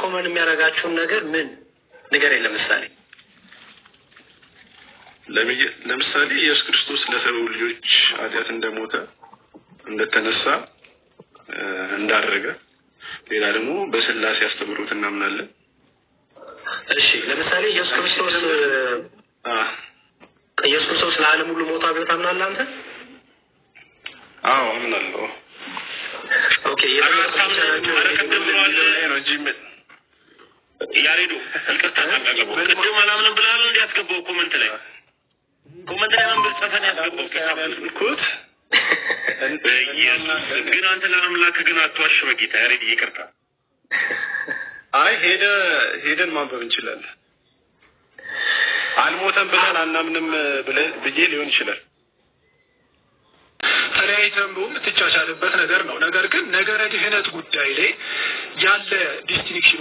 ኮመን የሚያረጋችሁን ነገር ምን ነገር ለምሳሌ ለምሳሌ ኢየሱስ ክርስቶስ ለሰው ልጆች ኃጢአት እንደሞተ እንደተነሳ እንዳረገ ሌላ ደግሞ በስላሴ አስተምሮት እናምናለን። እሺ ለምሳሌ ኢየሱስ ክርስቶስ ለዓለም ሁሉ ሞታ ቢወጣ ምናምን አንተ አምናለሁ። ኦኬ ያሬዱ ይቅርታ ታቀርቡ ቅድም አላምንም ብላል እንዲያስገባው ኮሜንት ላይ አንብር ጽፈን ያስገባው ግን አንተ ለአምላክ ግን አትዋሽ በጌታ ያሬድ ይቅርታ። አይ ሄደን ማንበብ እንችላለን። አልሞተም ብለን አናምንም ብዬ ሊሆን ይችላል። ተለያይተን የምትቻቻልበት ነገር ነው። ነገር ግን ነገረ ድህነት ጉዳይ ላይ ያለ ዲስቲንክሽን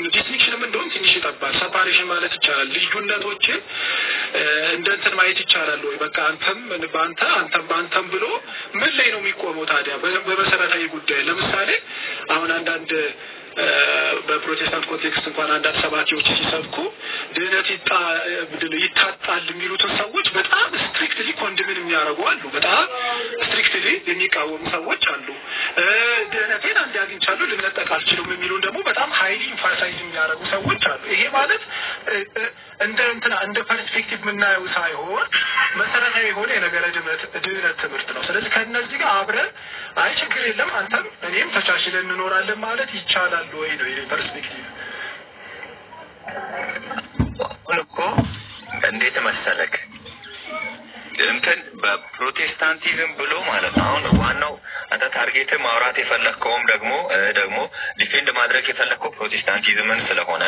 ዲስቲንክሽንም እንደውም ትንሽ ይጠባል። ሰፓሬሽን ማለት ይቻላል። ልዩነቶችን እንደ እንትን ማየት ይቻላል ወይ? በቃ አንተም በአንተም ብሎ ምን ላይ ነው የሚቆመው ታዲያ? በመሰረታዊ ጉዳይ ለምሳሌ አሁን አንዳንድ በፕሮቴስታንት ኮንቴክስት እንኳን አንዳንድ ሰባኪዎች ሲሰብኩ ድህነት ይታጣል የሚሉትን ሰዎች በጣም ስትሪክትሊ ኮንደምን የሚያደርጉ አሉ። በጣም ስትሪክትሊ የሚቃወሙ ሰዎች አሉ። ድህነቴን አንድ አግኝቻለሁ ልነጠቅ አልችልም የሚሉን ደግሞ በጣም ሃይሊ ኢንፋሳይዝ የሚያደርጉ ሰዎች አሉ። ይሄ ማለት እንደ ፐርስፔክቲቭ የምናየው ሳይሆን መሰረታዊ የሆነ የነገረ ድህነት ትምህርት ነው። ስለዚህ ከእነዚህ ጋር አብረን አይ ችግር የለም አንተም እኔም ተቻችለን እንኖራለን ማለት ይቻላል ወይ ነው ይሄ ፐርስፔክቲቭ። እኮ እንዴት መሰለክ እንትን በፕሮቴስታንቲዝም ብሎ ማለት ነው። አሁን ዋናው አንተ ታርጌት ማውራት የፈለከውም ደግሞ ዲፌንድ ማድረግ የፈለከው ፕሮቴስታንቲዝምን ስለሆነ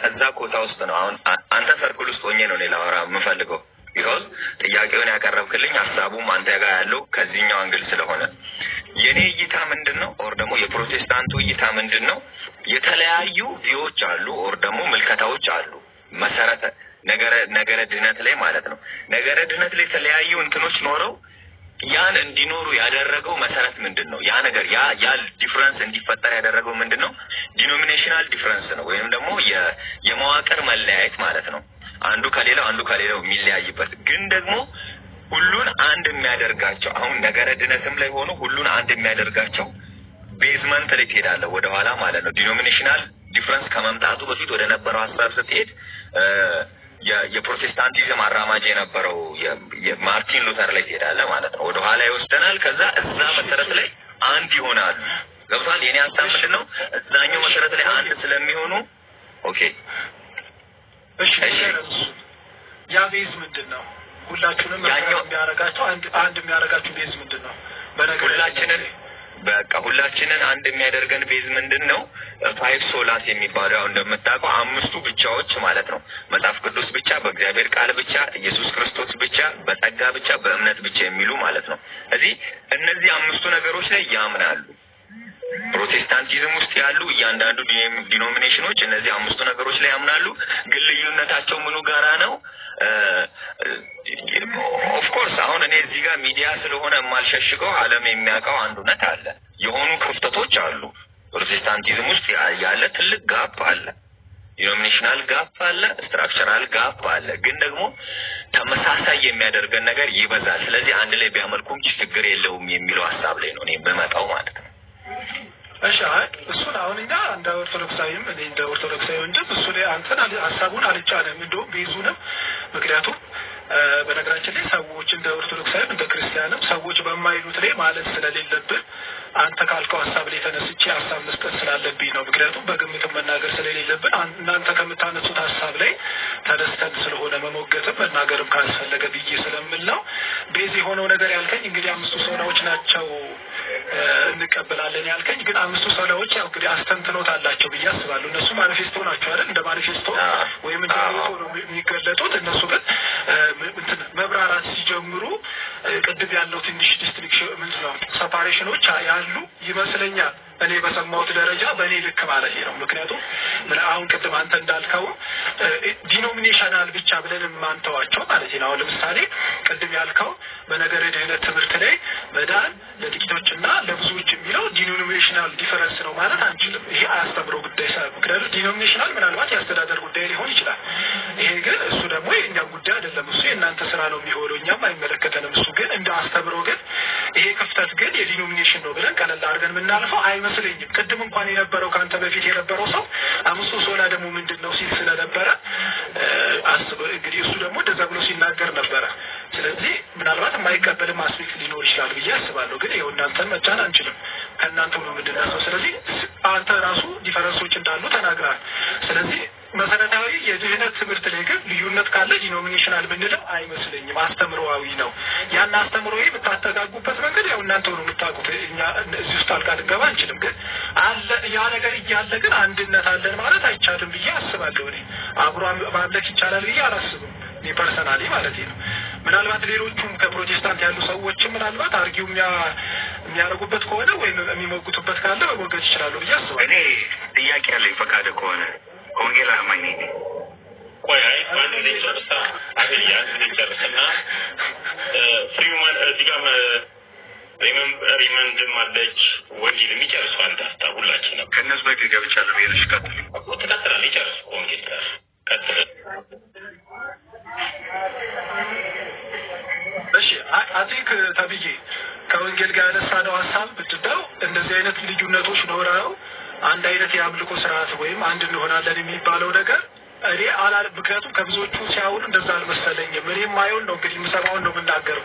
እዛ ኮታ ውስጥ ነው። አሁን አንተ ሰርክል ውስጥ ሆኜ ነው ሌላ ወራ የምፈልገው ቢኮዝ ጥያቄውን ያቀረብክልኝ ሀሳቡም አንተ ጋር ያለው ከዚህኛው አንግል ስለሆነ የኔ እይታ ምንድነው ኦር ደግሞ የፕሮቴስታንቱ እይታ ምንድነው? የተለያዩ ቪዎች አሉ ኦር ደግሞ ምልከታዎች አሉ መሰረተ ነገረ ድህነት ላይ ማለት ነው። ነገረ ድህነት ላይ የተለያዩ እንትኖች ኖረው ያን እንዲኖሩ ያደረገው መሰረት ምንድነው? ያ ነገር ያ ዲፈረንስ እንዲፈጠር ያደረገው ምንድነው? ዲኖሚኔሽናል ዲፈረንስ ነው ወይም ደግሞ የመዋቅር መለያየት ማለት ነው። አንዱ ከሌላው የሚለያይበት ግን ደግሞ ሁሉን አንድ የሚያደርጋቸው አሁን ነገረ ድህነትም ላይ ሆኖ ሁሉን አንድ የሚያደርጋቸው ቤዝመንት ላይ ትሄዳለህ ወደ ኋላ ማለት ነው። ዲኖሚኔሽናል ዲፈረንስ ከመምጣቱ በፊት ወደ ነበረው ሐሳብ ስትሄድ የፕሮቴስታንቲዝም አራማጅ የነበረው የማርቲን ሉተር ላይ ትሄዳለህ ማለት ነው። ወደ ኋላ ይወስደናል። ከዛ እዛ መሰረት ላይ አንድ ይሆናሉ። ገብቷል? የኔ ሐሳብ ምንድነው? እዛኛው መሰረት ላይ አንድ ስለሚሆኑ ኦኬ እሺ ያ ቤዝ ምንድነው? ሁላችንም የሚያረጋቸው አንድ የሚያረጋቸው ቤዝ ምንድነው? ሁላችንን አንድ የሚያደርገን ቤዝ ምንድነው? ፋይቭ ሶላስ የሚባለው ያው እንደምታውቀው አምስቱ ብቻዎች ማለት ነው። መጽሐፍ ቅዱስ ብቻ፣ በእግዚአብሔር ቃል ብቻ፣ ኢየሱስ ክርስቶስ ብቻ፣ በጸጋ ብቻ፣ በእምነት ብቻ የሚሉ ማለት ነው። እዚህ እነዚህ አምስቱ ነገሮች ላይ ያምናሉ። ፕሮቴስታንቲዝም ውስጥ ያሉ እያንዳንዱ ዲኖሚኔሽኖች እነዚህ አምስቱ ነገሮች ላይ ያምናሉ። ግን ልዩነታቸው ምኑ ጋራ ነው? ኦፍ ኮርስ አሁን እኔ እዚህ ጋር ሚዲያ ስለሆነ የማልሸሽገው ዓለም የሚያውቀው አንድ እውነት አለ። የሆኑ ክፍተቶች አሉ። ፕሮቴስታንቲዝም ውስጥ ያለ ትልቅ ጋፕ አለ። ዲኖሚኔሽናል ጋፕ አለ፣ ስትራክቸራል ጋፕ አለ። ግን ደግሞ ተመሳሳይ የሚያደርገን ነገር ይበዛል። ስለዚህ አንድ ላይ ቢያመልኩም ችግር የለውም የሚለው ሐሳብ ላይ ነው እኔ በመጣው ማለት ነው። እሺ እሱን አሁን እኛ እንደ ኦርቶዶክሳዊም እኔ እንደ ኦርቶዶክሳዊ ወንድም እሱ ላይ አንተን ሐሳቡን አልጫንም እንደውም ቤዙንም ምክንያቱም በነገራችን ላይ ሰዎች እንደ ኦርቶዶክሳዊ እንደ ክርስቲያንም ሰዎች በማይሉት ላይ ማለት ስለሌለብን አንተ ካልከው ሐሳብ ላይ ተነስቼ ሐሳብ መስጠት ስላለብኝ ነው። ምክንያቱም በግምትም መናገር ስለሌለብን እናንተ ከምታነሱት ሐሳብ ላይ ተነስተን ስለሆነ መሞገትም መናገርም ካስፈለገ ብዬ ስለምል ነው። ቤዝ የሆነው ነገር ያልከኝ እንግዲህ አምስቱ ሶላዎች ናቸው እንቀበላለን ያልከኝ። ግን አምስቱ ሶላዎች ያው እንግዲህ አስተንትኖት አላቸው ብዬ አስባለሁ። እነሱ ማኒፌስቶ ናቸው አይደል? እንደ ማኒፌስቶ ወይም እንደ ሪቶ ነው የሚገለጡት። እነሱ ግን መብራራት ሲጀምሩ ቅድም ያለው ትንሽ ዲስትሪክሽን ምንድነው ሰፓሬሽኖች ያሉ ይመስለኛል። እኔ በሰማሁት ደረጃ በእኔ ልክ ማለት ነው። ምክንያቱም አሁን ቅድም አንተ እንዳልከው ዲኖሚኔሽናል ብቻ ብለን ማንተዋቸው ማለት ነው። ለምሳሌ ቅድም ያልከው በነገረ ድህነት ትምህርት ላይ መዳን ለጥቂቶችና ለብዙዎች የሚለው ዲኖሚኔሽናል ዲፈረንስ ነው ማለት አንችልም። ይሄ ቀለል አድርገን የምናልፈው አይመስለኝም። ቅድም እንኳን የነበረው ከአንተ በፊት የነበረው ሰው አምስቱ ሶላ ደግሞ ምንድን ነው ሲል ስለነበረ እንግዲህ እሱ ደግሞ እንደዛ ብሎ ሲናገር ነበረ። ስለዚህ ምናልባት የማይቀበልም አስፔክት ሊኖር ይችላል ብዬ አስባለሁ። ግን ይኸው እናንተን መጫን አንችልም፣ ከእናንተ ነው የምንነሳው። ስለዚህ አንተ ራሱ ዲፈረንሶች እንዳሉ ተናግራል። ስለዚህ መሰረታዊ የድህነት ትምህርት ላይ ግን ልዩነት ካለ ዲኖሚኔሽናል ብንለው አይመስለኝም፣ አስተምሮዊ ነው። ያን አስተምሮዊ የምታስተጋጉበት መንገድ ያው እናንተ ነው የምታውቁት። እኛ እዚህ ውስጥ ጣልቃ ልንገባ አንችልም። ግን አለ ያ ነገር እያለ ግን አንድነት አለን ማለት አይቻልም ብዬ አስባለሁ። እኔ አብሮ ማምለክ ይቻላል ብዬ አላስብም፣ እኔ ፐርሰናሊ ማለት ነው። ምናልባት ሌሎቹም ከፕሮቴስታንት ያሉ ሰዎችም ምናልባት አርጊው የሚያደርጉበት ከሆነ ወይም የሚሞግቱበት ካለ መሞገት ይችላሉ ብዬ አስባለሁ። እኔ ጥያቄ ያለኝ ፈቃድ ከሆነ ወንጌል አማኝ ነኝ። ቆይ አይ አንድ ልጅ ጨርሳ አገያ ልጨርስና ፍሪማን እዚህ ጋር ሪመንድ ማለች ወንጌል የሚጨርሰው አንድ አስታ ሁላችንም ከነሱ በፊት ገብቻለሁ ብዬሽ ቀጥል እኮ ትቀጥላለህ። ይጨርስ ወንጌል ጋር ቀጥል። እሺ አቲክ ተብዬ ከወንጌል ጋር ያነሳነው ሀሳብ ብትደው እንደዚህ አይነት ልዩነቶች ኖረው አንድ አይነት የአምልኮ ስርዓት ወይም አንድ እንሆናለን የሚባለው ነገር እኔ ምክንያቱም ከብዙዎቹ ሲያውሉ እንደዛ አልመሰለኝም። እኔ የማየውን ነው እንግዲህ የምሰማውን ነው የምናገረው።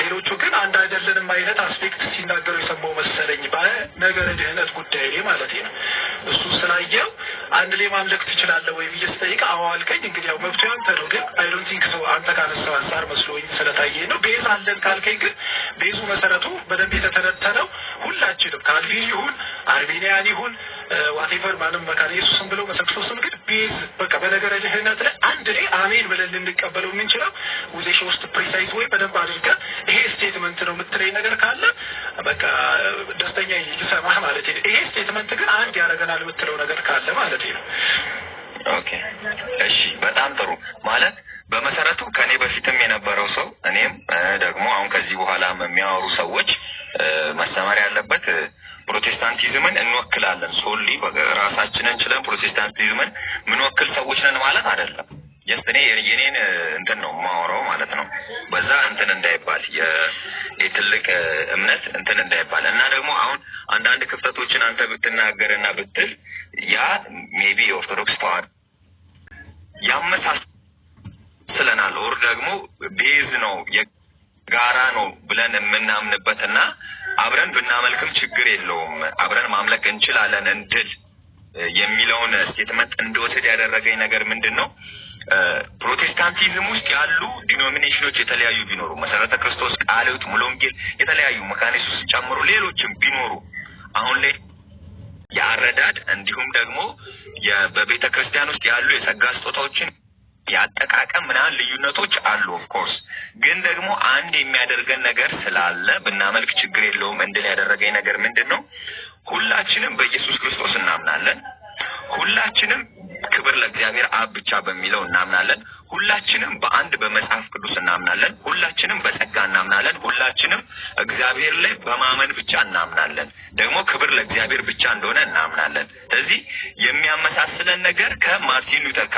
ሌሎቹ ግን አንድ አይደለንም አይነት አስፔክት ሲናገሩ የሰማው መሰለኝ በነገረ ድህነት ጉዳይ ላይ ማለት ነው። እሱ ስላየው አንድ ላይ ማምለክ ትችላለህ ወይ ብዬ ስጠይቅ አዎ አልከኝ። እንግዲህ ያው መብቱ ያንተ ነው። ግን አይ ዶንት ቲንክ ሶ አንተ ካነሳው አንፃር መስሎኝ ስለታየኝ ነው። ቤዝ አለን ካልከኝ ግን ቤዙ መሰረቱ በደንብ የተተነተነው ሁላችንም ካልቪን ይሁን አርሜኒያን ይሁን ዋቴቨር ማንም መካነ ኢየሱስን ብለው መሰክሶስን ግን ቤዝ በቃ በነገረ ድህነት ላይ አንድ ላይ አሜን ብለን ልንቀበለው የምንችለው ውዜሽ ውስጥ ፕሪሳይዝ ወይ በደንብ አድርገን ይሄ ስቴትመንት ነው የምትለኝ ነገር ካለ በቃ ደስተኛ ልሰማህ ማለት ነው። ይሄ ስቴትመንት ግን አንድ ያደርገናል የምትለው ነገር ካለ ማለት ነው። ኦኬ እሺ፣ በጣም ጥሩ። ማለት በመሰረቱ ከኔ በፊትም የነበረው ሰው እኔም ደግሞ አሁን ከዚህ በኋላ የሚያወሩ ሰዎች ማስተማር ያለበት ፕሮቴስታንቲዝምን እንወክላለን ሶሊ ራሳችንን ችለን ፕሮቴስታንቲዝምን ምንወክል ሰዎች ነን ማለት አይደለም። የኔ የኔን እንትን ነው ማወራው ማለት ነው። በዛ እንትን እንዳይባል የትልቅ እምነት እንትን እንዳይባል እና ደግሞ አሁን አንዳንድ ክፍተቶችን አንተ ብትናገርና ብትል ያ ሜቢ ኦርቶዶክስ ተዋህዶ ያመሳስለናል ኦር ደግሞ ቤዝ ነው የጋራ ነው ብለን የምናምንበትና አብረን ብናመልክም ችግር የለውም አብረን ማምለክ እንችላለን እንድል የሚለውን ስቴትመንት እንደወሰድ ያደረገኝ ነገር ምንድነው? ፕሮቴስታንቲዝም ውስጥ ያሉ ዲኖሚኔሽኖች የተለያዩ ቢኖሩ መሰረተ ክርስቶስ፣ ቃለ ሕይወት፣ ሙሉ ወንጌል የተለያዩ መካነ ኢየሱስ ጨምሮ ሌሎችም ቢኖሩ አሁን ላይ ያረዳድ እንዲሁም ደግሞ በቤተ ክርስቲያን ውስጥ ያሉ የጸጋ ስጦታዎችን ያጠቃቀም ምናምን ልዩነቶች አሉ። ኦፍ ኮርስ ግን ደግሞ አንድ የሚያደርገን ነገር ስላለ ብናመልክ ችግር የለውም እንድል ያደረገኝ ነገር ምንድነው? ሁላችንም በኢየሱስ ክርስቶስ እናምናለን። ሁላችንም ክብር ለእግዚአብሔር አብ ብቻ በሚለው እናምናለን። ሁላችንም በአንድ በመጽሐፍ ቅዱስ እናምናለን። ሁላችንም በጸጋ እናምናለን። ሁላችንም እግዚአብሔር ላይ በማመን ብቻ እናምናለን። ደግሞ ክብር ለእግዚአብሔር ብቻ እንደሆነ እናምናለን። ስለዚህ የሚያመሳስለን ነገር ከማርቲን ሉተር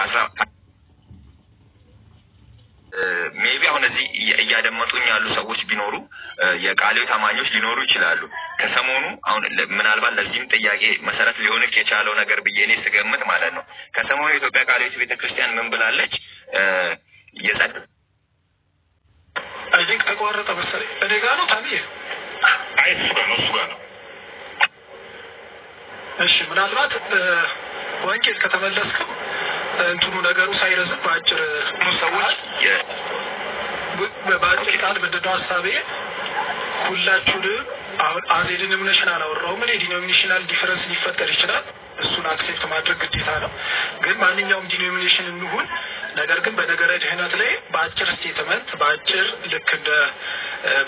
ሜቢ አሁን እዚህ እያደመጡኝ ያሉ ሰዎች ቢኖሩ የቃለ ሕይወት አማኞች ሊኖሩ ይችላሉ። ከሰሞኑ አሁን ምናልባት ለዚህም ጥያቄ መሰረት ሊሆን የቻለው ነገር ብዬ እኔ ስገምት ማለት ነው ከሰሞኑ የኢትዮጵያ ቃለ ሕይወት ቤተክርስቲያን ምን ብላለች? አይ ቲንክ ተቋረጠ መሰለኝ። እኔ ጋር ነው ታዲያ እሱ ጋር ነው። እሺ ምናልባት ወንጌል ከተመለስከው እንትኑ ነገሩ ሳይረዝም በአጭር ሰዎች በአጭር ቃል ምንድነው ሀሳቤ ሁላችሁንም አሁን አዜ ዲኖሚኔሽን አላወራሁም። እኔ ዲኖሚኔሽናል ዲፈረንስ ሊፈጠር ይችላል፣ እሱን አክሴፕት ማድረግ ግዴታ ነው። ግን ማንኛውም ዲኖሚኔሽን እንሁን ነገር ግን በነገረ ድህነት ላይ በአጭር ስቴትመንት በአጭር ልክ እንደ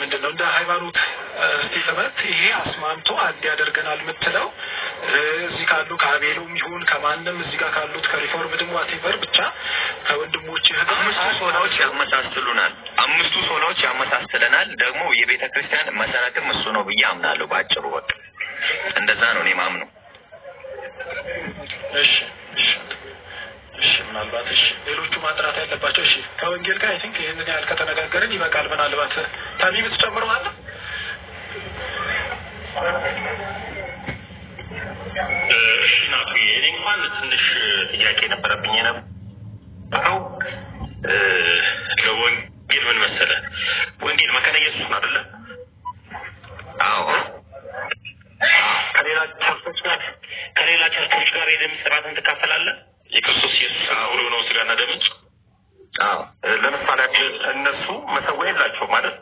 ምንድነው እንደ ሃይማኖት ስቴትመንት ይሄ አስማምቶ አንድ ያደርገናል የምትለው እዚህ ካሉ ከአቤሉም ይሁን ከማንም እዚህ ጋር ካሉት ከሪፎርምድም ዋቴቨር ብቻ ከወንድሞች አምስቱ ሶላዎች ያመሳስሉናል። አምስቱ ሶላዎች ያመሳስለናል። ደግሞ የቤተ ክርስቲያን መሰረትም እሱ ነው ብዬ አምናለሁ። ባጭሩ በቃ እንደዛ ነው እኔ ማምነው። እሺ ምናልባት ሌሎቹ ማጥራት ያለባቸው ከወንጌል ጋር አይ ቲንክ ይሄንን ያህል ከተነጋገርን ይበቃል። ምናልባት ታሚ ብትጨምረው አለ እንኳን ትንሽ ጥያቄ ነበረብኝ የነበረው ለወንጌል ምን መሰለህ ወንጌል መካነ ኢየሱስ ነው አይደለ? አዎ ከሌላ ቸርቾች ጋር የደም ስርዓትን ትካፈላለህ? የክርስቶስ ኢየሱስ አሁን ነው ስጋና ደም? አዎ ለምሳሌ እነሱ መሰዊያ የላቸው ማለት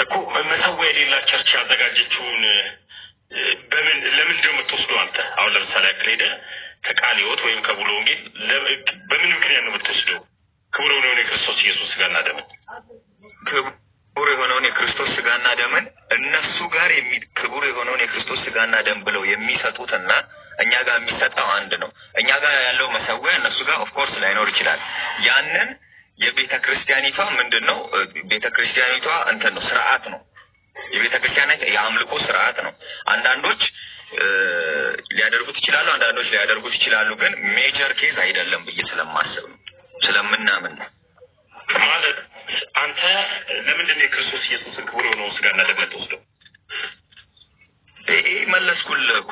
እኮ መሰዊያ የሌላት ቸርች ያዘጋጀችውን ለምን ደግሞ የምትወስደው አንተ? አሁን ለምሳሌ ያክል ሄደህ ከቃለ ሕይወት ወይም ከሙሉ ወንጌል በምን ምክንያት ነው የምትወስደው? ክቡር የሆነውን የክርስቶስ ኢየሱስ ስጋና ደምን ክቡር የሆነውን የክርስቶስ ስጋና ደምን እነሱ ጋር ክቡር የሆነውን የክርስቶስ ስጋና ደም ብለው የሚሰጡትና እኛ ጋር የሚሰጠው አንድ ነው። እኛ ጋር ያለው መሰዊያ እነሱ ጋር ኦፍ ኮርስ ላይኖር ይችላል። ያንን የቤተ ክርስቲያኒቷ ምንድነው? ቤተ ክርስቲያኒቷ እንትን ነው፣ ስርዓት ነው። የቤተ ክርስቲያኒቷ የአምልኮ ስርዓት ነው። አንዳንዶች ሊያደርጉት ይችላሉ፣ አንዳንዶች ሊያደርጉት ይችላሉ። ግን ሜጀር ኬዝ አይደለም ብዬ ስለማስብ ነው፣ ስለምናምን ነው። ማለት አንተ ለምንድን ነው የክርስቶስ ኢየሱስን ክቡር የሆነውን ስጋና ደም የምትወስደው? መለስኩልህ እኮ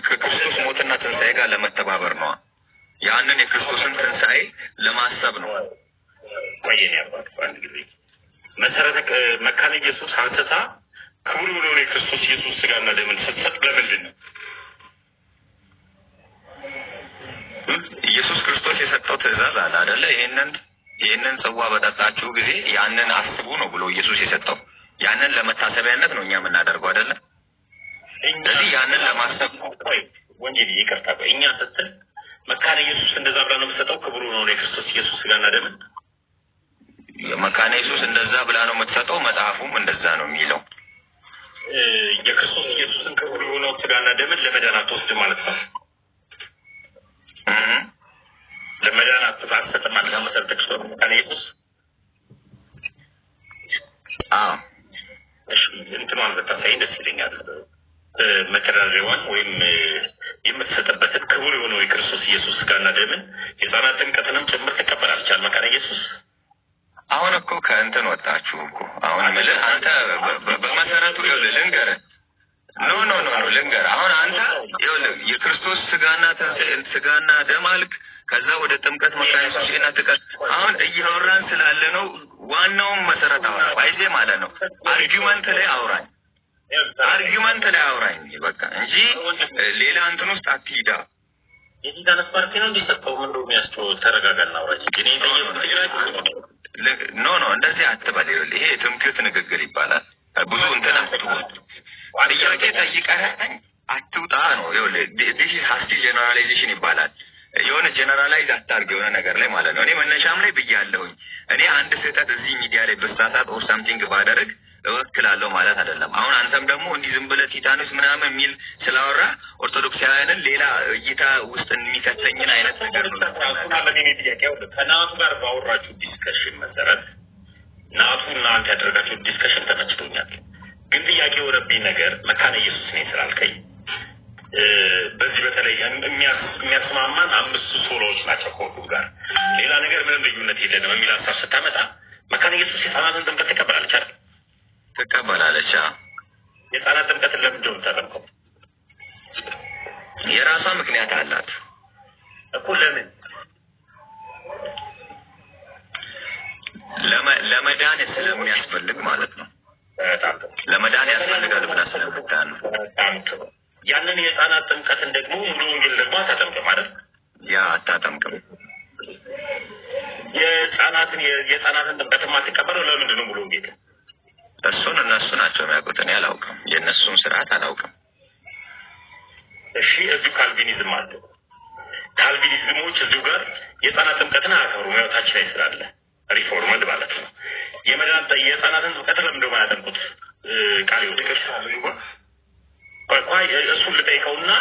ከክርስቶስ ሞትና ትንሣኤ ጋር ለመተባበር ነው። ያንን የክርስቶስን ትንሣኤ ለማሰብ ነው። ቆየን ያባክ አንድ ጊዜ መሰረተ መካነ ኢየሱስ አንተታ ክቡር የሆነውን የክርስቶስ ኢየሱስ ስጋና ደምን ስትሰጥ ለምንድን ነው? ኢየሱስ ክርስቶስ የሰጠው ትእዛዝ አለ አይደለ? ይህንን ጽዋ በጠጣችሁ ጊዜ ያንን አስቡ ነው ብሎ ኢየሱስ የሰጠው። ያንን ለመታሰቢያነት ነው እኛ የምናደርገው አይደለ? ስለዚህ ያንን ለማሰብ ወንጌል ይቅርታ፣ እኛ ስትል መካነ ኢየሱስ እንደዛ ብላ ነው የምትሰጠው ክቡር የሆነውን የክርስቶስ ኢየሱስ ስጋና ደምን? መካነ ኢየሱስ እንደዛ ብላ ነው የምትሰጠው። መጽሐፉም እንደዛ ነው የሚለው። የክርስቶስ ኢየሱስን ክቡር የሆነው ስጋና ደምን ለመዳን አትወስድም ማለት ነው። ለመዳን አትሰጥም ማለት ነው። መሰረተ ክርስቶስ መካነ ኢየሱስ እሺ፣ እንትኗን በታሳይ ደስ ይለኛል። መተዳደሪያዋን ወይም የምትሰጥበትን ክቡር የሆነው የክርስቶስ ኢየሱስ ስጋና ደምን የሕፃናት ጥምቀትንም ጭምር ትቀበላለች መካነ ኢየሱስ። አሁን እኮ ከእንትን ወጣችሁ እኮ። አሁን ምልህ አንተ በመሰረቱ ይኸውልህ ልንገርህ፣ ልንገርህ። አሁን አንተ ይኸውልህ የክርስቶስ ስጋና ደም አልክ። ከዛ ወደ ጥምቀት መካነ ኢየሱስ ጥቀት። አሁን እያወራን ስላለ ነው ዋናውን መሰረት አውራ ባይዜ ማለት ነው። አርጊውመንት ላይ አውራኝ በቃ እንጂ ሌላ እንትን ውስጥ አትሂዳ። የዲዳን ስፓርክ ነው እንዲሰጠው ምን ነው የሚያስጨው? ተረጋጋና አውራኝ ግን ኖ እንደዚህ አትበል። ይሄ ትምክህት ንግግር ይባላል። ብዙ እንትን አትሁን። ጥያቄ ጠይቀኸኝ አትውጣ ነው። ይኸውልህ ዲስ ኢዝ ሃስቲ ጀነራላይዜሽን ይባላል። የሆነ ጀነራላይዝ አታርግ የሆነ ነገር ላይ ማለት ነው። እኔ መነሻም ላይ ብያለሁኝ። እኔ አንድ ስህተት እዚህ ሚዲያ ላይ በስታሳት ኦር ሳምቲንግ ባደረግ እወክላለሁ ማለት አይደለም። አሁን አንተም ደግሞ እንዲህ ዝም ብለህ ቲታኖስ ምናምን የሚል ስላወራ ኦርቶዶክሳውያንን ሌላ እይታ ውስጥ የሚከተኝን አይነት ነገር ነው። ከናቱ ጋር ባወራችሁ ዲስከሽን መሰረት ናቱና አንተ ያደረጋችሁ ዲስከሽን ተመችቶኛል። ግን ጥያቄ የሆነብኝ ነገር መካነ ኢየሱስ ነኝ ስላልከኝ በዚህ በተለይ የሚያስማማን 5 ሶሎዎች ናቸው ከሁሉ ጋር ሌላ ነገር ምንም ልዩነት የለንም የሚል ሀሳብ ስታመጣ መካነ ኢየሱስ የሕፃናትን ጥምቀት ትቀበላለች አይደል? ትቀበላለች። የሕፃናት ጥምቀትን ለምንድን ነው የምታጠምቀው? የራሷ ምክንያት አላት እኮ። ለምን? ለመዳን ስለሚያስፈልግ ማለት ነው። ለመዳን ያስፈልጋል ብላ ስለምታን ነው። ያንን የሕፃናት ጥምቀትን ደግሞ ሙሉ ወንጌል ደግሞ አታጠምቅም ማለት ያ አታጠምቅም። የሕፃናትን ጥምቀት ማትቀበለው ለምንድን ነው ሙሉ ወንጌል? እሱን እነሱ ናቸው የሚያውቁት። እኔ አላውቅም፣ የእነሱን ስርዓት አላውቅም። እሺ፣ እዚሁ ካልቪኒዝም አለ። ካልቪኒዝሞች እዚሁ ጋር የሕፃናት ጥምቀትን አያከብሩም። ህይወታችን ላይ ስላለ ሪፎርመድ ማለት ነው። የሕፃናትን ጥምቀትን ለምንድን ነው የማያጠምቁት? ቃል ይወጥ እሱን ልጠይቀውና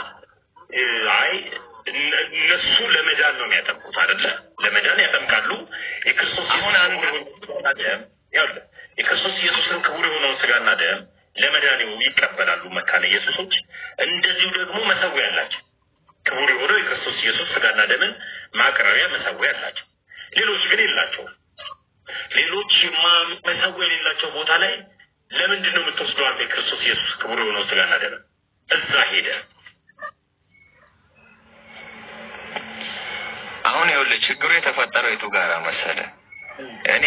አይ እነሱ ለመዳን ነው የሚያጠምቁት አይደለ? ለመዳን ያጠምቃሉ። የክርስቶስ የክርስቶስ ኢየሱስን ክቡር የሆነውን ስጋና ደም ለመዳን ይቀበላሉ መካነ ኢየሱሶች። እንደዚሁ ደግሞ መሰዊያ ያላቸው ክቡር የሆነው የክርስቶስ ኢየሱስ ስጋና ደምን ማቅረቢያ መሰዊያ ያላቸው። ሌሎች ግን የላቸውም። ሌሎች መሰዊያ የሌላቸው ቦታ ላይ ለምንድን ነው የምትወስደው አንተ የክርስቶስ ኢየሱስ ክቡር የሆነው ስጋና ደምን? እዛ ሄደ የተፈጠረው የቱ ጋር መሰለ? እኔ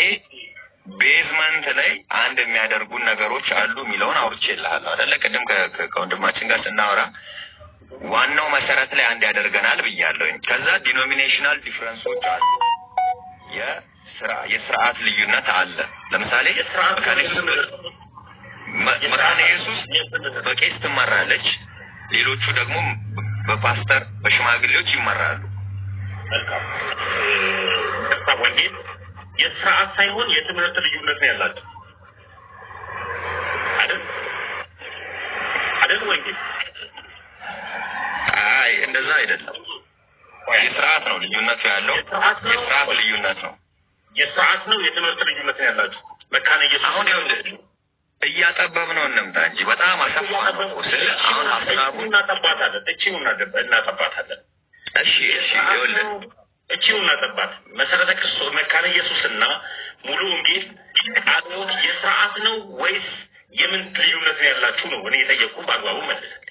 ቤዝመንት ላይ አንድ የሚያደርጉን ነገሮች አሉ የሚለውን አውርቼልሃለሁ አይደለ? ቅድም ከወንድማችን ጋር ስናወራ ዋናው መሰረት ላይ አንድ ያደርገናል ብያለሁኝ። ከዛ ዲኖሚኔሽናል ዲፍረንሶች አሉ፣ የስርዓት ልዩነት አለ። ለምሳሌ መካነ ኢየሱስ በቄስ ትመራለች፣ ሌሎቹ ደግሞ በፓስተር በሽማግሌዎች ይመራሉ። ወንጌል የስርዓት ሳይሆን የትምህርት ልዩነት ነው ያላቸው አይደል? ወንጌል አይ እንደዛ አይደለም። የስርዓት ነው ልዩነቱ ያለው፣ የስርዓት ልዩነት ነው። የስርዓት ነው የትምህርት ልዩነት ነው ያላቸው። መካነ ኢየሱስ አሁን ይኸውልህ እያጠበብነው እንምጣ እንጂ በጣም አሰፋነው ስለ አሁን ሀሳቡን እናጠባታለን። እናጠባታለን። እሺ ይኸውልህ እናጠባት መሰረተ ክርስቶስ መካነ ኢየሱስና ሙሉ ወንጌል ቃሎት የስርዓት ነው ወይስ የምን ልዩነት ነው ያላችሁ ነው እኔ የጠየቁ በአግባቡ መልሰልኝ።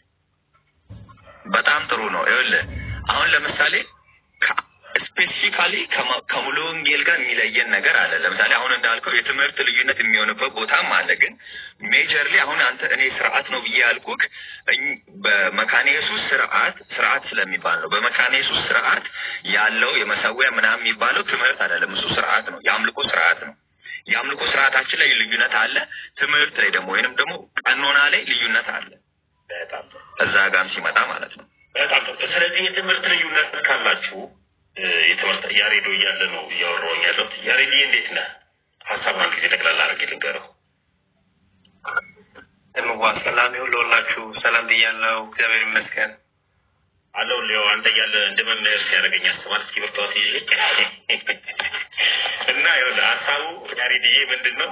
በጣም ጥሩ ነው። ይኸውልህ አሁን ለምሳሌ ስፔሲፊካሊ ከሙሉ ወንጌል ጋር የሚለየን ነገር አለ። ለምሳሌ አሁን እንዳልከው የትምህርት ልዩነት የሚሆንበት ቦታም አለ። ግን ሜጀርሊ አሁን አንተ እኔ ስርዓት ነው ብዬ ያልኩክ በመካነ ኢየሱስ ስርዓት ስለሚባል ነው። በመካነ ኢየሱስ ስርዓት ያለው የመሰዊያ ምናምን የሚባለው ትምህርት አይደለም፣ እሱ ስርዓት ነው፣ የአምልኮ ስርዓት ነው። የአምልኮ ስርዓታችን ላይ ልዩነት አለ። ትምህርት ላይ ደግሞ ወይንም ደግሞ ቀኖና ላይ ልዩነት አለ። እዛ ጋርም ሲመጣ ማለት ነው። በጣም ስለዚህ የትምህርት ልዩነት ካላችሁ የትምህርት ያሬዶ እያለ ነው እያወራሁኝ ያለሁት። ያሬዶ እንዴት ነህ? ሀሳቡን አንድ ጊዜ ጠቅላላ አድርጌ ልንገረው። ሰላም ይሁን ለሁላችሁ። ሰላም ብያለሁ። እግዚአብሔር ይመስገን አለው። ሌው አንተ እያለ እንደ መምህር ሲያደርገኝ አስተማር እስኪ በርቷት ይዤ እና ይኸውልህ ሀሳቡ ያሬድዬ ምንድን ነው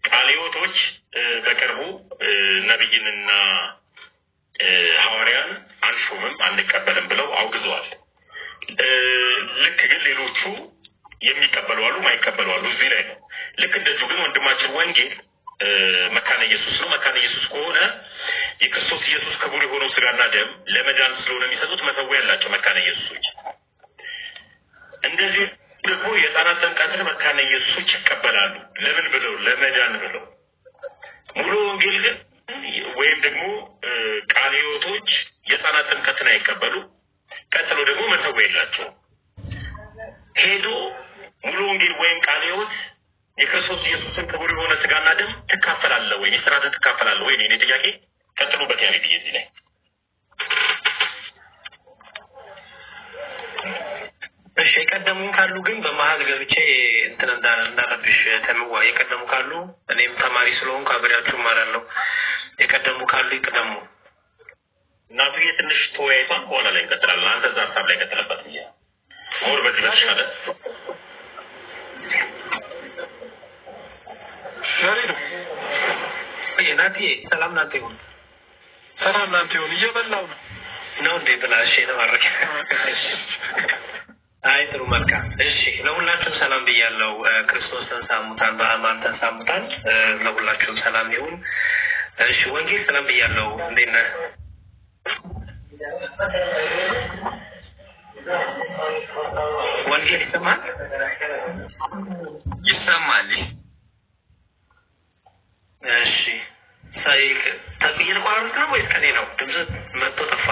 ቃልዮቶች በቅርቡ ነብይንና ሐዋርያን አንሹምም አንቀበልም ብለው አውግዘዋል። ልክ ግን ሌሎቹ የሚቀበሉ አሉ፣ ማይቀበሉ አሉ። እዚህ ላይ ነው። ልክ እንደዚሁ ግን ወንድማችን ወንጌል መካነ ኢየሱስ ነው። መካነ ኢየሱስ ከሆነ የክርስቶስ ኢየሱስ ክቡር የሆነው ስጋና ደም ለመዳን ስለሆነ የሚሰጡት መሰዊያ ያላቸው መካነ ኢየሱሶች፣ እንደዚህ ደግሞ የሕፃናት ጥምቀትን መካነ ኢየሱሶች ይቀበላሉ። ለምን ብለው? ለመዳን ብለው። ሙሉ ወንጌል ግን ወይም ደግሞ ቃለ ሕይወቶች የሕፃናት ጥምቀትን አይቀበሉ፣ ቀጥሎ ደግሞ መሰዊያ የላቸው። ሄዶ ሙሉ ወንጌል ወይም ቃለ ሕይወት የክርስቶስ ኢየሱስን ክቡር የሆነ ስጋና ደም ትካፈላለህ ወይ? የሥርዓትን ትካፈላለህ ወይ? እኔ ጥያቄ ቀጥሉበት። ያኔ ብዬ እዚህ ላይ እሺ፣ የቀደሙ ካሉ ግን በመሀል ገብቼ እንትን እንዳረብሽ ተምዋ የቀደሙ ካሉ እኔም ተማሪ ስለሆንኩ አብሬያችሁ እማራለሁ። የቀደሙ ካሉ ይቀደሙ። እናቱ ትንሽ ተወያይቷን በኋላ ላይ እንቀጥላለን። አንተ እዛ ሀሳብ ላይ ቀጥለበት ብዬ ሞር በዚህ በተሻለ ያሬድ ናቲ ሰላም ናት ይሁን። ሰላም ናት ይሁን። እየበላው ነው እንዴ? ብላ እሺ፣ ተባረክ። አይ ጥሩ መልካም። እሺ ለሁላችሁም ሰላም ብያለሁ። ክርስቶስ ተንሥአ እሙታን በአማን ተንሥአ እሙታን። ለሁላችሁም ሰላም ይሁን። እሺ ወንጌል ሰላም ብያለሁ። እንዴት ነህ? ወንጌል ይሰማል? ይሰማል። እሺ ሳይክ ታጥቂር ቋንቋ ነው ወይስ ከኔ ነው? ድምጽ መጥቶ ጠፋ።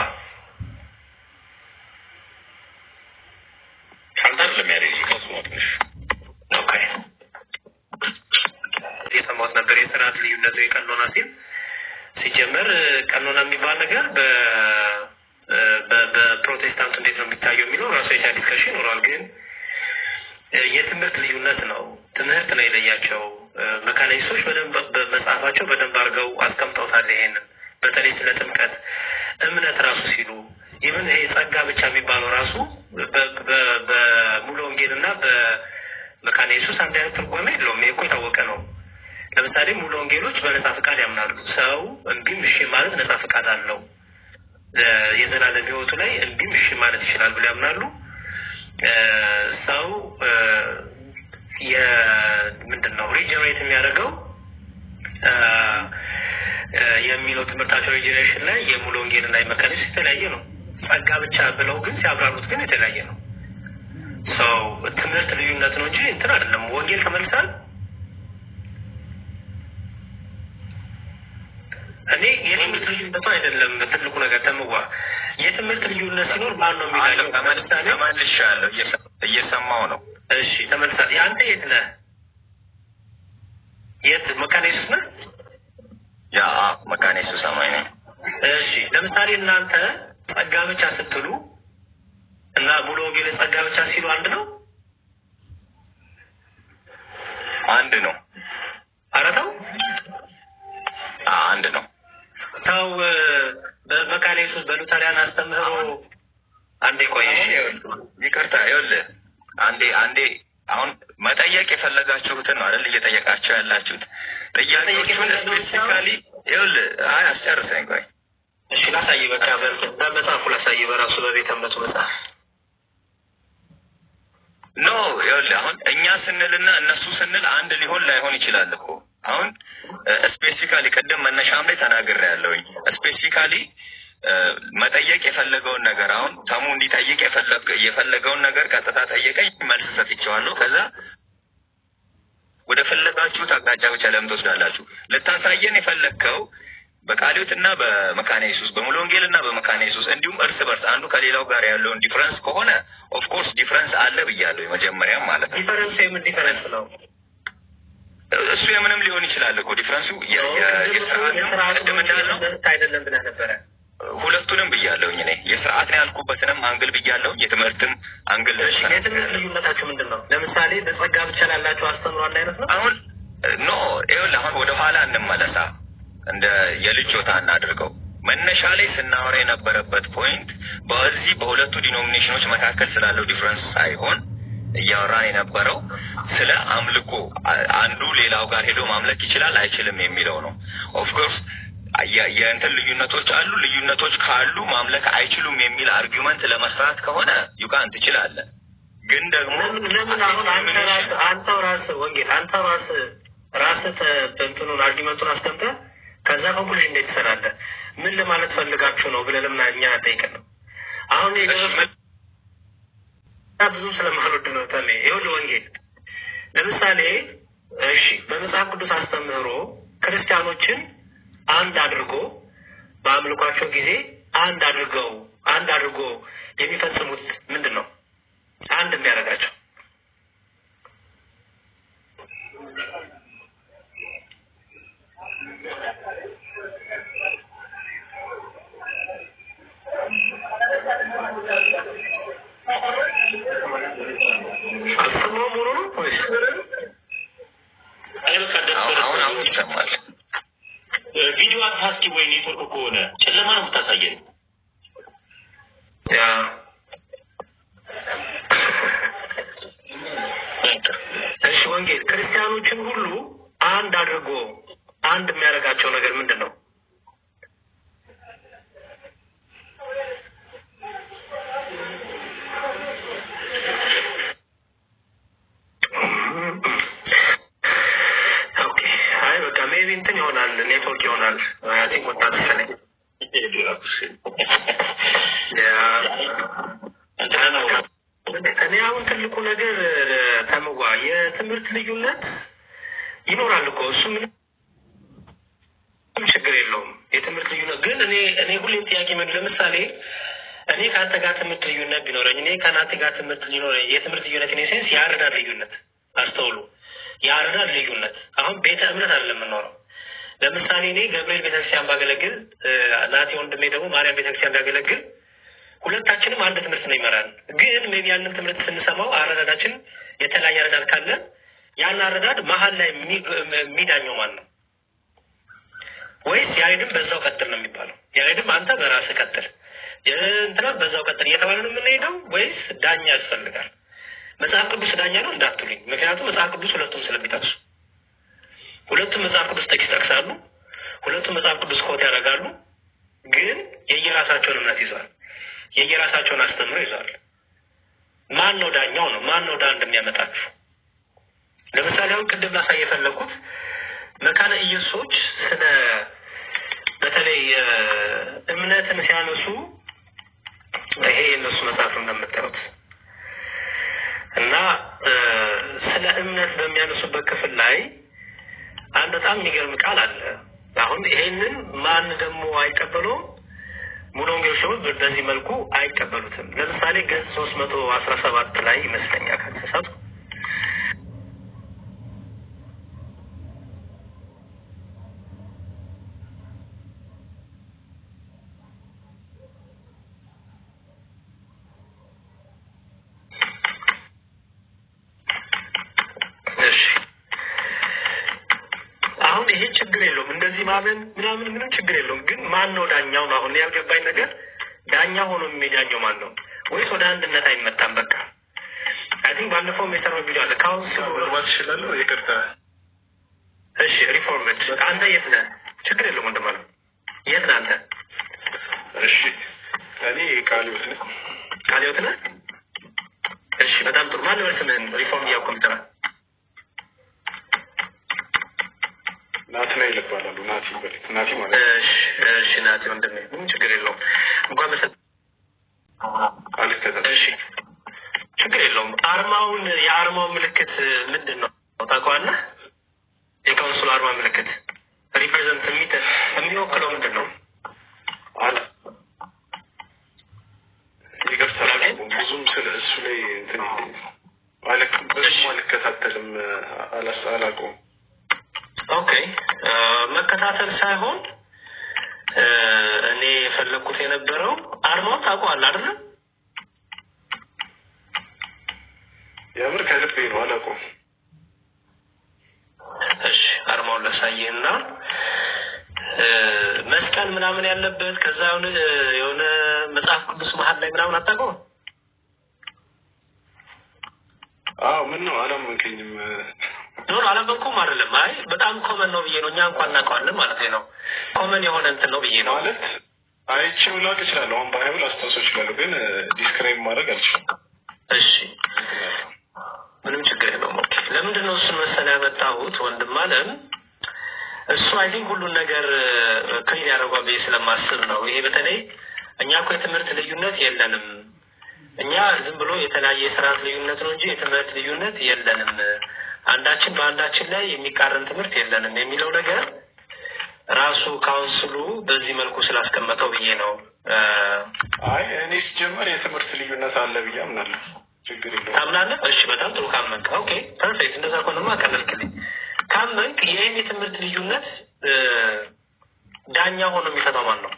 አንተን ለሚያረጅ ከስሞትሽ ኦኬ። የሰማሁት ነበር የሥርዓት ልዩነት የቀኖና ሲጀመር ቀኖና የሚባል ነገር በፕሮቴስታንት እንዴት ነው የሚታየው የሚለው ራሱ የቻ ዲስከሽን ይኖራል። ግን የትምህርት ልዩነት ነው። ትምህርት ነው የለያቸው። መካኒስቶች በደንብ በመጽሐፋቸው በደንብ አድርገው አስቀምጠውታል። ይሄንን በተለይ ስለ ጥምቀት እምነት ራሱ ሲሉ ይህን ይሄ ጸጋ ብቻ የሚባለው ራሱ በሙሉ ወንጌልና በመካነ ኢየሱስ አንድ አይነት ትርጓሜ የለውም። ይሄ እኮ የታወቀ ነው። ለምሳሌ ሙሉ ወንጌሎች በነጻ ፈቃድ ያምናሉ። ሰው እምቢም እሺ ማለት ነጻ ፈቃድ አለው። የዘላለም ሕይወቱ ላይ እምቢም እሺ ማለት ይችላል ብለው ያምናሉ። ሰው ምንድነው ሪጀነሬት የሚያደርገው የሚለው ትምህርታቸው ሪጀነሬሽን ላይ የሙሉ ወንጌልና የመካነ ኢየሱስ የተለያየ ነው። ጸጋ ብቻ ብለው ግን ሲያብራሩት ግን የተለያየ ነው። ሰው ትምህርት ልዩነት ነው እንጂ እንትን አይደለም። ወንጌል ተመልሳል። እኔ የትምህርት ልዩነቱ አይደለም ትልቁ ነገር ተምዋ የትምህርት ልዩነት ሲኖር ማን ነው የሚላለው? ተመልሻለሁ፣ እየሰማው ነው። እሺ ተመልሳል። ያንተ የት ነህ? የት መካነ ኢየሱስ ነህ? ያ መካነ ኢየሱስ ሰማይ ነኝ። እሺ ለምሳሌ እናንተ ጸጋ ብቻ ስትሉ እና ሙሉ ወንጌል ጸጋ ብቻ ሲሉ አንድ ነው? አንድ ነው። አረታው አንድ ነው። ታው በመካነ ኢየሱስ በሉተሪያን አስተምህሮ አንዴ ቆይ፣ ይቅርታ ይኸውልህ፣ አንዴ አሁን መጠየቅ የፈለጋችሁትን ነው አይደል እየጠየቃችሁ ያላችሁት? ጥያቄዎቹን ስፔሲፊካሊ ይኸውልህ፣ አስጨርሰኝ ቆይ። እሺ ላሳይ፣ በቃ በመጽሐፉ ላሳይ፣ በራሱ በቤተ እምነቱ መጽሐፍ ኖ ይኸውልህ፣ አሁን እኛ ስንልና እነሱ ስንል አንድ ሊሆን ላይሆን ይችላል እኮ። አሁን ስፔሲፊካሊ ቅድም መነሻም ላይ ተናግሬያለሁኝ። ስፔሲፊካሊ መጠየቅ የፈለገውን ነገር አሁን ተሙ እንዲጠይቅ የፈለገውን ነገር ቀጥታ ጠየቀኝ፣ መልስ ሰጥቼዋለሁ። ከዛ ወደ ፈለጋችሁት አቅጣጫ ብቻ ለምን ትወስዳላችሁ? ልታሳየን የፈለግከው በቃሊዮትና በመካነ ኢየሱስ በሙሉ ወንጌልና በመካነ ኢየሱስ እንዲሁም እርስ በርስ አንዱ ከሌላው ጋር ያለውን ዲፍረንስ ከሆነ ኦፍ ኮርስ ዲፍረንስ አለ ብያለሁ የመጀመሪያም ማለት ነው። ዲፍረንስ የምን ዲፍረንስ ነው? እሱ የምንም ሊሆን ይችላል እኮ ዲፍረንሱ የስርዓት ቅድም እንዳልነው አይደለም ብለህ ነበረ። ሁለቱንም ብያለሁኝ እኔ የስርዓት ነው ያልኩበትንም አንግል ብያለሁኝ፣ የትምህርትም አንግል። የትምህርት ልዩነታችሁ ምንድን ነው? ለምሳሌ በጸጋ ብቻ ላላችሁ አስተምሮ አንድ አይነት ነው። አሁን ኖ ይኸውልህ፣ አሁን ወደ ኋላ እንመለሳ፣ እንደ የልጆታ እናድርገው። መነሻ ላይ ስናወራ የነበረበት ፖይንት በዚህ በሁለቱ ዲኖሚኔሽኖች መካከል ስላለው ዲፍረንስ ሳይሆን እያወራን የነበረው ስለ አምልኮ አንዱ ሌላው ጋር ሄዶ ማምለክ ይችላል አይችልም የሚለው ነው። ኦፍ ኮርስ የእንትን ልዩነቶች አሉ። ልዩነቶች ካሉ ማምለክ አይችሉም የሚል አርጊውመንት ለመስራት ከሆነ ዩካን ትችላለህ። ግን ደግሞ ለምን አሁን አንተው ራስህ ወንጌል አንተው ራስህ እንትኑን አርጊውመንቱን አስቀምጠህ ከዛ ኮንክሉዥን እንዴት ትሰራለህ? ምን ለማለት ፈልጋችሁ ነው ብለህ ለምን እኛ ጠይቀን ነው? አሁን ብዙ ስለማልወድ ነው ታለ ይኸውልህ ወንጌል ለምሳሌ እሺ በመጽሐፍ ቅዱስ አስተምህሮ ክርስቲያኖችን አንድ አድርጎ በአምልኳቸው ጊዜ አንድ አድርጎ የሚፈጽሙት ምንድን ነው? አንድ የሚያደርጋቸው አሁን ይሰማል። ቪዲዮ አታስኪ ወይ ኔትወርክ ከሆነ ጨለማ ነው የምታሳየን። ያ እሺ ወንጌል ክርስቲያኖችን ሁሉ አንድ አድርጎ አንድ የሚያደርጋቸው ነገር ምንድን ነው? ሜቢ እንትን ይሆናል ኔትወርክ ይሆናል። አይ ቲንክ ወጣ መሰለኝ። እኔ አሁን ትልቁ ነገር ተምዋ የትምህርት ልዩነት ይኖራል እኮ እሱ ምንም ችግር የለውም። የትምህርት ልዩነት ግን እኔ ሁሌም ጥያቄ ምን ለምሳሌ እኔ ከአንተ ጋር ትምህርት ልዩነት ቢኖረኝ እኔ ከናንተ ጋር ትምህርት ሊኖረኝ የትምህርት ልዩነት ኢን ሴንስ ያረዳል ልዩነት አስተውሉ ያረዳል ልዩነት። አሁን ቤተ እምነት አይደለም የምንኖረው። ለምሳሌ እኔ ገብርኤል ቤተክርስቲያን ባገለግል ናቲ ወንድሜ ደግሞ ማርያም ቤተክርስቲያን ቢያገለግል ሁለታችንም አንድ ትምህርት ነው ይመራል። ግን ሜቢ ያንን ትምህርት ስንሰማው አረዳዳችን የተለያየ አረዳድ ካለ ያን አረዳድ መሀል ላይ የሚዳኘው ማን ነው? ወይስ ያሬድም በዛው ቀጥል ነው የሚባለው? ያሬድም አንተ በራስህ ቀጥል እንትና በዛው ቀጥል እየተባለ ነው የምንሄደው ወይስ ዳኛ ያስፈልጋል? መጽሐፍ ቅዱስ ዳኛ ነው እንዳትሉኝ። ምክንያቱም መጽሐፍ ቅዱስ ሁለቱም ስለሚጠቅሱ ሁለቱም መጽሐፍ ቅዱስ ጠቅስ ይጠቅሳሉ። ሁለቱም መጽሐፍ ቅዱስ ኮት ያደርጋሉ። ግን የየራሳቸውን እምነት ይዘዋል። የየራሳቸውን አስተምሮ ይዘዋል። ማን ነው ዳኛው ነው? ማን ነው ዳን እንደሚያመጣችሁ? ለምሳሌ አሁን ቅድም ላሳይ የፈለኩት መካነ ኢየሱሶች ስለ በተለይ እምነትን ሲያነሱ ይሄ እነሱ መጽሐፍ እንደምታዩት እና ስለ እምነት በሚያነሱበት ክፍል ላይ አንድ በጣም የሚገርም ቃል አለ። አሁን ይሄንን ማን ደግሞ አይቀበለውም? ሙሉ ወንጌሎች በዚህ መልኩ አይቀበሉትም። ለምሳሌ ገጽ 317 ላይ ይመስለኛል ከተሳሳትኩ ይሄ ችግር የለውም እንደዚህ ማመን ምንም ችግር የለውም። ግን ማን ነው ዳኛው ነው አሁን ያልገባኝ ነገር። ዳኛ ሆኖ የሚዳኘው ማን ነው? ወይስ ወደ አንድነት አይመጣም? በቃ አይ ቲንክ ባለፈው የሰራው ቪዲዮ አለ ካውንስሉ ወርዋት ይችላል። ይቅርታ እሺ፣ ሪፎርምድ አንተ የት ነህ? ችግር የለውም ወንድማለ የት ነህ አንተ? እሺ እኔ ቃልዮት ነኝ። ቃልዮት ነህ? እሺ በጣም ጥሩ። ማን ነው ስምህን? ሪፎርም ያቆምተራ ናትና ይልባላሉ። ናቲ በልክ ናቲ ማለት እሺ ናቲ ወንድሜ ምንም ችግር የለውም። እንኳን በሰ አልከታ እሺ ችግር የለውም። አርማውን የአርማው ምልክት ምንድን ነው ታውቀዋለህ? የካውንስሉ አርማ ምልክት ሪፕሬዘንት የሚወክለው ምንድን ነው? አለ ይገርታል። ብዙም ስለ እሱ ላይ እንትን አልከታተልም አላውቀውም። ኦኬ መከታተል ሳይሆን እኔ የፈለኩት የነበረው አርማውን ታውቀዋለህ አይደል? የምር ከልቤ ነው አላውቀውም። እሺ አርማውን ላሳየህና መስቀል ምናምን ያለበት ከዛ የሆነ መጽሐፍ ቅዱስ መሀል ላይ ምናምን አታውቀውም? አዎ ምን ነው አላመንከኝም? ኖር አላመንኩም አይደለም። አይ በጣም ኮመን ነው ብዬ ነው። እኛ እንኳን እናውቀዋለን ማለት ነው። ኮመን የሆነ እንትን ነው ብዬ ነው ማለት አይቼው ላውቅ እችላለሁ። አሁን ባይብል አስተውሶ እችላለሁ፣ ግን ዲስክራይብ ማድረግ አልችልም። እሺ ምንም ችግር የለውም። ኦኬ ለምንድን ነው እሱን መሰለህ ያመጣሁት ወንድም አለም? እሱ አይ ቲንክ ሁሉን ነገር ክሊር ያደርገዋል ብዬ ስለማስብ ነው። ይሄ በተለይ እኛ እኮ የትምህርት ልዩነት የለንም። እኛ ዝም ብሎ የተለያየ የስርዓት ልዩነት ነው እንጂ የትምህርት ልዩነት የለንም። አንዳችን በአንዳችን ላይ የሚቃረን ትምህርት የለንም የሚለው ነገር ራሱ ካውንስሉ በዚህ መልኩ ስላስቀመጠው ብዬ ነው። አይ እኔ ሲጀመር የትምህርት ልዩነት አለ ብዬ አምናለሁ። ችግር የለውም። ታምናለህ? እሺ በጣም ጥሩ ካመንክ ኦኬ ፐርፌክት። እንደዛ ከሆነማ ቀለልክልኝ። ካመንክ ይሄን የትምህርት ልዩነት ዳኛ ሆኖ የሚፈታው ማን ነው?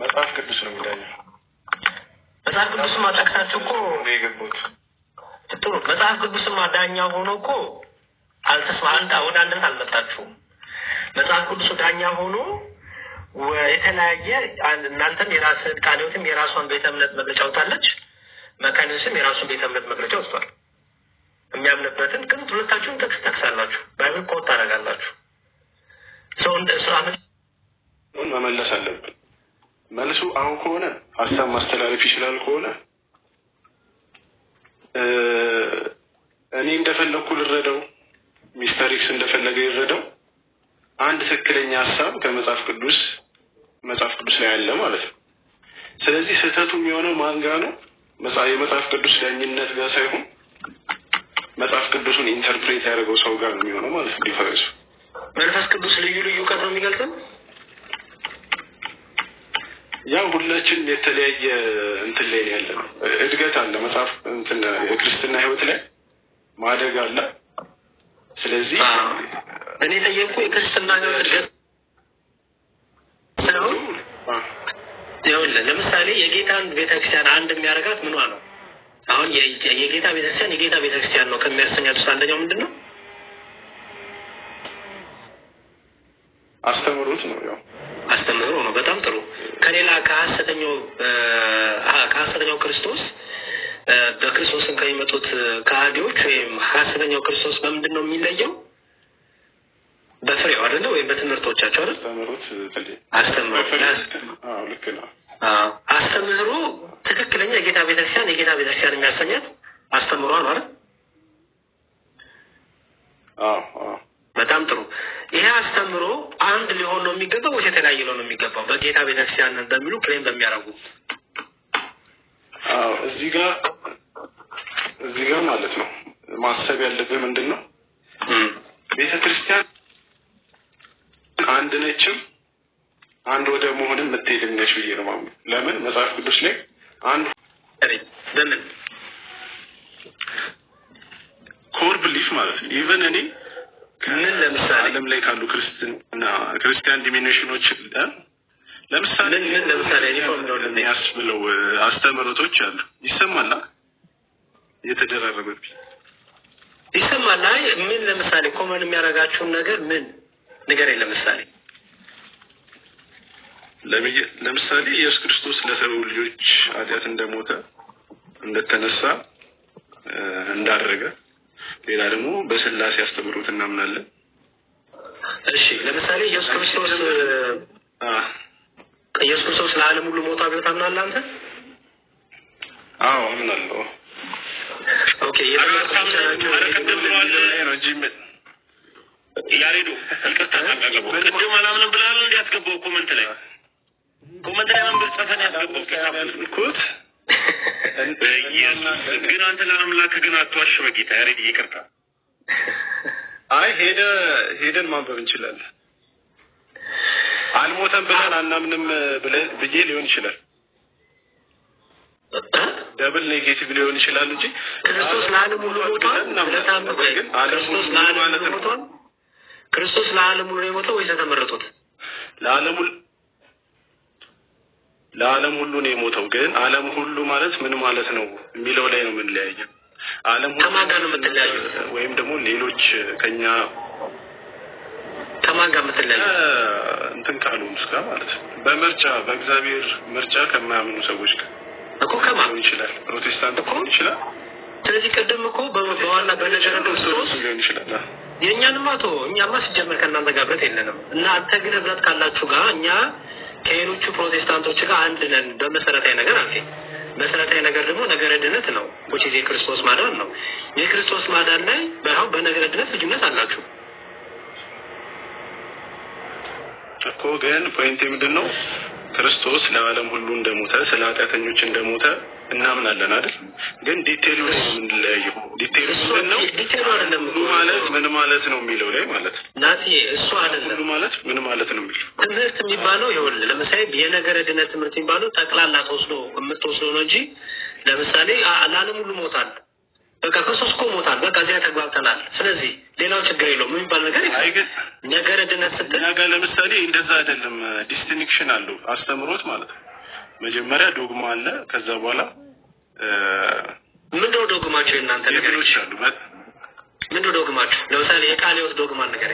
መጽሐፍ ቅዱስ ነው የሚዳኘው። መጽሐፍ ቅዱስማ ጠቅሳችሁ እኮ ነው የገቡት። ጥሩ መጽሐፍ ቅዱስማ ዳኛ ሆኖ እኮ ወደ አንድነት አልመጣችሁም። መጽሐፍ ቅዱስ ዳኛ ሆኖ የተለያየ እናንተም የራስህን ቃልዮትም የራሷን ቤተ እምነት መግለጫ ወጣለች፣ መካኒስም የራሱን ቤተ እምነት መግለጫ ወጥቷል። የሚያምንበትን ግን ሁለታችሁም ጠቅሳላችሁ፣ ባይብል ኮት ታደርጋላችሁ። ሰው እንደሱ አመት መመለስ አለብን። መልሱ አሁን ከሆነ ሀሳብ ማስተላለፍ ይችላል ከሆነ እኔ እንደፈለኩ ልረዳው፣ ሚስተር ኤክስ እንደፈለገ ይረዳው። አንድ ትክክለኛ ሀሳብ ከመጽሐፍ ቅዱስ ላይ አለ ማለት ነው። ስለዚህ ስህተቱ የሚሆነው ማን ጋር ነው? የመጽሐፍ ቅዱስ ዳኝነት ጋር ሳይሆን መጽሐፍ ቅዱሱን ኢንተርፕሬት ያደረገው ሰው ጋር ነው የሚሆነው ማለት ነው። ዲፈረንሱ መንፈስ ቅዱስ ልዩ እውቀት ነው የሚገልጸው። ያው ሁላችን የተለያየ እንትን ላይ ያለ ነው። እድገት አለ መጽሐፍ እንትን የክርስትና ህይወት ላይ ማደግ አለ። ስለዚህ እኔ ጠየቅኩ የክርስትና ህይወት እድገት ነው። ይኸውልህ ለምሳሌ የጌታን ቤተክርስቲያን አንድ የሚያደርጋት ምኗ ነው? አሁን የጌታ ቤተክርስቲያን ነው ከሚያሰኛት ውስጥ አንደኛው ምንድን ነው? አስተምሮት ነው። ያው አስተምሮ ነው። በጣም ጥሩ። ከሌላ ከሐሰተኛው ክርስቶስ በክርስቶስን ከሚመጡት ከሃዲዎች ወይም ሐሰተኛው ክርስቶስ በምንድን ነው የሚለየው? በፍሬው አይደለ? ወይም በትምህርቶቻቸው አይደል? አስተምሮ ልክ ነው። አስተምህሮ ትክክለኛ የጌታ ቤተክርስቲያን የሚያሰኛት አስተምሯ ነው አይደል? በጣም ጥሩ። ይሄ አስተምሮ አንድ ሊሆን ነው የሚገባው ወይስ የተለያየ ነው የሚገባው? በጌታ ቤተክርስቲያን በሚሉ ክሌም በሚያደርጉ እዚህ ጋር እዚህ ጋር ማለት ነው ማሰብ ያለብህ ምንድነው ቤተክርስቲያን አንድ ነችም አንድ ወደ መሆንም የምትሄድ ነች ብዬ ነው ማለት። ለምን መጽሐፍ ቅዱስ ላይ አንድ ለምን ኮር ብሊፍ ማለት ነው ኢቨን እኔ ምን ለምሳሌ ዓለም ላይ ካሉ ክርስቲያን ዲሚኒሽኖች ለምሳሌ ምን ለምሳሌ ሪፎርም ነው የሚያስብለው አስተምህሮቶች አሉ። ይሰማል እየተደራረበብኝ ይሰማል። ምን ለምሳሌ ኮመን የሚያደርጋችሁን ነገር ምን ነገር ለምሳሌ ለምሳሌ ኢየሱስ ክርስቶስ ለሰው ልጆች ኃጢአት እንደሞተ እንደተነሳ እንዳደረገ ሌላ ደግሞ በስላሴ አስተምህሮት እናምናለን። እሺ ለምሳሌ ኢየሱስ ክርስቶስ ለዓለም ሁሉ ሞታ ቢወጣ ምናምን አንተ? አዎ አምናለሁ። ኦኬ ያሬዱ ይቅርታ ታቀርበው ቅድም አላምንም ብለሃል እንዲያስገባው ኮመንት ላይ ማንበብ ጽፈን ያስገባው ኩት ግን አንተ ለአምላክ ግን አትዋሽ በጌታ ያሬድ ይቅርታ። አይ ሄደን ማንበብ እንችላለን። አልሞተም ብለን አናምንም ብዬ ሊሆን ይችላል። ደብል ኔጌቲቭ ሊሆን ይችላል እንጂ ክርስቶስ ለዓለም ሁሉ ሞቷል። ክርስቶስ ለዓለም ሁሉ የሞተው ወይስ የተመረጡት? ለዓለም ሁሉ ነው የሞተው። ግን ዓለም ሁሉ ማለት ምን ማለት ነው የሚለው ላይ ነው የምንለያየው። ዓለም ሁሉ ከማን ጋር ነው የምትለያየው? ወይም ደግሞ ሌሎች ከኛ ከማን ጋር የምትለያየው? እንትን ካሉ እስካ ማለት በምርጫ በእግዚአብሔር ምርጫ ከማያምኑ ሰዎች ጋር እኮ ከማን ይችላል? ፕሮቴስታንት እኮ ይችላል። ስለዚህ ቅድም እኮ በዋና በነገረ ክርስቶስ ሊሆን ይችላል። የእኛንማ እኛማ ሲጀመር ከእናንተ ጋር ህብረት የለንም። እናንተ ግን ህብረት ካላችሁ ጋር እኛ ከሌሎቹ ፕሮቴስታንቶች ጋር አንድ ነን በመሰረታዊ ነገር አልከኝ። መሰረታዊ ነገር ደግሞ ነገረ ድነት ነው። ወጪ የክርስቶስ ማዳን ነው። የክርስቶስ ማዳን ላይ በነገረ ድነት ልዩነት አላችሁ እኮ። ግን ፖይንቴ ምንድነው? ክርስቶስ ለዓለም ሁሉ እንደሞተ ስለ ኃጢአተኞች እንደሞተ እናምናለን አይደል? ግን ዲቴይሉ ነው የምንለያየው። ዲቴይሉ ምንድነው? ዲቴይሉ አይደለም ማለት ምን ማለት ነው የሚለው ላይ ማለት ናቲ እሱ አይደለም ማለት ምን ማለት ነው የሚለው ትምህርት የሚባለው ይኸውልህ፣ ለምሳሌ የነገረ ድነት ትምህርት የሚባለው ጠቅላላ የምትወስደው ነው እንጂ ለምሳሌ ለዓለም ሁሉ ሞታል፣ በቃ ክርስቶስ እኮ ሞታል፣ በቃ እዚያ ተግባብተናል፣ ስለዚህ ሌላው ችግር የለውም የሚባል ነገር የለም። ነገረ ድነት ስትል ነገር ለምሳሌ እንደዛ አይደለም። ዲስቲንክሽን አለው አስተምሮት ማለት ነው። መጀመሪያ ዶግማ አለ፣ ከዛ በኋላ ምንድነው ዶግማቸው? እናንተ ነገሮች አሉ። ምንድነው ዶግማቸው? ለምሳሌ የቃለ ሕይወት ዶግማ ነገር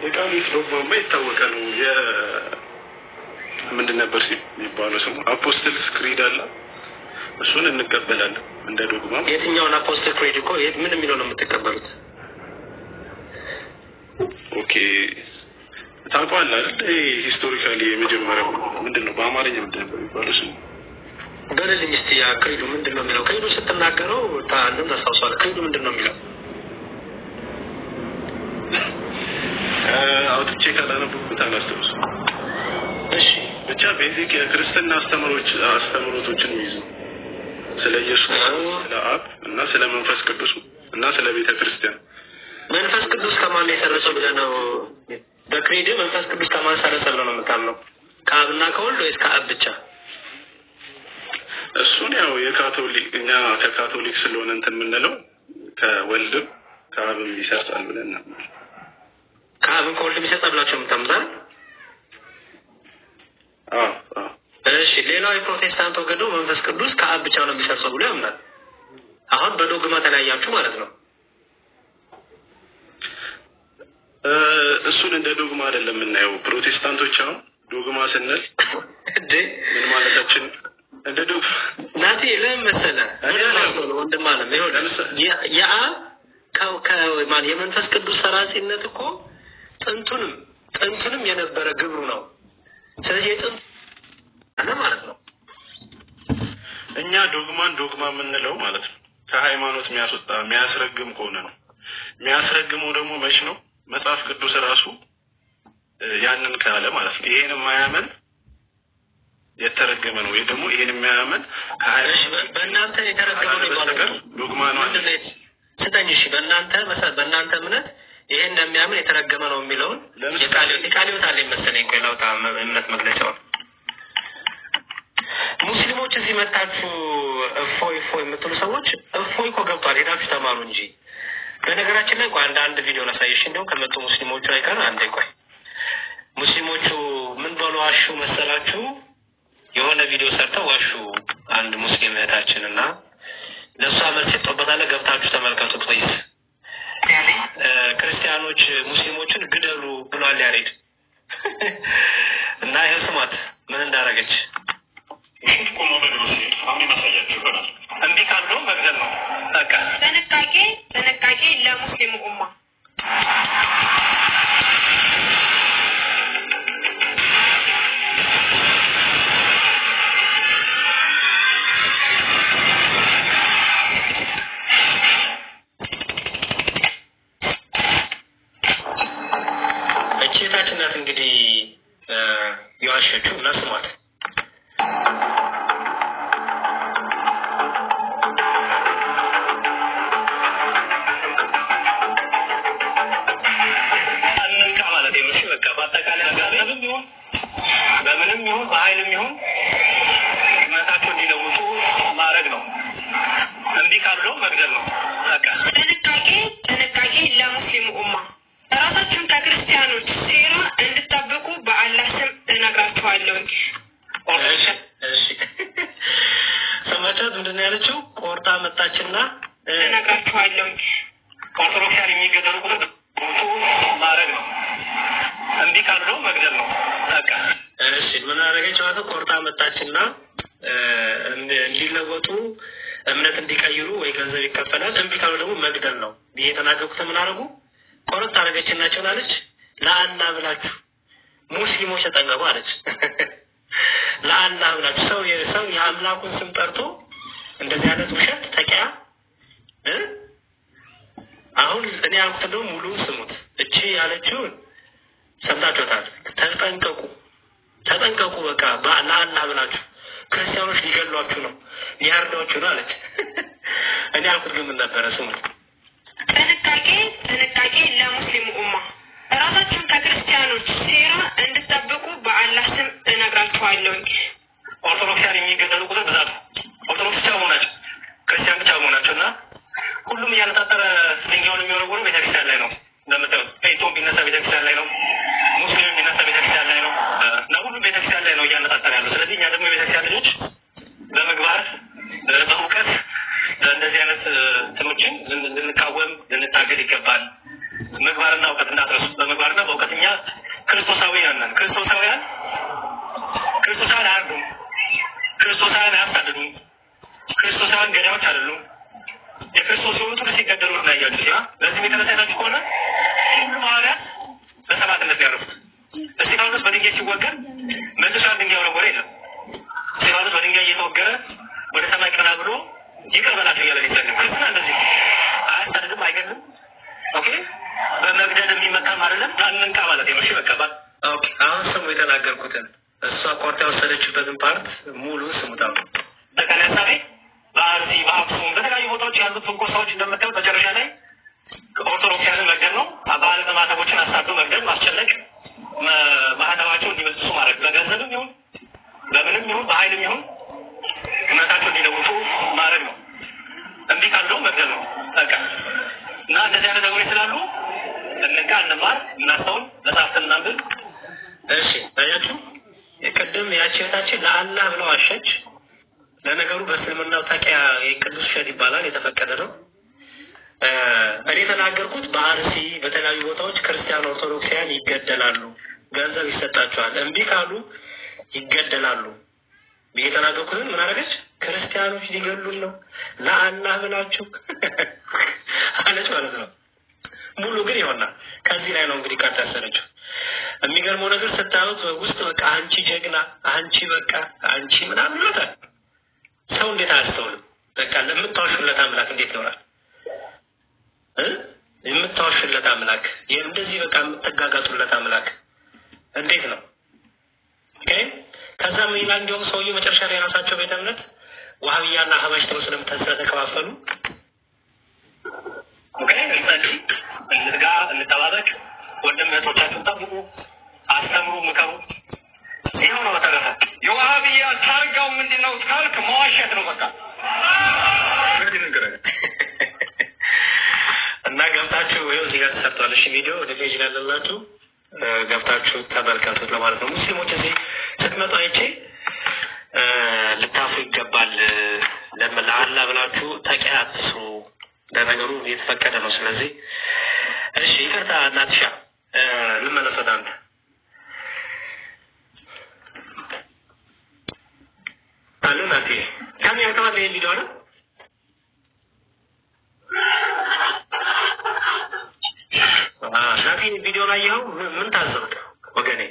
የቃለ ሕይወት ዶግማ የታወቀ ነው። ምንድን ነበር የሚባለው ስሙ? አፖስትልስ ክሪድ አለ። እሱን እንቀበላለን እንደ ዶግማ። የትኛውን አፖስትል ክሪድ እኮ ምን የሚለው ነው የምትቀበሉት? ኦኬ ታውቀዋለህ አይደል? ሂስቶሪካሊ የመጀመሪያው ምንድነው በአማርኛ ምንድን ነበር የሚባለው ስሙ? በለልኝ እስቲ ያ ክሪዱ ምንድነው የሚለው? ክሪዱ ስትናገረው ታንም ታስታውሳለህ? ክሪዱ ምንድነው የሚለው? አውጥቼ ካላነበብኩት አላስታውስም። እሺ ብቻ ቤዚክ የክርስትና አስተምሮቶችን ይይዙ ስለ ኢየሱስ፣ ስለ አብ እና ስለ መንፈስ ቅዱስ እና ስለ ቤተ ክርስቲያን። መንፈስ ቅዱስ ከማን የሰረጸው ብለህ ነው? በክሪድ መንፈስ ቅዱስ ከማን ሰረጸ ብለህ ነው የምታምነው? ከአብና ከወልድ ወይስ ከአብ ብቻ? እሱን ያው የካቶሊክ እኛ ከካቶሊክ ስለሆነ እንትን የምንለው ከወልድም ከአብም ይሰጣል ብለን ነው። ከአብም ከወልድም ይሰጣል ብላችሁ የምታምኑት? እሺ ሌላው የፕሮቴስታንት ወገን ነው መንፈስ ቅዱስ ከአብ ብቻ ነው የሚሰርጸው ብሎ ያምናል። አሁን በዶግማ ተለያያችሁ ማለት ነው። እሱን እንደ ዶግማ አይደለም የምናየው። ፕሮቴስታንቶች አሁን ዶግማ ስንል ምን ማለታችን እንደ ዶግማ ናቲ ለምን መሰለህ? ወንድም አለም የአብ የመንፈስ ቅዱስ ሰራጺነት እኮ ጥንቱንም የነበረ ግብሩ ነው። ስለዚህ ጥንት አለ ማለት ነው። እኛ ዶግማ የምንለው ማለት ነው ከሃይማኖት የሚያስወጣ የሚያስረግም ከሆነ ነው። የሚያስረግመው ደግሞ መች ነው? መጽሐፍ ቅዱስ ራሱ ያንን ካለ ማለት ነው። ይሄን የማያምን የተረገመ ነው ወይ ደግሞ ይሄን የሚያምን በእናንተ የተረገመ ነው ይባላል። ዶግማ ነው ስተኝ እሺ በእናንተ እምነት ይሄን የሚያምን የተረገመ ነው የሚለውን የቃሊዮት አለ መሰለኝ ቆይ ላውጣ እምነት መግለጫው ሙስሊሞች እዚህ መጣችሁ እፎይ የምትሉ ሰዎች እፎይ እኮ ገብቷል ሄዳችሁ ተማሩ እንጂ በነገራችን ላይ አንድ ቪዲዮ ላሳይሽ እንደው ከመጡ ሙስሊሞቹ አይቀር አንዴ ቆይ ሙስሊሞቹ ምን ብለው ዋሹ መሰላችሁ የሆነ ቪዲዮ ሰርተው ዋሹ አንድ ሙስሊም እህታችንና ለሷ መልስ ተጠበታለ ገብታችሁ ተመልከቱ ፕሊዝ ክርስቲያኖች ሙስሊሞችን ግደሉ ብሏል ያሬድ እና ይሄ ስማት ምን እንዳረገች ቆሞ በድሮስ አሁን ማሳያችሁ ይሆናል እንዴ ካለው መግደል ነው በቃ ተነቃቂ ለሙስሊሙ ኡማ እቺታችናት እንግዲህ የዋሸችው ለስማት በምንም ይሁን በኃይልም ይሁን መታቸው እንዲለውጡ ማድረግ ነው እንዲህ ካለው መግደል ነው በቃ ተነቃቂ ለሙስሊሙ ኡማ ራሳችሁን ከክርስቲያኖች ሴራ እንድትጠብቁ በአላህ ስም እነግራችኋለሁ። እሺ ሰማቻት ምንድን ነው ያለችው ቆርጣ መጣችና እነግራችኋለሁ ኦርቶዶክሳን የሚገደሉ ቁጥር ማድረግ ነው እንዲህ ካለው መግደል ነው በቃ እሺ ምን አደረገች ማለት ቆርጣ መጣችና እንዲለወጡ እምነት እንዲቀይሩ ወይ ገንዘብ ይከፈላል እንቢ ካሉ ደግሞ መግደል ነው ይሄ ተናገሩት ምን አደረጉ ቆርጣ አደረገችና ጨላለች ለአላህ ብላችሁ ሙስሊሞች ተጠንቀቁ አለች ለአላህ ብላችሁ ሰው የአምላኩን ስም ጠርቶ እንደዚህ አይነት ውሸት ተቂያ አሁን እኔ ያልኩት ደግሞ ሙሉ ስሙት እቺ ያለችው ሰምታችኋታል ተጠንቀቁ በቃ ለአላህ ብላችሁ ክርስቲያኖች ሊገሏችሁ ነው ሊያርዷችሁ ነው አለች እኔ ያልኩት ግን ምን ነበረ ስሙት ተነቃቂ ለሙስሊሙ ኡማ ራሳችሁን ከክርስቲያኖች ሴራ እንድትጠብቁ በአላህ ስም እነግራችኋለሁ። ኦርቶዶክሳን የሚገደሉ ቁጥር ብዛት ኦርቶዶክስ ብቻ መሆናቸው ክርስቲያን ብቻ መሆናቸውና ሁሉም እያነጣጠረ ድንጋዩን የሚወረውረው ቤተክርስቲያን ላይ ነው እንደምታዩት ፔንቶን ቢነሳ ቤተክርስቲያን ላይ ነው ሙስሊም ቢነሳ ቤተክርስቲያን ላይ ነው እና ሁሉም ቤተክርስቲያን ላይ ነው እያነጣጠረ ያለው ስለዚህ እኛ ደግሞ የቤተክርስቲያን ልጆች በምግባር በእውቀት እንደዚህ አይነት ትምህርቶችን ልንቃወም ልንታገል ይገባል ምግባርና እውቀት እንዳትረሱ በምግባርና በእውቀት እኛ ክርስቶሳውያን ነን ክርስቶሳውያን አያርዱም ክርስቶሳውያን አያሳድዱም ክርስቶሳውያን ገዳዮች አይደሉም የክርስቶስ የሆኑት ሁሉ ሲገደሉ እናያችሁ ያ ለዚህ የተነሳናችሁ ከሆነ ሁሉም ሐዋርያት በሰማዕትነት ያረፉት እስጢፋኖስ በድንጋይ ሲወገር መልሶ ድንጋይ ወረወረ የለም እስጢፋኖስ በድንጋይ እየተወገረ ወደ ሰማይ ቀና ብሎ ይቅር በላቸው እያለ ሊሰግድ ክርስትና እንደዚህ አያሳድድም አይገድልም ኦኬ በመግደል የሚመጣም አይደለም አንንቃ ማለት ነው እሺ በቃ ኦኬ አሁን ስሙ የተናገርኩትን እሷ ቆርጣ የወሰደችበትን ፓርት ሙሉ ስሙታው በተለሳቤ በአርሲ በአክሱም በተለያዩ ቦታዎች ያሉት ትንኮሳዎች እንደምታዩት መጨረሻ ላይ ኦርቶዶክሳንን መግደል ነው በዓለ ማተቦችን አሳዶ መግደል ማስጨነቅ ማህተባቸው እንዲበስሱ ማድረግ በገንዘብም ይሁን በምንም ይሁን በኃይልም ይሁን እምነታቸው እንዲለውጡ ማድረግ ነው እንዲህ ካለው መግደል ነው በቃ እና እንደዚህ አይነት ነገሮች ስላሉ እንንቃ እንማር እናስተውል መጽሐፍትን እናንብብ እሺ አያችሁ የቀደም ያቺታችን ለአላህ ብለው አሸች ለነገሩ በእስልምናው ታቂያ የቅዱስ ሸድ ይባላል የተፈቀደ ነው እኔ ተናገርኩት በአርሲ በተለያዩ ቦታዎች ክርስቲያን ኦርቶዶክሳውያን ይገደላሉ ገንዘብ ይሰጣቸዋል እንቢ ካሉ ይገደላሉ የተናገርኩትን ምን አደረገች ክርስቲያኖች ሊገሉን ነው ለአላህ ብላችሁ አለች ማለት ነው ሙሉ ግን ይሆናል ከዚህ ላይ ነው እንግዲህ ካታሰረችው የሚገርመው ነገር ስታዩት ውስጥ በቃ አንቺ ጀግና አንቺ በቃ አንቺ ምናምን ይላል ሰው እንዴት አያስተውልም በቃ ለምታወሹለት አምላክ እንዴት ይሆናል የምታወሹለት አምላክ እንደዚህ በቃ የምትጋጋጡለት አምላክ እንዴት ነው ኦኬ ከዛ ምን ይላል እንዲሁም ሰውዬው መጨረሻ ላይ የራሳቸው ቤተ እምነት ዋህብያና ሀበሽ ተው ስለተከፋፈሉ እንዝጋ፣ እንጠባበቅ፣ ወንድም እህቶቻችሁን ጠብቁ፣ አስተምሩ፣ ምከሩ። ይኸው ነው በተረፈ የዋህብያ ታርጋው ምንድን ነው ካልክ መዋሸት ነው በቃ። እና ገብታችሁ ይኸው እዚህ ጋር ተሰርቷል። እሺ ቪዲዮ ወደ ፔጅ ላይ ያለላችሁ ገብታችሁ ተመልከቱት ለማለት ነው። ሙስሊሞች እዚህ ስትመጡ አይቼ ልታፍሩ ይገባል። ለአላህ ብላችሁ ተቂያ አትስሩ። ለነገሩ የተፈቀደ ነው። ስለዚህ እሺ ይቅርታ እናትሻ ልመለስ ወደ አንተ። አሉ ናቲ ካም ያከባለ ይሄን ቪዲዮ ነው ናቲ ቪዲዮ ላይ ያው ምን ታዘብክ ወገኔ?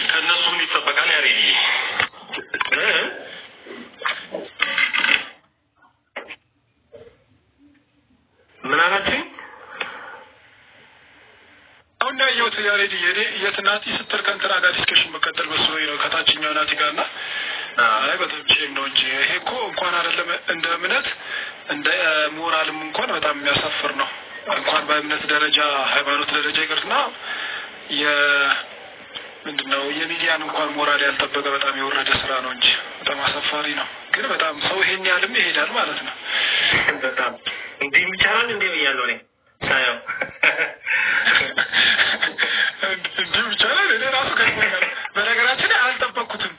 ከነሱ ምን ይጠበቃል? ያሬዲ ምን አላችሁ? አሁን ያየሁት ያሬዲ የት ናቲ ስትል ከእንትና ጋር ዲስከሽን መቀጠል መስሎኝ ነው ከታችኛው ናቲ ጋር እና አይ በጣም ሼም ነው እንጂ ይሄ እኮ እንኳን አይደለም እንደ እምነት እንደ ሞራልም እንኳን በጣም የሚያሳፍር ነው። እንኳን በእምነት ደረጃ ሃይማኖት ደረጃ ይቅርና ምንድነው የሚዲያን እንኳን ሞራል ያልጠበቀ በጣም የወረደ ስራ ነው እንጂ በጣም አሳፋሪ ነው። ግን በጣም ሰው ይሄን ያህልም ይሄዳል ማለት ነው። በጣም እንዴ ይቻላል እንዴ ብያለሁ እኔ ሳየው እንዴ ይቻላል። እኔ ራሱ ከመናገር በነገራችን ላይ አልጠበቅኩትም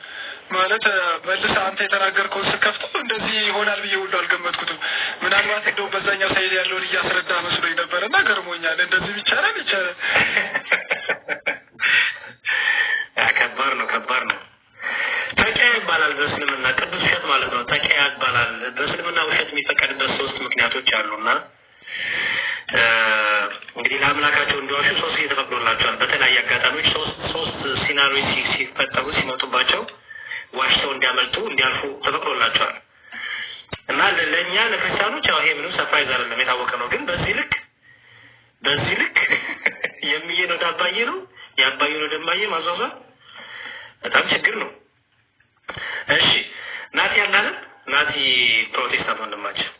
ማለት መልስ አንተ የተናገርከው ስከፍተው እንደዚህ ይሆናል ብዬ ሁሉ አልገመትኩትም። ምናልባት እንደው በዛኛው ሳይድ ያለውን እያስረዳ መስሎኝ ነበርና ገርሞኛል። እንደዚህ ይቻላል። ከባድ ነው። ተቂያ ይባላል በእስልምና ቅዱስ ውሸት ማለት ነው። ተቂያ ይባላል በእስልምና ውሸት የሚፈቀድበት 3 ምክንያቶች አሉና እንግዲህ ለአምላካቸው እንዲዋሹ 3 እየተፈቅዶላቸዋል። በተለያየ አጋጣሚዎች 3 ሲናሪዎች ሲፈጠሩ ሲመጡባቸው ዋሽተው እንዲያመልጡ እንዲያልፉ ተፈቅዶላቸዋል። እና ለእኛ ለክርስቲያኖች ያው ይሄ ምንም ሰርፕራይዝ አይደለም፣ የታወቀ ነው። ግን በዚህ ልክ የሚዬ ነው ዳባዬ ነው ያባዬ ነው ደማዬ ማዟዟ በጣም ችግር ነው። እሺ ናቲ ያላለ ናቲ ፕሮቴስታንት ወንድማችን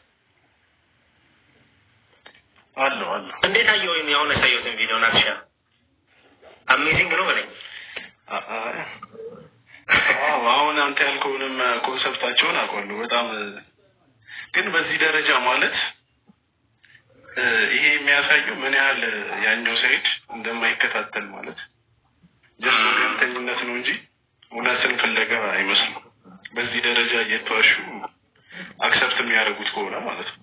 አሎ እንዴት አየው? ያሁን ያሳየሁትን ቪዲዮ ናትሻ አሜዚንግ ነው በለኝ። አሁን አንተ ያልከውንም ኮንሰፕታቸውን አውቃለሁ በጣም ግን በዚህ ደረጃ ማለት ይሄ የሚያሳየው ምን ያህል ያኛው ሳይድ እንደማይከታተል ማለት ጀስት ወገንተኝነት ነው እንጂ እውነትን ፍለጋ አይመስልም። በዚህ ደረጃ እየተዋሹ አክሰፕት የሚያደርጉት ከሆነ ማለት ነው።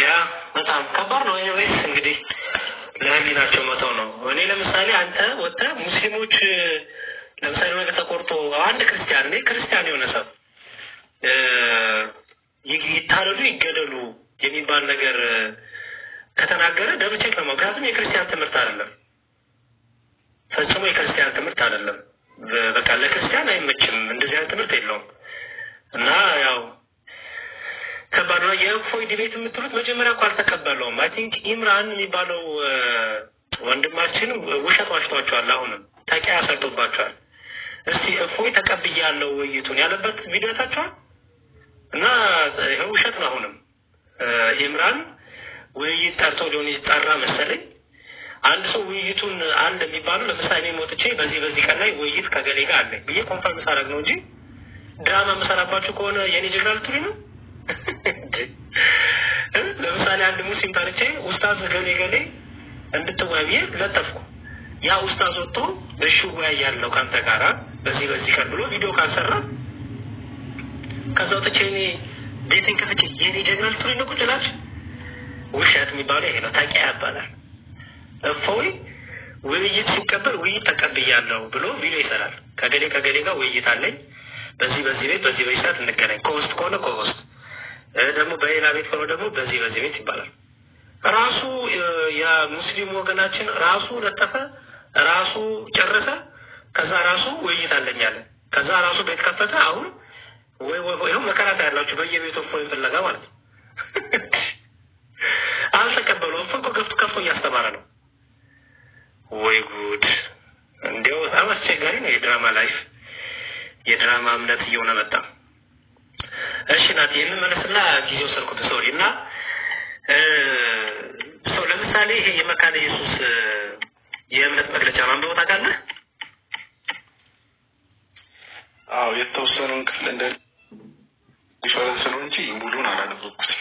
ያ በጣም ከባድ ነው። ወይስ እንግዲህ ለህሊናቸው መተው ነው። እኔ ለምሳሌ አንተ ወጥተህ ሙስሊሞች ለምሳሌ ወደ ተቆርጦ አንድ ክርስቲያን የሆነ ሰው ይታረዱ ይገደሉ የሚባል ነገር ከተናገረ ደብቼክ ነው። ምክንያቱም የክርስቲያን ትምህርት አይደለም፣ ፈጽሞ የክርስቲያን ትምህርት አይደለም። በቃ ለክርስቲያን አይመችም፣ እንደዚህ አይነት ትምህርት የለውም። እና ያው ከባድ ነው። የእፎይ ዲቤት የምትሉት መጀመሪያ እኮ አልተቀበለውም። አይ ቲንክ ኢምራን የሚባለው ወንድማችን ውሸት ዋሽቷቸዋል። አሁንም ተቂያ ሰርቶባቸዋል። እስቲ እፎይ ተቀብያለሁ ውይይቱን ያለበት ቪዲዮ ታቸዋል እና ይሄ ውሸት ነው። አሁንም ኢምራን ውይይት ጠርቶ ሊሆን ይጣራ መሰለኝ። አንድ ሰው ውይይቱን አንድ የሚባለው ለምሳሌ ሞጥቼ በዚህ ቀን ላይ ውይይት ከገሌ ጋር አለ ብዬ ኮንፈርም ሳደርግ ነው እንጂ ድራማ መሰራባችሁ ከሆነ የኔ ጀግራል ትሪ ነው። ለምሳሌ አንድ ሙስሊም ታርቼ ኡስታዝ ገሌ እንድትወያይ ለጠፍኩ። ያ ኡስታዝ ወጥቶ እሺ ወያያለሁ ካንተ ጋራ በዚህ ቀን ብሎ ቪዲዮ ካሰራ ከዛው ተጨኔ ቤቴን ከፍቼ የኔ ጀግራል ትሪ ነው ቁጥላች ውሸት የሚባለው ይሄ ነው። ተቂያ ይባላል። እፎይ ውይይት ሲቀበል ውይይት ተቀብያለሁ ብሎ ቪዲዮ ይሰራል። ከገሌ ጋር ውይይት አለኝ በዚህ ቤት በዚህ ሰዓት እንገናኝ። ኮስት ከሆነ ኮስት ደግሞ በሌላ ቤት ከሆነ ደግሞ በዚህ ቤት ይባላል። ራሱ የሙስሊም ወገናችን ራሱ ለጠፈ፣ ራሱ ጨረሰ። ከዛ ራሱ ውይይት አለኝ አለ። ከዛ ራሱ ቤት ከፈተ። አሁን ወይ መከራታ ያላችሁ በየቤቱ እፎይ ፍለጋ ማለት ነው። እያስተማረ ነው። ወይ ጉድ! እንዲያው በጣም አስቸጋሪ ነው የድራማ ላይፍ፣ የድራማ እምነት እየሆነ መጣ። እሺ ናት ይህንን መለስና ጊዜው ሰርኩት ሶሪ እና ሰው ለምሳሌ ይሄ የመካነ ኢየሱስ የእምነት መግለጫ ማንበብ ታውቃለህ? አዎ የተወሰነውን ክፍል እንደ ዲፈረንስ ነው እንጂ ሙሉን አላነበብኩትም።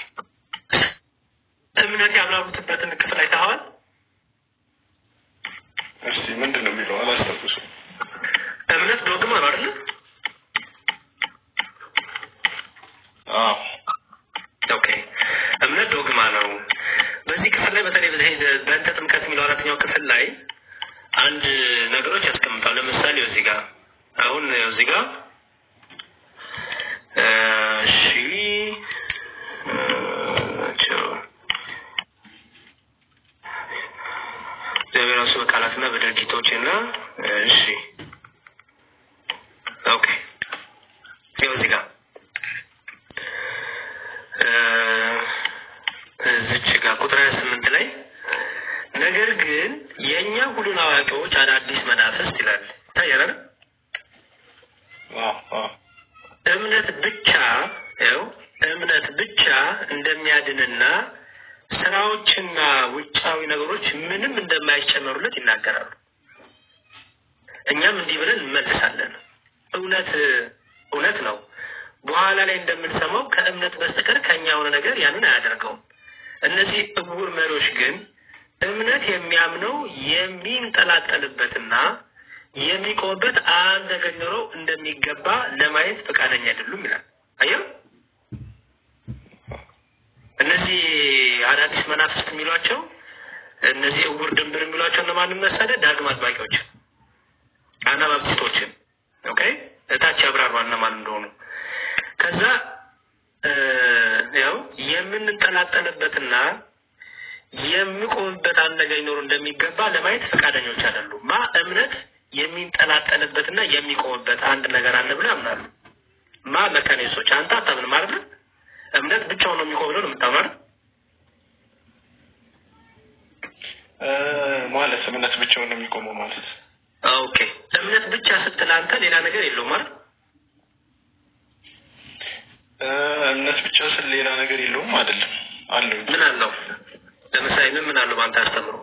እምነት ያብራሩትበትን ክፍል አይተኸዋል? እስቲ ምንድን ነው የሚለው? አላስታውሱም። እምነት ዶግማ ነው አይደል? አዎ ኦኬ። እምነት ዶግማ ነው። በዚህ ክፍል ላይ በተለይ በእንተ ጥምቀት የሚለው አራተኛው ክፍል ላይ አንድ ነገሮች ያስቀምጣል። ለምሳሌ እዚህ ጋር አሁን እዚህ ጋር በራሱ በቃላትና በድርጊቶችና እሺ ኦኬ ያው እዚህ ጋር እዚች ጋር ቁጥር 28 ላይ ነገር ግን የኛ ሁሉን አዋቂዎች አዳዲስ መናፍስት ይላል። ታየራለ እምነት ብቻ ያው እምነት ብቻ እንደሚያድንና ስራዎችና ውጫዊ ነገሮች ምንም እንደማይጨመሩለት ይናገራሉ። እኛም እንዲህ ብለን እንመልሳለን። እውነት ነው። በኋላ ላይ እንደምንሰማው ከእምነት በስተቀር ከኛ የሆነ ነገር ያንን አያደርገውም። እነዚህ እውር መሪዎች ግን እምነት የሚያምነው የሚንጠላጠልበትና የሚቆምበት አንድ ነገር ኖረው እንደሚገባ ለማየት ፈቃደኛ አይደሉም ይላል። አየው እነዚህ አዳዲስ መናፍስት የሚሏቸው እነዚህ እውር ድንብር የሚሏቸው እነማንን መሰለ? ዳግም አጥባቂዎች አናባብስቶችን ኦኬ እታች ያብራሩ እነማን እንደሆኑ። ከዛ ያው የምንጠላጠልበትና የሚቆምበት አንድ ነገር ይኖር እንደሚገባ ለማየት ፈቃደኞች አይደሉም። እምነት የሚንጠላጠልበትና የሚቆምበት አንድ ነገር አለ ብለው ያምናሉ። መካኒሶች አንተ አታምንም አይደል? እምነት ብቻውን ነው የሚቆመው ነው የምታምነው ማለት እምነት ብቻውን ነው የሚቆመው ማለት ኦኬ። እምነት ብቻ ስትል አንተ ሌላ ነገር የለውም አይደል? እምነት ብቻ ስል ሌላ ነገር የለውም አይደለም አለው። ምን አለው? ለምሳሌ ምን አለው ባንተ አስተምሮ?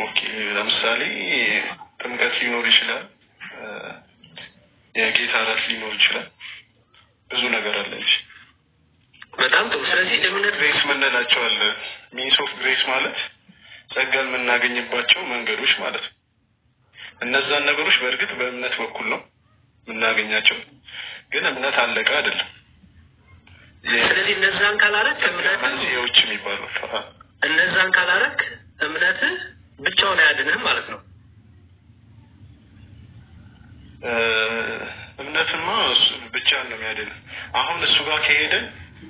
ኦኬ ለምሳሌ ጥምቀት ሊኖር ይችላል፣ የጌታ እራት ሊኖር ይችላል፣ ብዙ ነገር አለ እንጂ። በጣም ጥሩ። ስለዚህ እምነት ግሬስ ምንላቸው አለ። ሚንስ ኦፍ ግሬስ ማለት ጸጋን የምናገኝባቸው መንገዶች ማለት ነው። እነዛን ነገሮች በእርግጥ በእምነት በኩል ነው የምናገኛቸው፣ ግን እምነት አለቀ አይደለም። ስለዚህ እነዛን ካላረክ እምነት መንስኤዎች የሚባሉት እነዛን ካላረክ እምነት ብቻውን አያድንህም ማለት ነው። እምነትማ እሱ ብቻ ነው የሚያድነው። አሁን እሱ ጋር ከሄደን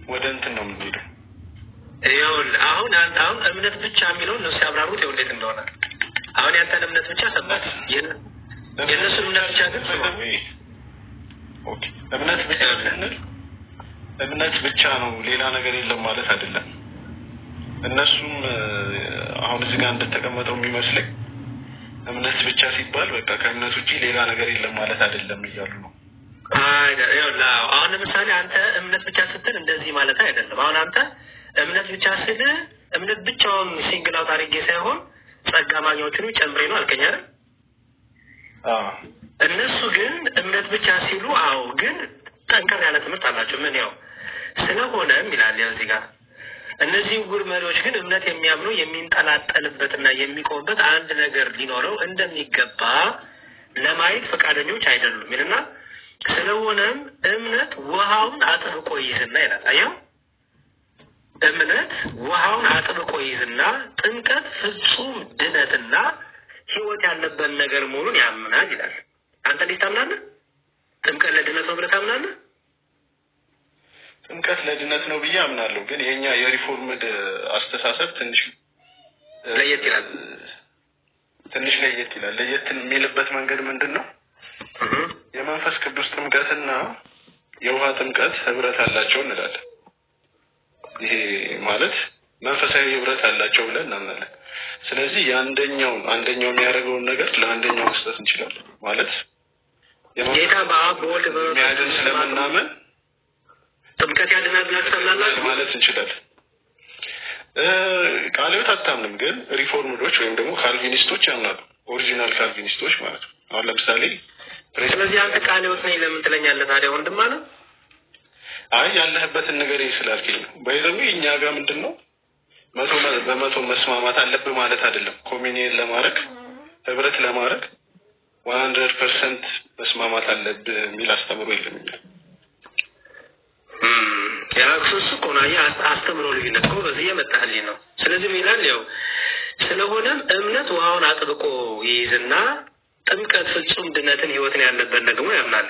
ወደ እንትን ነው የምንሄደው። ይኸውልህ አሁን እምነት ብቻ የሚለውን ነው ሲያብራሩት እንዴት እንደሆነ። አሁን ያንተን እምነት ብቻ ሰማት፣ የእነሱን እምነት ብቻ ግን ኦኬ እምነት ብቻ ስንል እምነት ብቻ ነው ሌላ ነገር የለም ማለት አይደለም። እነሱም አሁን እዚህ ጋር እንደተቀመጠው የሚመስለኝ እምነት ብቻ ሲባል በቃ ከእምነት ውጪ ሌላ ነገር የለም ማለት አይደለም እያሉ ነው። አሁን ለምሳሌ አንተ እምነት ብቻ ስትል እንደዚህ ማለት አይደለም። አሁን አንተ እምነት ብቻ ስል እምነት ብቻውን ሲንግል አውት አድርጌ ሳይሆን ጸጋ ማግኘቶችን ጨምሬ ነው አልከኝ አይደል? እነሱ ግን እምነት ብቻ ሲሉ ግን ጠንከር ያለ ትምህርት አላቸው። ምን ያው ስለሆነም ይላል ያው እዚህ ጋር እነዚህ ውር መሪዎች ግን እምነት የሚያምኑ የሚንጠላጠልበትና የሚቆምበት አንድ ነገር ሊኖረው እንደሚገባ ለማየት ፈቃደኞች አይደሉም ይልና ስለሆነም እምነት ውሃውን አጥብቆ ይይዝና ይላል። አየው እምነት ውሃውን አጥብቆ ይይዝና ጥምቀት ፍጹም ድነትና ሕይወት ያለበት ነገር መሆኑን ያምናል ይላል። አንተ እንዴት ታምናለህ? ጥምቀት ለድነት ነው ብለህ ታምናለህ? ጥምቀት ለድነት ነው ብዬ አምናለሁ። ግን የኛ የሪፎርምድ አስተሳሰብ ትንሽ ለየት ይላል። ለየት የሚልበት መንገድ ምንድን ነው? የመንፈስ ቅዱስ ጥምቀትና የውሃ ጥምቀት ህብረት አላቸው እንላለን። ይሄ ማለት መንፈሳዊ ህብረት አላቸው ብለን እናምናለን። ስለዚህ የአንደኛው የሚያደርገውን ነገር ለአንደኛው መስጠት እንችላለን ማለት ጌታ በአብ በወልድ የሚያድን ስለምናምን ጥምቀት ያድናል ብላችሁ ታምናላችሁ ማለት እንችላለን። ቃለ ሕይወት አታምንም፣ ግን ሪፎርምዶች ወይም ደግሞ ካልቪኒስቶች ያምናሉ። ኦሪጂናል ካልቪኒስቶች ማለት ነው። አሁን ለምሳሌ ስለዚህ አንተ ቃለ ሕይወት ነኝ ለምን ትለኛለህ ታዲያ ወንድም አለ? አይ ያለህበትን ነገር ስላልከኝ ነው። ባይዘሙ እኛ ጋር ምንድነው በመቶ መስማማት አለብህ ማለት አይደለም። ኮሚኒየን ለማድረግ ህብረት ለማድረግ 100% መስማማት አለብህ የሚል አስተምሮ የለም። ያክሱስ ቆናያ አስተምሮ ልዩነት ነው በዚህ የመጣልኝ ነው። ስለዚህ ይላል ያው ስለሆነም እምነት ውሃውን አጥብቆ ይይዝና ጥምቀት ፍጹም ድነትን ህይወትን ያለበት ደግሞ ያምናል።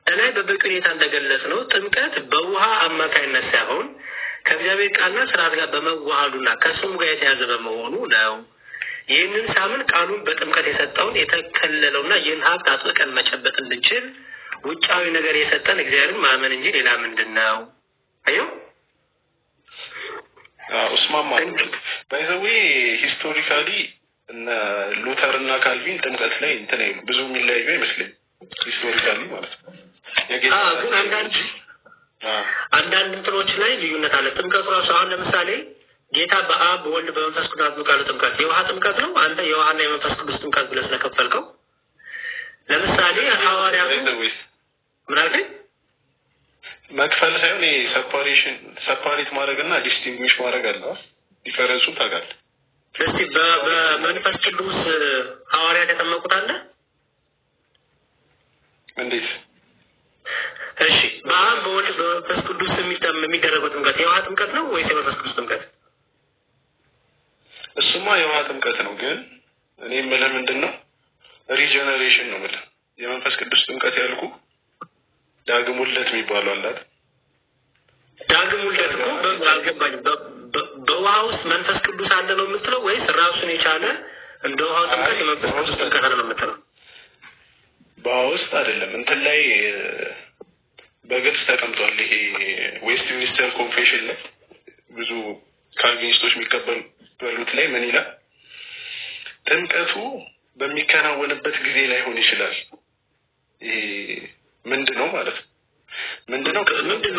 እላይ በበቂ ሁኔታ እንደገለጽ ነው ጥምቀት በውሃ አማካይነት ሳይሆን ከእግዚአብሔር ቃልና ስርዓት ጋር በመዋሃዱና ከስሙ ጋር የተያዘ በመሆኑ ነው። ይህንን ሳምን ቃሉን በጥምቀት የሰጠውን የተከለለውና ይህን ሀብት አጥብቀን መጨበጥ እንድንችል ውጫዊ ነገር የሰጠን እግዚአብሔርን ማመን እንጂ ሌላ ምንድን ነው? አዩ ኡስማማ ባይዘዌ ሂስቶሪካሊ እና ሉተር እና ካልቪን ጥምቀት ላይ እንትን ብዙ የሚለያዩ አይመስለኝም። ሂስቶሪካሊ ማለት ነው። ግን አንዳንድ እንትኖች ላይ ልዩነት አለ። ጥምቀቱ ራሱ አሁን ለምሳሌ ጌታ በአብ በወልድ በመንፈስ ቅዱስ አጥምቃለሁ ጥምቀት የውሃ ጥምቀት ነው። አንተ የውሃና የመንፈስ ቅዱስ ጥምቀት ብለህ ስለከፈልከው ለምሳሌ ሐዋርያቱ ምን አልከኝ? መክፈል ሳይሆን ሰፓሬት ማድረግና ዲስቲንግዊሽ ማድረግ አለ። ዲፈረንሱ ታውቃለህ? እስቲ በመንፈስ ቅዱስ ሐዋርያት የተጠመቁት አለ እንዴት? እሺ በአብ በወልድ በመንፈስ ቅዱስ የሚደረገው ጥምቀት የውሃ ጥምቀት ነው ወይስ የመንፈስ ቅዱስ ጥምቀት? እሱማ የውሃ ጥምቀት ነው። ግን እኔ የምልህ ምንድን ነው ሪጀነሬሽን ነው የምልህ። የመንፈስ ቅዱስ ጥምቀት ያልኩ ዳግም ውልደት የሚባለው አለ አይደል? ዳግም ውልደት እኮ አልገባኝም። በውሃ ውስጥ መንፈስ ቅዱስ አለ ነው የምትለው ወይስ ራሱን የቻለ እንደ ውሃው ጥምቀት የመንፈስ ቅዱስ ጥምቀት አለ ነው የምትለው? በውሃ ውስጥ አይደለም። እንትን ላይ በግልጽ ተቀምጧል። ይሄ ዌስት ሚኒስተር ኮንፌሽን ላይ ብዙ ካልቪኒስቶች የሚቀበሉት ላይ ምን ይላል? ጥምቀቱ በሚከናወንበት ጊዜ ላይሆን ይችላል። ይሄ ምንድነው ማለት ነው? ምንድነው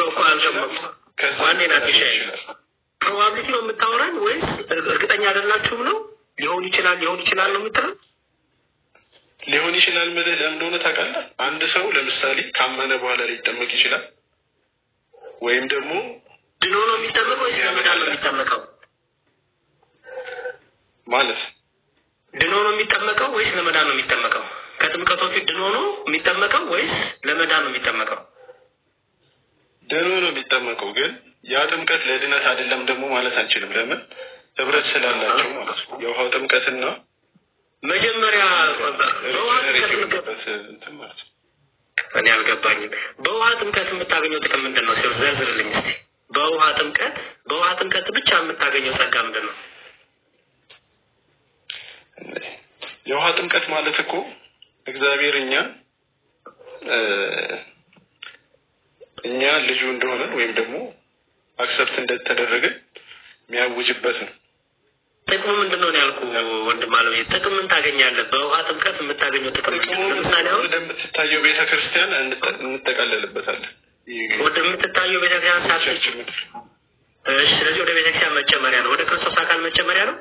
እኮ አልገባኝም። ዋኔ ናት ይችላል ፕሮባቢሊቲ ነው የምታወራኝ ወይስ እርግጠኛ አይደላችሁም ነው? ሊሆን ይችላል ነው የምትለው? ሊሆን ይችላል ማለት እንደሆነ ታውቃለህ? አንድ ሰው ለምሳሌ ካመነ በኋላ ሊጠመቅ ይችላል። ወይም ደግሞ ድኖ ነው የሚጠመቀው ወይስ ለመዳን ነው የሚጠመቀው? ማለት ድኖ ነው የሚጠመቀው ወይስ ለመዳን ነው የሚጠመቀው? ከጥምቀቱ ፊት ድኖ ነው የሚጠመቀው ወይስ ለመዳን ነው የሚጠመቀው? ድኖ ነው የሚጠመቀው። ግን ያ ጥምቀት ለድነት አይደለም ደግሞ ማለት አንችልም። ለምን? ህብረት ስላላቸው ማለት ነው። የውሃው ጥምቀትና መጀመሪያ በውሃ ጥምቀት እኔ አልገባኝም። በውሃ ጥምቀት የምታገኘው ጥቅም ምንድን ነው? ሲል ዘርዝርልኝ እስኪ። በውሃ ጥምቀት ብቻ የምታገኘው ጸጋ ምንድን ነው? የውሃ ጥምቀት ማለት እኮ እግዚአብሔር እኛ ልጁ እንደሆነ ወይም ደግሞ አክሰፕት እንደተደረገ የሚያውጅበት ነው። ጥቅሙ ምንድን ነው ያልኩ ወንድም አለ። ጥቅም ምን ታገኛለህ? በውሃ ጥምቀት የምታገኘው ጥቅም ለምሳሌ አሁን ወደምትታየው ቤተክርስቲያን እንጠቃለልበታለን። ወደምትታየው ቤተክርስቲያን ሳትች ስለዚህ ወደ ቤተክርስቲያን መጨመሪያ ነው፣ ወደ ክርስቶስ አካል መጨመሪያ ነው።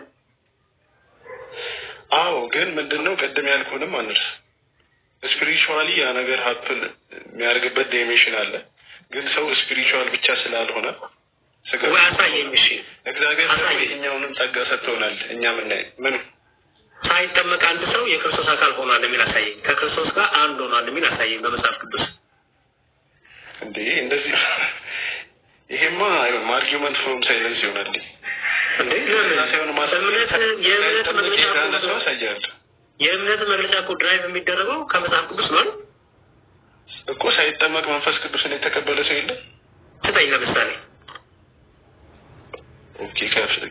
አዎ፣ ግን ምንድነው ቅድም ያልኩንም አንርስ። ስፒሪቹዋሊ ያ ነገር ሀፕን የሚያደርግበት ዳይሜንሽን አለ። ግን ሰው ስፒሪቹዋል ብቻ ስላልሆነ ወይ አሳየኝ። እሺ እግዚአብሔር እኛውንም ጸጋ ሰጥቶናል። እኛ ምን ሳይጠመቅ አንድ ሰው የክርስቶስ አካል ሆኗል የሚል አሳየኝ። ከክርስቶስ ጋር አንድ ሆኗል የሚል አሳየኝ በመጽሐፍ ቅዱስ። እንዴ እንደዚህ ይሄማ አርጊውመንት ፍሮም ሳይለንስ ይሆናል እንዴ? የእምነት መግለጫ እኮ ድራይቭ የሚደረገው ከመጽሐፍ ቅዱስ ነው እኮ። ሳይጠመቅ መንፈስ ቅዱስን የተቀበለ ሰው የለም። ስጠኝ ለምሳሌ። ኦኬ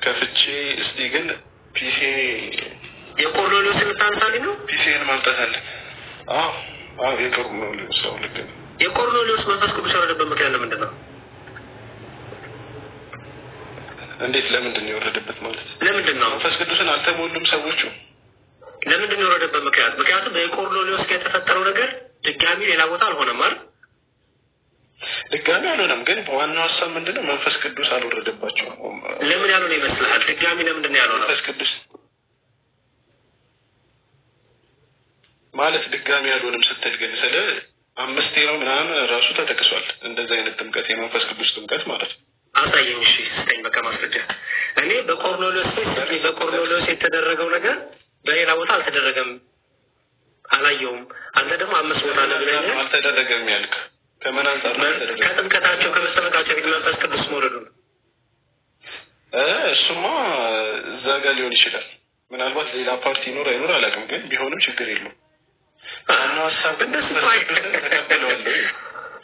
ከፍቼ እስቲ ግን ፒሲ የቆርኔሌዎስ ልታነሳልኝ ነው? ፒሲን ማምጣት አለ። አዎ የቆርኔሌዎስ ሰው ልክ ነው። የቆርኔሌዎስ መንፈስ ቅዱስ የወረደበት ምክንያት ለምንድን ነው? እንዴት ለምንድን ነው የወረደበት ማለት? ለምንድን ነው መንፈስ ቅዱስን አልተሞሉም ሰዎቹ? ለምንድን ነው የወረደበት ምክንያት? ምክንያቱም በቆርኔሌዎስ ጋር የተፈጠረው ነገር ድጋሚ ሌላ ቦታ አልሆነም አይደል? ድጋሚ አልሆነም፣ ግን ዋናው ሀሳብ ምንድነው? መንፈስ ቅዱስ አልወረደባቸውም። ለምን ያልሆነ ይመስላል? ድጋሚ ለምንድን ነው ያልሆነው? መንፈስ ቅዱስ ማለት ድጋሚ ያልሆነም ስትል ግን ስለ 5 ነው ምናምን ራሱ ተጠቅሷል። እንደዚህ አይነት ጥምቀት የመንፈስ ቅዱስ ጥምቀት ማለት ነው። አሳየኝ። እሺ ስጠኝ በቃ ማስረጃ። እኔ በቆርኔሌዎስ የተደረገው ነገር በሌላ ቦታ አልተደረገም፣ አላየውም። አንተ ደግሞ 5 ቦታ ነው ብለህ አልተደረገም ያልክ ከምን አንፃር ነው? ከጥምቀታቸው ከመሰረታቸው ፊት መንፈስ ቅዱስ መውረዱ ነው። እሱማ እዛ ጋር ሊሆን ይችላል። ምናልባት ሌላ ፓርቲ ይኖር አይኖር አላውቅም፣ ግን ቢሆንም ችግር የለውም። ዋናው ሀሳብ እንደሱ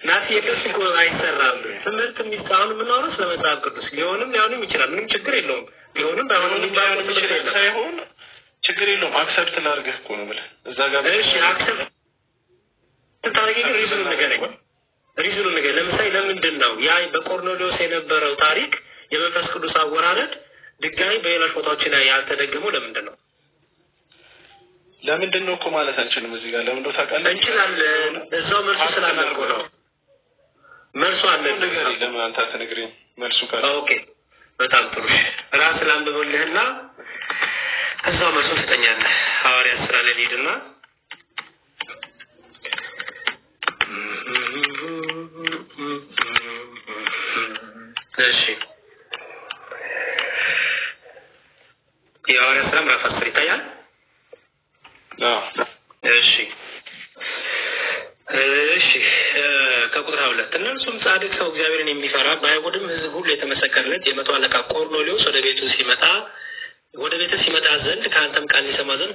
ናቲ የቅዱስ እኮ አይሰራም። ትምህርት የሚስታውን የምናወራው ስለ መጽሐፍ ቅዱስ ሊሆንም ይችላል። ምንም ችግር የለውም። ቢሆንም ባይሆንም ሳይሆን ችግር የለውም። አክሰፕት ላድርግህ እኮ ነው ብለህ እዛ ጋር እሺ፣ አክሰፕት ታሪክ ግን ሪዝኑን ንገረኝ። ለምሳሌ ለምንድን ነው ያ በቆርኔሌዎስ የነበረው ታሪክ የመንፈስ ቅዱስ አወራረድ ድጋሚ በሌሎች ቦታዎች ላይ ያልተደገመው? ለምንድን ነው እኮ ማለት አንችልም። እዚህ ጋር ለምን ነው ታውቃለህ? እንችላለን። እዛው መልሱ ስላለ እኮ ነው። መልሱ አለ። ለምን አንተ አትነግረኝ? መልሱ ካለ ኦኬ፣ በጣም ጥሩ። ራስ ላንብብልህና እዛው መልሱ ትሰጠኛለህ። ሐዋርያት ሥራ ላይ ሄድና እሺ፣ የሐዋርያት ሥራ ምዕራፍ 10 ይታያል። እሺ ከቁጥር 2 እነርሱም ጻድቅ ሰው እግዚአብሔርን የሚፈራ በአይሁድም ሕዝብ ሁሉ የተመሰከረለት የመቶ አለቃ ቆርኔሌዎስ ወደ ቤቱ ሲመጣ ዘንድ ከአንተም ቃል ሊሰማ ዘንድ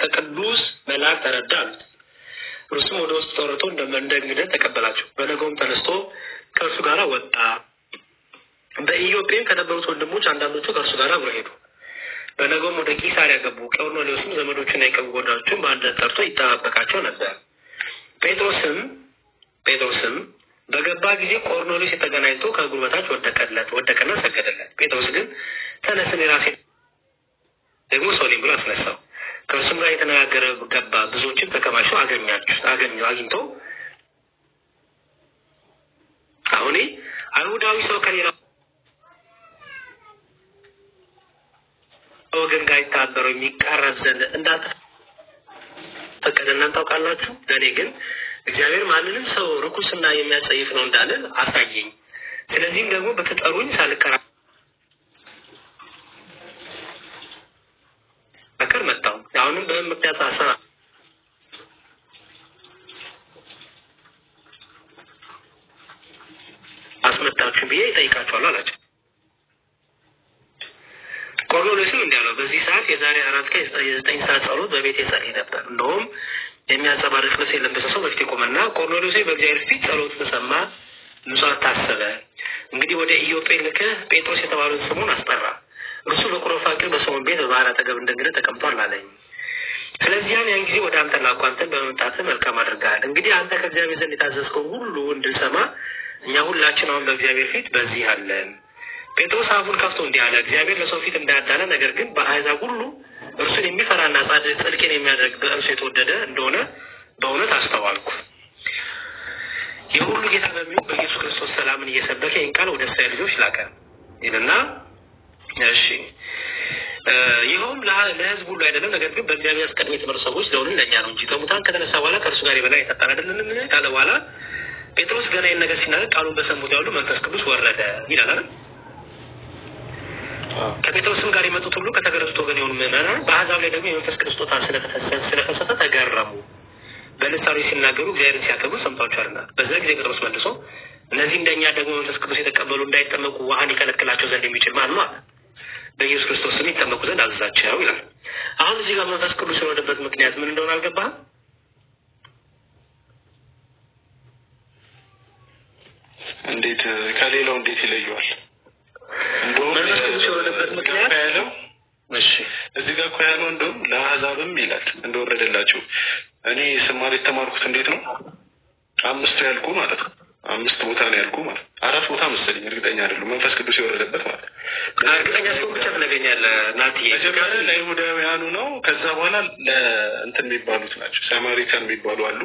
ከቅዱስ መልአክ ተረዳ አሉት። እርሱም ወደ ውስጥ ተወርቶ እንደ እንግዳ ተቀበላቸው። በነገውም ተነስቶ ከእርሱ ጋር ወጣ። በኢዮጴም ከነበሩት ወንድሞች አንዳንዶቹ ከእርሱ ጋር አብረው ሄዱ። በነገውም ወደ ቂሳርያ ገቡ። ቆርኔሌዎስም ዘመዶቹና የቅርብ ጓደኞቹን በአንድነት ጠርቶ ይጠባበቃቸው ነበር። ጴጥሮስም በገባ ጊዜ ቆርኔሌዎስ የተገናኝቶ ከእግሩ በታች ወደቀና ሰገደለት። ጴጥሮስ ግን ተነስ፣ እኔ ራሴ ደግሞ ሰው ነኝ ብሎ አስነሳው። ከእርሱም ጋር የተነጋገረ ገባ። ብዙዎችም ተከማችተው አግኝቶ አሁን አይሁዳዊ ሰው ከሌላ ወገን ጋር ይተባበረው የሚቃረብ ዘንድ እንዳልተፈቀደ ታውቃላችሁ። ለእኔ ግን እግዚአብሔር ማንንም ሰው ርኩስና የሚያጸይፍ ነው እንዳልል አሳየኝ። ስለዚህም ደግሞ በተጠሩኝ ሳልከራከር መጣሁ። አሁንም በምን ምክንያት አስመጣችሁ ብዬ ይጠይቃችኋል አላቸው። ቆርኔሌዎስም እንዲህ አለው፣ በዚህ ሰዓት የዛሬ 4 ቀን 9 ሰዓት ጸሎት በቤቴ ጸልይ ነበር። እንደውም የሚያንጸባርቅ ልብስ የለበሰ ሰው በፊቴ ቆመና ቆርኔሌዎስ በእግዚአብሔር ፊት ጸሎት ተሰማ፣ ምጽዋት ታሰበ። እንግዲህ ወደ ኢዮጴ ልከህ ጴጥሮስ የተባለውን ስሙን አስጠራ። እርሱ በቁረፋቂው በስምዖን ቤት በባህር አጠገብ እንደ እንግዳ ተቀምጧል አለኝ። ስለዚህም ያን ጊዜ ወደ አንተ ላኩ። አንተን በመምጣትህ መልካም አድርገሃል። እንግዲህ አንተ ከእግዚአብሔር ዘንድ የታዘዝከው ሁሉ እንድንሰማ እኛ ሁላችን አሁን በእግዚአብሔር ፊት በዚህ አለን። ጴጥሮስ አፉን ከፍቶ እንዲህ አለ፣ እግዚአብሔር ለሰው ፊት እንዳያዳለ፣ ነገር ግን በአሕዛብ ሁሉ እርሱን የሚፈራና ጽድቅን የሚያደርግ በእርሱ የተወደደ እንደሆነ በእውነት አስተዋልኩ። የሁሉ ጌታ በሚሆን በኢየሱስ ክርስቶስ ሰላምን እየሰበከ ይህን ቃል ወደ እስራኤል ልጆች ላከ ይልና፣ እሺ ይኸውም ለሕዝብ ሁሉ አይደለም፣ ነገር ግን በእግዚአብሔር አስቀድሞ የተመረጡ ሰዎች ለሁሉ ለእኛ ነው እንጂ ከሙታን ከተነሳ በኋላ ከእርሱ ጋር የበላ የጠጣን አይደለንም ካለ በኋላ ጴጥሮስ ገና ይህን ነገር ሲናገር ቃሉን በሰሙት ያሉ መንፈስ ቅዱስ ወረደ ይላል አይደል? ከጴጥሮስም ጋር የመጡት ሁሉ ከተገረዙት ወገን የሆኑ ምዕመናን በአሕዛብ ላይ ደግሞ የመንፈስ ቅዱስ ስጦታ ስለፈሰሰ ተገረሙ። በልሳኖች ሲናገሩ እግዚአብሔርን ሲያከብሩ ሰምቷቸዋልና። በዛ ጊዜ ጴጥሮስ መልሶ እነዚህ እንደኛ ደግሞ መንፈስ ቅዱስ የተቀበሉ እንዳይጠመቁ ውሃን ሊከለክላቸው ዘንድ የሚችል ማን ነው? በኢየሱስ ክርስቶስ ስም ይጠመቁ ዘንድ አዘዛቸው ይላል። አሁን እዚህ ጋር መንፈስ ቅዱስ የወረደበት ምክንያት ምን እንደሆነ አልገባህም? እንዴት ከሌላው እንዴት ይለየዋል? መንፈስ ቅዱስ የወረደበት ምክንያት ያለው እዚህ ጋር እኮ ያለው እንደውም ለአሕዛብም ይላል እንደወረደላቸው። እኔ ስማር የተማርኩት እንዴት ነው? 5 ያልኩ ማለት ነው። 5 ቦታ ነው ያልኩ ማለት 4 ቦታ መሰለኝ እርግጠኛ አይደለሁም መንፈስ ቅዱስ የወረደበት ማለት እርግጠኛ ሰው ብቻ ትነገኛለህ ናቲ መጀመሪያ ለይሁዳውያኑ ነው ከዛ በኋላ ለእንትን የሚባሉት ናቸው ሳማሪታን የሚባሉ አሉ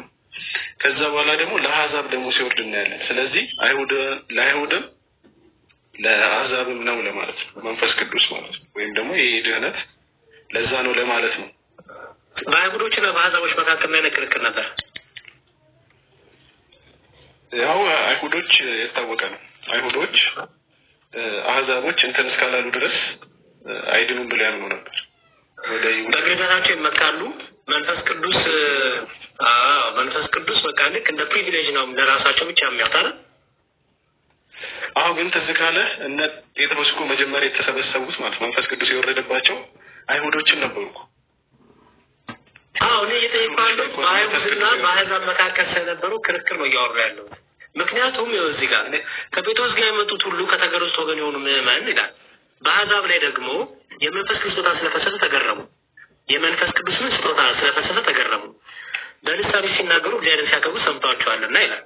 ከዛ በኋላ ደግሞ ለአሕዛብ ደግሞ ሲወርድ እናያለን ስለዚህ ለአይሁድም ለአሕዛብም ነው ለማለት ነው መንፈስ ቅዱስ ማለት ነው ወይም ደግሞ ይሄ ድህነት ለዛ ነው ለማለት ነው በአይሁዶችና በአሕዛቦች መካከል ላይ ክርክር ነበር ያው አይሁዶች የታወቀ ነው አይሁዶች አሕዛቦች እንትን እስካላሉ ድረስ አይድኑም ብለው ያምኑ ነበር ወደ ይሁዳ በግርዛታቸው ይመካሉ መንፈስ ቅዱስ በቃ ልክ እንደ ፕሪቪሌጅ ነው ለራሳቸው ብቻ የሚያወጣ አሁን ግን ተዝካለ እነ ጴጥሮስ እኮ መጀመሪያ የተሰበሰቡት ማለት መንፈስ ቅዱስ የወረደባቸው አይሁዶችን ነበሩ እኔ እየጠየኳለሁ በአይሁድና በአሕዛብ መካከል ስለነበሩ ክርክር ነው እያወሩ ያለው ምክንያቱም እዚህ ጋር ከጴጥሮስ ጋር የመጡት ሁሉ ከተገረዙት ወገን የሆኑ ምዕመናን ይላል በአሕዛብ ላይ ደግሞ የመንፈስ ቅዱስ ስጦታ ስለፈሰሰ ተገረሙ የመንፈስ ቅዱስን ስጦታ ስለፈሰሰ ተገረሙ በልሳን ሲናገሩ እግዚአብሔር ሲያከብሩ ሰምተዋቸዋልና ይላል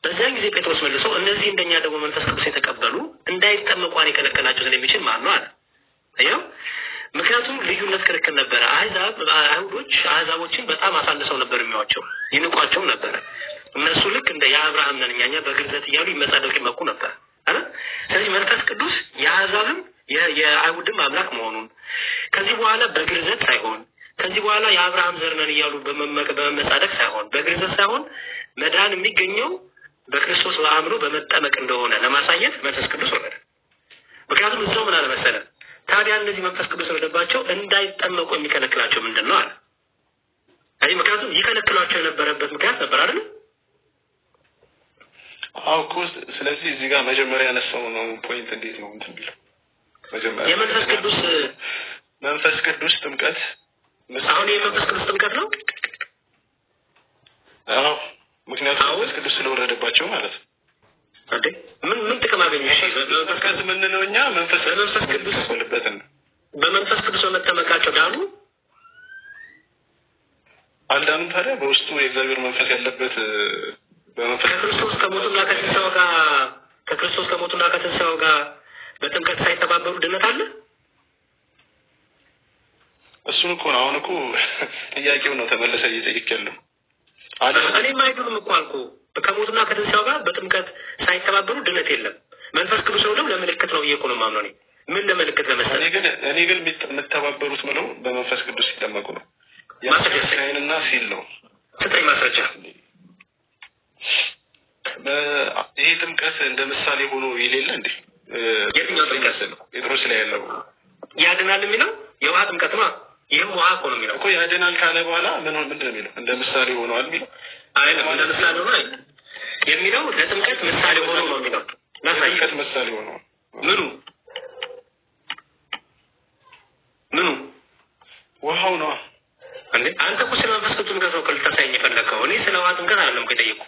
በዚያን ጊዜ ጴጥሮስ መልሶ እነዚህ እንደኛ ደግሞ መንፈስ ቅዱስ የተቀበሉ እንዳይጠመቁ የከለከላቸው ስለሚችል ማን ነው አለ አየው ምክንያቱም ልዩነት ክርክር ነበረ አይሁዶች አሕዛቦችን በጣም አሳንሰው ነበር የሚያዋቸው ይንቋቸው ነበር እነሱ ልክ እንደ የአብርሃም ነን እኛ በግርዘት እያሉ ይመጻደቁ ይመኩ ነበር አይደል ስለዚህ መንፈስ ቅዱስ የአሕዛብም የአይሁድም አምላክ መሆኑን ከዚህ በኋላ በግርዘት ሳይሆን ከዚህ በኋላ የአብርሃም ዘር ነን እያሉ በመመጻደቅ ሳይሆን በግርዘት ሳይሆን መዳን የሚገኘው በክርስቶስ በአምኖ በመጠመቅ እንደሆነ ለማሳየት መንፈስ ቅዱስ ወረደ ምክንያቱም እዛው ምን አለ መሰለህ ታዲያ እነዚህ መንፈስ ቅዱስ ወረደባቸው እንዳይጠመቁ የሚከለክላቸው ምንድን ነው አለ አይ ምክንያቱም ይከለክላቸው የነበረበት ምክንያት ነበር አይደል ኮስ ስለዚህ እዚህ ጋር መጀመሪያ ያነሳው ነው ፖይንት እንዴት ነው እንትን ቢለው መጀመሪያ መንፈስ ቅዱስ ጥምቀት አሁን የመንፈስ ቅዱስ ጥምቀት ነው ምክንያቱም መንፈስ ቅዱስ ስለወረደባቸው ማለት ነው እንዴ ምን ጥቅም አገኘ መንፈስ ምን ነው እኛ መንፈስ ቅዱስ ስለበተን በመንፈስ ቅዱስ መጠመቃቸው ዳኑ አልዳኑም ታዲያ በውስጡ የእግዚአብሔር መንፈስ ያለበት በመንፈስ ከክርስቶስ ከሞቱና ከትንሣኤው ጋር በጥምቀት ሳይተባበሩ ድነት አለ እሱን እኮ ነው አሁን እኮ ጥያቄው ነው ተመለሰ እየጠየቀለው እኔም አይዱንም እኮ አልኩ ከሞቱና ከትንሣኤው ጋር በጥምቀት ሳይተባበሩ ድነት የለም መንፈስ ቅዱስ ነው ለምልክት ነው እየቆነ ማምነው ነው ምን ለምልክት ለመሰለ እኔ ግን የምተባበሩት ምለው በመንፈስ ቅዱስ ሲጠመቁ ነው ያስከይንና ሲል ነው ስጠኝ ማስረጃ ይሄ ጥምቀት እንደ ምሳሌ ሆኖ ይሌለ እንዴ የትኛው ጥምቀት ነው ጴጥሮስ ላይ ያለው ያድናል የሚለው የውሃ ጥምቀት ነው ይሄም ውሃ እኮ ነው የሚለው እኮ ያድናል ካለ በኋላ ምንድን ነው የሚለው እንደ ምሳሌ ሆኗል የሚለው አይደለም እንደ ምሳሌ ሆኖ የሚለው ለጥምቀት ምሳሌ ሆኖ ነው የሚለው ለጥምቀት ምሳሌ ሆኖ ምኑ ውሃው ነው እንዴ አንተ እኮ ስለ መንፈስ ቅዱስ ጥምቀት ነው ልታሳየኝ የፈለከው እኔ ስለ ውሃ ጥምቀት አይደለም ከጠየቁ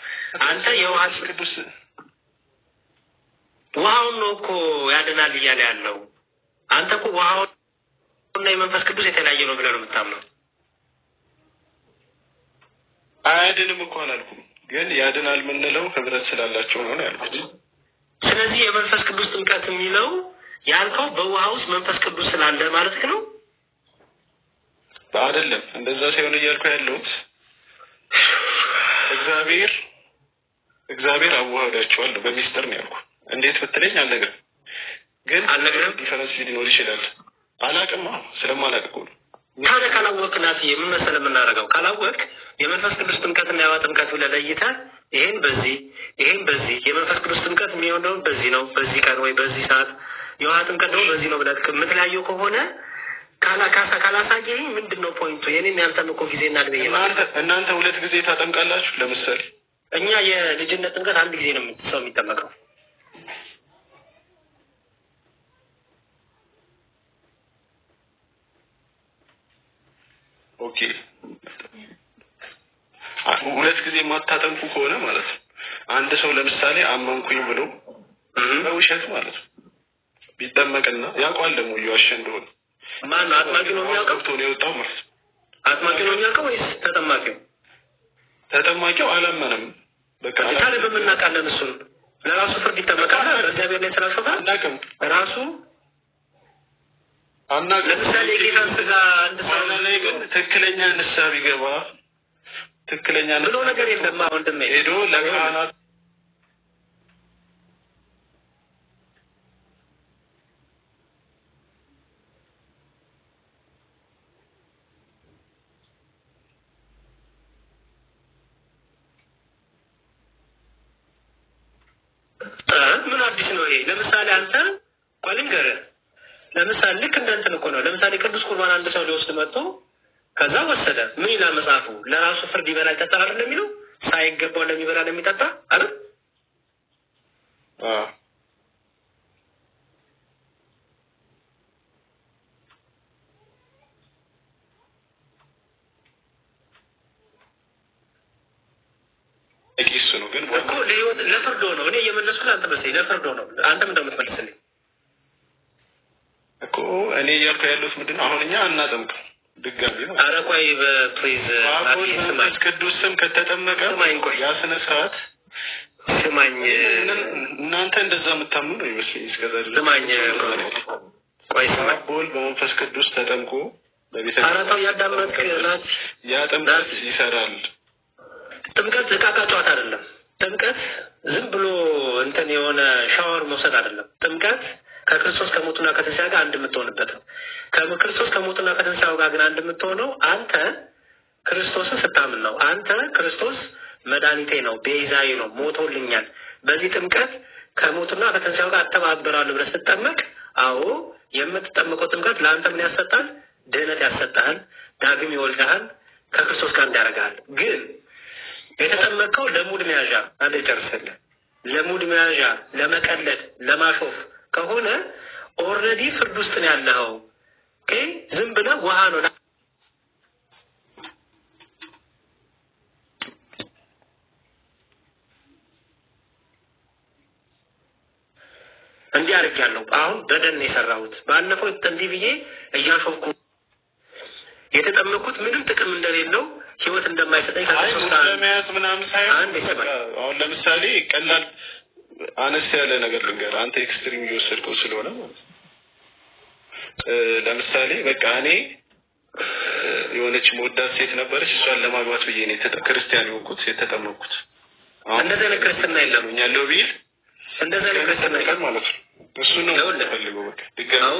አንተ የውሃ ቅዱስ ውሃውን ነው እኮ ያድናል እያለ ያለው አንተ እኮ ውሃውና የመንፈስ ቅዱስ የተለያየ ነው ብለህ ነው የምታምነው አያድንም እኮ አላልኩም ግን ያድናል የምንለው ህብረት ስላላቸው ነው ያልኩት ስለዚህ የመንፈስ ቅዱስ ጥምቀት የሚለው ያልከው በውሃ ውስጥ መንፈስ ቅዱስ ስላለ ማለት ነው አይደለም እንደዛ ሳይሆን እያልኩ ያለሁት እግዚአብሔር አዋህዳቸዋል በሚስጥር ነው ያልኩት እንዴት ብትለኝ አልነግርም ግን ዲፈረንስ ሊኖር ይችላል አላውቅም ስለማላውቅ እኮ ነው ታዲያ ካላወቅህ ናትዬ ምን መሰለህ የምናደርገው ካላወቅህ የመንፈስ ቅዱስ ጥምቀትና የውሃ ጥምቀት ብለህ ለይተህ ይሄን በዚህ የመንፈስ ቅዱስ ጥምቀት የሚሆነው በዚህ ነው በዚህ ቀን ወይ በዚህ ሰዓት የውሃ ጥምቀት ደግሞ በዚህ ነው ብለህ የምትለያየው ከሆነ ካላሳየኝ ምንድን ነው ፖይንቱ የኔም ያንተም እኮ ጊዜ እናግኘ እናንተ 2 ጊዜ ታጠምቃላችሁ ለምሳሌ እኛ የልጅነት ጥምቀት 1 ጊዜ ነው ሰው የሚጠመቀው ኦኬ 2 ጊዜ ማታጠምቁ ከሆነ ማለት ነው አንድ ሰው ለምሳሌ አመንኩኝ ብሎ በውሸት ማለት ነው ቢጠመቅና ያውቃል ደግሞ ይዋሽ እንደሆነ ማን አጥማቂ ነው የሚያውቀው ነው የወጣው ማለት ነው አጥማቂ ነው የሚያውቀው ወይስ ተጠማቂው አላመነም በቃ ታዲያ በምናውቃለን እሱን ለራሱ ፍርድ ይጠመቃል በእግዚአብሔር ላይ ስላሾፈ አናውቅም ራሱ አናውቅም። ለምሳሌ ጌታን ስጋ አንድ ሰው ላይ ግን ትክክለኛ ንስሐ ቢገባ ትክክለኛ ብሎ ነገር የለም። ወንድሜ ሄዶ ለካህናት ምን አዲስ ነው ይሄ? ለምሳሌ አንተ ቆልንገርህ ለምሳሌ ልክ እንደንትን እኮ ነው። ለምሳሌ ቅዱስ ቁርባን አንድ ሰው ሊወስድ መጥቶ ከዛ ወሰደ። ምን ይላል መጽሐፉ? ለራሱ ፍርድ ይበላ ይጠጣል አይደል የሚለው? ሳይገባው ለሚበላ ለሚጠጣ አይደል? እኪሱ ነው ግን እኮ ለህይወት ለፍርዶ ነው። እኔ እየመለስኩት አንተ መሰለኝ ለፍርዶ ነው። አንተም እንደምትመልስልኝ እኮ እኔ እያልኩ ያለሁት ምንድን ነው? አሁን እኛ አናጠምቅም ድጋሚ ነው። ኧረ ቆይ በፕሪዝ መንፈስ ቅዱስ ስም ከተጠመቀ ያ ስነ ስርዓት ስማኝ፣ እናንተ እንደዛ የምታምኑ ነው ይመስለኝ እስከዛ ድረስ። ስማኝ ቆይ ስማኝ፣ በወልድ በመንፈስ ቅዱስ ተጠምቆ በቤተ አራታው ያዳመጥክ ናት። ያ ጥምቀት ይሰራል። ጥምቀት ዕቃ ጨዋታ አይደለም። ጥምቀት ዝም ብሎ እንትን የሆነ ሻወር መውሰድ አይደለም። ጥምቀት ከክርስቶስ ከሞቱና ከትንሣኤው ጋር አንድ የምትሆንበት ነው። ከክርስቶስ ከሞቱና ከትንሣኤው ጋር ግን አንድ የምትሆነው አንተ ክርስቶስን ስታምን ነው። አንተ ክርስቶስ መድኃኒቴ ነው፣ ቤዛዬ ነው፣ ሞቶልኛል፣ በዚህ ጥምቀት ከሞቱና ከትንሣኤው ጋር አተባበራለሁ ብለህ ስትጠመቅ፣ አዎ የምትጠመቀው ጥምቀት ለአንተ ምን ያሰጣል? ድህነት ያሰጣል፣ ዳግም ይወልድሃል፣ ከክርስቶስ ጋር እንዲያደርግሃል። ግን የተጠመቀው ለሙድ መያዣ አንድ ጨርስልህ፣ ለሙድ መያዣ፣ ለመቀለድ፣ ለማሾፍ ከሆነ ኦልሬዲ ፍርድ ውስጥ ነው ያለኸው። ኦኬ ዝም ብለህ ውሃ ነው እንዲህ አድርጌያለሁ። አሁን በደን የሰራሁት ባለፈው እንዲህ ብዬ እያሾፍኩ የተጠመኩት ምንም ጥቅም እንደሌለው ህይወት እንደማይሰጠኝ ለመያዝ ምናምን ሳይሆን አሁን ለምሳሌ ቀላል አነስ ያለ ነገር ልንገር፣ አንተ ኤክስትሪም እየወሰድከው ስለሆነ ለምሳሌ በቃ እኔ የሆነች መወዳት ሴት ነበረች፣ እሷን ለማግባት ብዬ ነው ክርስቲያን የሆንኩት የተጠመኩት። እንደዚህ አይነት ክርስትና የለም ያለው ቢል እንደዚህ አይነት ክርስትና የለም ማለት ነው። እሱ ነው ፈልገው በቃ ድጋሚ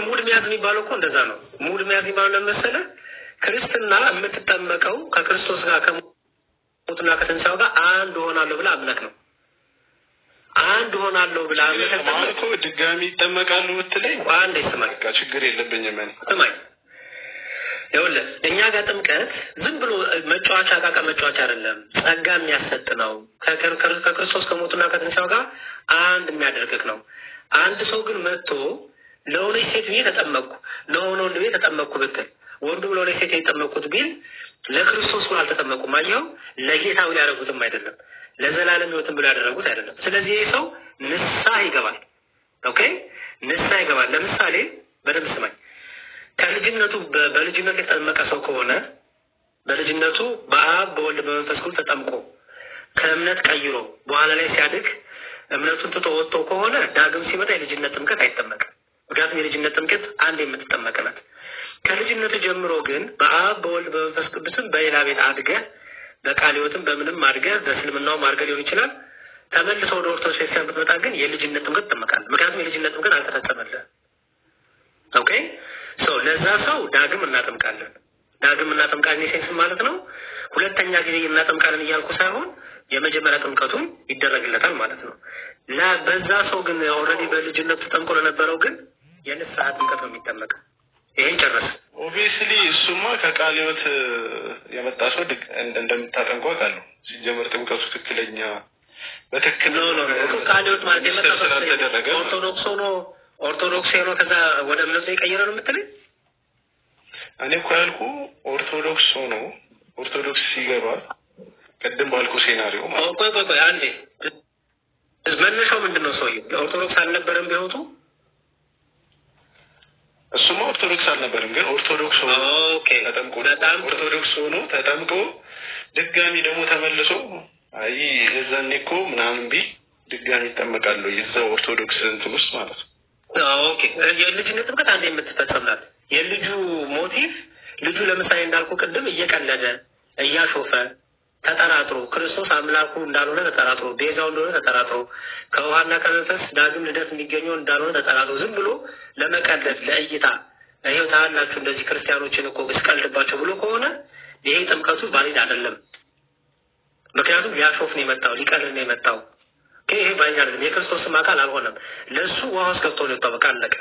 ሙድ መያዝ የሚባለው እኮ እንደዛ ነው። ሙድ መያዝ የሚባለው ለመሰለህ ክርስትና የምትጠመቀው ከክርስቶስ ጋር ከሞቱና ከትንሣኤው ጋር አንድ ሆናለሁ ብለህ አምነህ ነው። አንድ ሆናለሁ ብለህ አምነህ እኮ ድጋሚ ይጠመቃሉ ብትለኝ አንዴ ስማኝ፣ በቃ ችግር የለብኝም እኔ ስማኝ። ይኸውልህ እኛ ጋር ጥምቀት ዝም ብሎ መጫወቻ ዕቃ መጫወቻ አይደለም፣ ጸጋ የሚያሰጥ ነው። ከክርስቶስ ከሞቱና ከትንሣኤው ጋር አንድ የሚያደርግህ ነው። አንድ ሰው ግን መጥቶ ለሆነች ሴት ብዬ ተጠመቅኩ፣ ለሆነ ወንድ ብዬ ተጠመቅኩ ብትል ወንዱ ለሆነች ሴት የተጠመቅኩት ቢል ለክርስቶስ ብሎ አልተጠመቁም። አየኸው? ለጌታ ብሎ ያደረጉትም አይደለም፣ ለዘላለም ሕይወትም ብሎ ያደረጉት አይደለም። ስለዚህ ይህ ሰው ንስሐ ይገባል። ኦኬ ንስሐ ይገባል። ለምሳሌ በደንብ ስማኝ። ከልጅነቱ በልጅነቱ የተጠመቀ ሰው ከሆነ በልጅነቱ በአብ በወልድ በመንፈስ ቅዱስ ተጠምቆ ከእምነት ቀይሮ በኋላ ላይ ሲያድግ እምነቱን ትቶ ወጥቶ ከሆነ ዳግም ሲመጣ የልጅነት ጥምቀት አይጠመቅም። ምክንያቱም የልጅነት ጥምቀት አንድ የምትጠመቅ ናት። ከልጅነቱ ጀምሮ ግን በአብ በወልድ በመንፈስ ቅዱስም በሌላ ቤት አድገህ በቃለ ሕይወትም በምንም አድገህ በእስልምናውም አድገህ ሊሆን ይችላል። ተመልሶ ወደ ኦርቶዶክስ ቤተክርስቲያን ብትመጣ ግን የልጅነት ጥምቀት ትጠመቃለህ። ምክንያቱም የልጅነት ጥምቀት አልተፈጸመልህም። ኦኬ ለዛ ሰው ዳግም እናጠምቃለን። ዳግም እናጠምቃለን ሴንስ ማለት ነው። ሁለተኛ ጊዜ እናጠምቃለን እያልኩ ሳይሆን የመጀመሪያ ጥምቀቱን ይደረግለታል ማለት ነው። በዛ ሰው ግን ኦልሬዲ በልጅነቱ ተጠምቆ ለነበረው ግን የንስሐ ጥምቀት ነው የሚጠመቀው። ይሄን ጨረስ። ኦብቪየስሊ እሱማ ከቃለ ሕይወት የመጣ ሰው እንደምታጠምቁ አውቃለሁ። ሲጀመር ጥምቀቱ ትክክለኛ በትክክል ነው ቃለ ሕይወት ማለት የመጣ ሰው ኦርቶዶክስ ሆኖ ከዛ ወደ እምነቱ የቀየረ ነው የምትለኝ? እኔ እኮ ያልኩ ኦርቶዶክስ ሆኖ ኦርቶዶክስ ሲገባ ቅድም ባልኩ ሴናሪዮ ማለት ቆይ አንዴ መነሻው ምንድን ነው? ሰውዬው ኦርቶዶክስ አልነበረም ቢሆቱ? እሱማ ኦርቶዶክስ አልነበረም፣ ግን ኦርቶዶክስ ሆኖ ተጠምቆ ኦርቶዶክስ ሆኖ ተጠምቆ ድጋሚ ደግሞ ተመልሶ አይ የዛኔ እኮ ምናምን ቢል ድጋሚ ይጠመቃለሁ የዛው ኦርቶዶክስ እንትን ውስጥ ማለት ነው። ኦኬ የልጅነት ጥምቀት አንዴ የምትፈጸምላት የልጁ ሞቲቭ ልጁ ለምሳሌ እንዳልኩ ቅድም እየቀለደ እያሾፈ ተጠራጥሮ ክርስቶስ አምላኩ እንዳልሆነ ተጠራጥሮ ቤዛው እንደሆነ ተጠራጥሮ ከውሃና ከመንፈስ ዳግም ልደት የሚገኘው እንዳልሆነ ተጠራጥሮ ዝም ብሎ ለመቀለድ ለእይታ ይሄው ታላችሁ እንደዚህ ክርስቲያኖችን እኮ እስቀልድባቸው ብሎ ከሆነ ይሄ ጥምቀቱ ባሊድ አይደለም። ምክንያቱም ሊያሾፍ ነው የመጣው ሊቀልድ ነው የመጣው። ይሄ ባሊድ አይደለም። የክርስቶስም አካል አልሆነም። ለሱ ውሃ ውስጥ ገብቶ ነው የወጣው። በቃ አለቀ።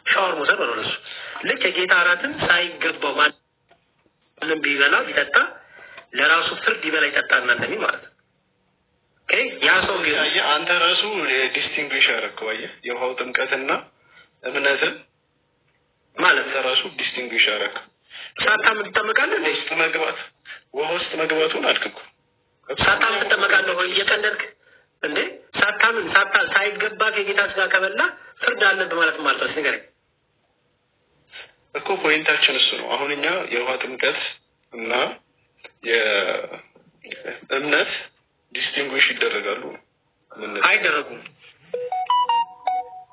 ሻወር መውሰድ ነው ለሱ። ልክ የጌታ እራትን ሳይገባው ማንም ቢበላ ቢጠጣ ለራሱ ፍርድ ይበላ ይጠጣና እንደሚል ማለት ነው። ያ ሰው ግን አንተ ራሱ ዲስቲንጉሽ ያደረገው አየህ የውሃው ጥምቀትና እምነትን ማለት ራሱ ዲስቲንጉሽ ያደረገው ሳታምን ትጠመቃለህ ውስጥ መግባት ውሃ ውስጥ መግባቱን አልክኩ ሳታምን ትጠመቃለህ ወይ እየቀለድክ እንዴ? ሳታምን ሳይገባ ከጌታ ስጋ ከበላ ፍርድ አለብህ ማለት ነው። ንገረኝ እኮ ፖይንታችን እሱ ነው። አሁን እኛ የውሃ ጥምቀት እና የእምነት ዲስቲንጉሽ ይደረጋሉ? አይደረጉም።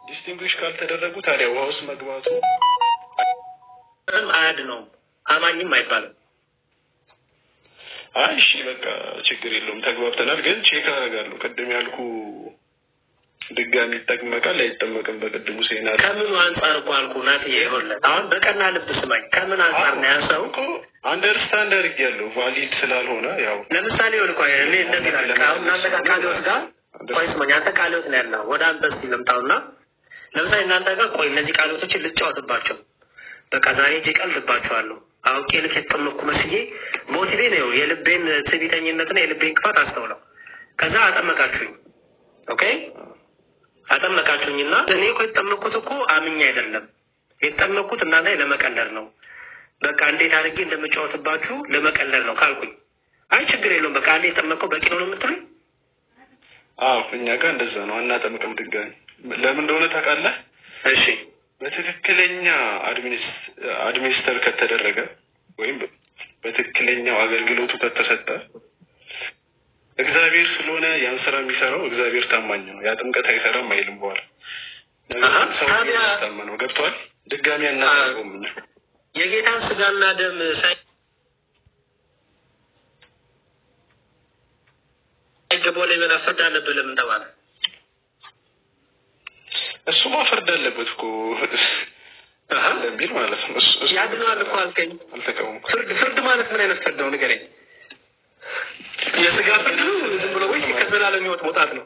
ዲስቲንጉሽ ካልተደረጉ ታዲያ ውሃ ውስጥ መግባቱ አያድነውም፣ አማኝም አይባልም። አይ እሺ በቃ ችግር የለውም ተግባብተናል። ግን ቼክ አደርጋለሁ ቅድም ያልኩ ድጋሚ ይጠመቃል አይጠመቅም በቅድሙ ሴና ከምኑ አንጻር እኮ አልኩ ናት ይሆንለት። አሁን በቀና ልብ ስማኝ ከምን አንጻር ነው ያሰው እኮ አንደርስታንድ አድርጌያለሁ ቫሊድ ስላልሆነ ያው ለምሳሌ ወልቆ እኔ እንደዚህ አሁን እናንተ ጋር ቃልዎት ጋር ቆይ ስማኝ አንተ ቃልዎት ነው ያለው ወደ አንተ እስኪ ልምጣውና ለምሳሌ እናንተ ጋር ቆይ እነዚህ ቃልዎቶችን ልጫወትባቸው በቃ ዛሬ እቀልድባቸዋለሁ አውቄ ልክ የተጠመቅኩ መስዬ ሞቲቬ ነው የልቤን ትዕቢተኝነትና የልቤን ክፋት አስተውለው ከዛ አጠመቃችሁኝ። ኦኬ አጠመቃችሁኝና እኔ እኮ የተጠመቅኩት እኮ አምኜ አይደለም የተጠመቅኩት እናንተ ለመቀለድ ነው። በቃ እንዴት አድርጌ እንደምጫወትባችሁ ለመቀለድ ነው ካልኩኝ አይ ችግር የለውም በቃ አንዴ የተጠመቅከው በቂ ነው የምትሉኝ? አዎ እኛ ጋር እንደዛ ነው። አናጠምቅም ድጋሚ ለምን እንደሆነ ታውቃለህ? እሺ በትክክለኛ አድሚኒስተር ከተደረገ ወይም በትክክለኛው አገልግሎቱ ከተሰጠ እግዚአብሔር ስለሆነ ያን ስራ የሚሰራው እግዚአብሔር ታማኝ ነው። ያ ጥምቀት አይሰራም አይልም በኋላ ሰው ታማኝ ነው። ገብቷል? ድጋሚ አናጠምቅም እኛ የጌታን ስጋና ደም ሳይገባው ላይ በላ ፍርድ አለብህ ለምን ተባለ? እሱማ ፍርድ አለበት እኮ ለሚል ማለት ነው። ያድነዋል እኮ አልከኝ። አልተቃወምኩም። ፍርድ ማለት ምን አይነት ፍርድ ነው ንገረኝ። የስጋ ፍርድ ነው ዝም ብሎ ወይስ ከዘላለም ሕይወት መውጣት ነው?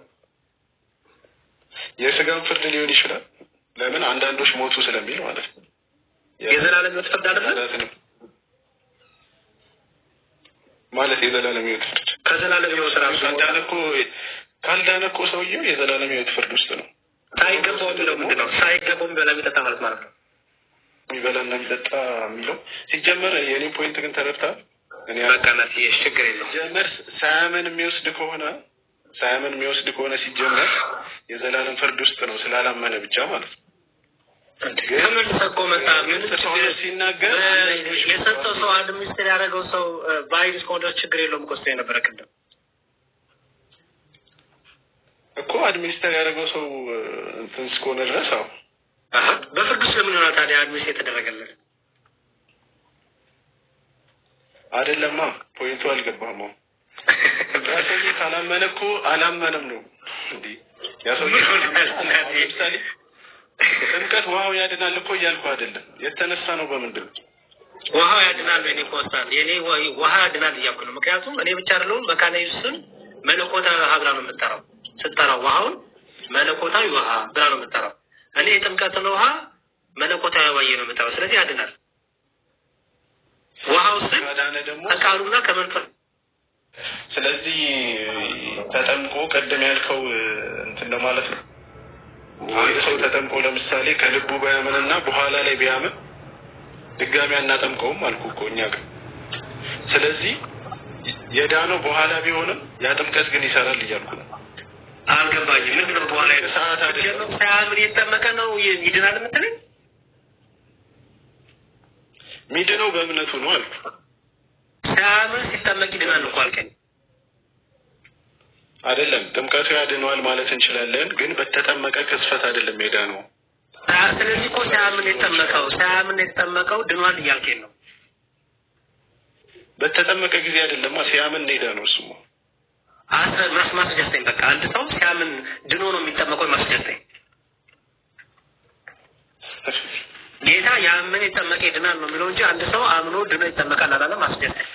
የስጋም ፍርድ ሊሆን ይችላል። ለምን አንዳንዶች ሞቱ ስለሚል ማለት ነው። የዘላለም ሕይወት ፍርድ አይደለም ማለት የዘላለም ሕይወት ፍርድ ከዘላለም ሕይወት ራሱ ካልዳነ እኮ ሰውየው የዘላለም ሕይወት ፍርድ ውስጥ ነው። ሳይገባው የሚለው ምንድን ነው? ሳይገባው የሚበላ የሚጠጣ ማለት ነው። የሚበላና የሚጠጣ የሚለው ሲጀመር የኔ ፖይንት ግን ተረድተሃል? እኔ በቃናት ችግር የለውም። ሲጀመር ሳያምን የሚወስድ ከሆነ ሲጀመር የዘላለም ፍርድ ውስጥ ነው ስላላመነ ብቻ ማለት ነው። ተመልሰህ እኮ መጣ ምን ሲናገር የሰጠው ሰው አድሚኒስትር ያደረገው ሰው ባይድ እስከሆነ ችግር የለውም እኮ ስትይ ነበረ ቅድም እኮ አድሚኒስትር ያደረገው ሰው እንትን እስከሆነ ድረስ አዎ በፍርድ ውስጥ ለምን ይሆናል ታዲያ አድሚኒስትር የተደረገለት? አይደለማ ፖይንቱ አልገባህም። ያሰውዬ ካላመነ እኮ አላመነም ነው እንዴ? ያሰውዬ ለምሳሌ ጥምቀት ውሃው ያድናል እኮ እያልኩ አይደለም። የተነሳ ነው በምንድን ነው ውሃው ያድናል? የኔ ኮንስታንት የኔ ውሃ ያድናል እያልኩ ነው። ምክንያቱም እኔ ብቻ አይደለሁም መካነ ኢየሱስን መለኮታዊ ውሃ ብላ ነው የምጠራው። ስትጠራው ውሃውን መለኮታዊ ውሃ ብላ ነው የምጠራው። እኔ የጥምቀትን ውሃ መለኮታዊ ውሃ ነው የምጠራው። ስለዚህ ያድናል። ውሃው ስል ከቃሉና ከመንፈስ ስለዚህ ተጠምቆ ቀደም ያልከው እንትን ነው ማለት ነው። አንድ ሰው ተጠምቆ ለምሳሌ ከልቡ ባያምንና በኋላ ላይ ቢያምን ድጋሚ አናጠምቀውም አልኩ እኮ እኛ ጋር። ስለዚህ የዳነው በኋላ ቢሆንም ያ ጥምቀት ግን ይሰራል እያልኩ ነው። አልገባኝም። ምንድን ነው በኋላ ሰዓት አይደለም ሳያምን የተጠመቀ ነው ይድናል የምትለኝ? ሚድነው በእምነቱ ነው አልኩ። ሳያምን ሲጠመቅ ይድናል እኮ አልከኝ። አይደለም ጥምቀቱ ያድነዋል ማለት እንችላለን፣ ግን በተጠመቀ ቅስፈት አይደለም የዳነው። ስለዚህ እኮ ሳያምን የተጠመቀው ድኗል እያልከኝ ነው። በተጠመቀ ጊዜ አይደለም ሲያምን ነው የዳነው። እሱማ ማስረጃኝ። በቃ አንድ ሰው ሲያምን ድኖ ነው የሚጠመቀው። ማስረጃኝ። ጌታ ያምን የጠመቀ ድናል ነው የሚለው እንጂ አንድ ሰው አምኖ ድኖ ይጠመቃል አላለም። ማስረጃኝ።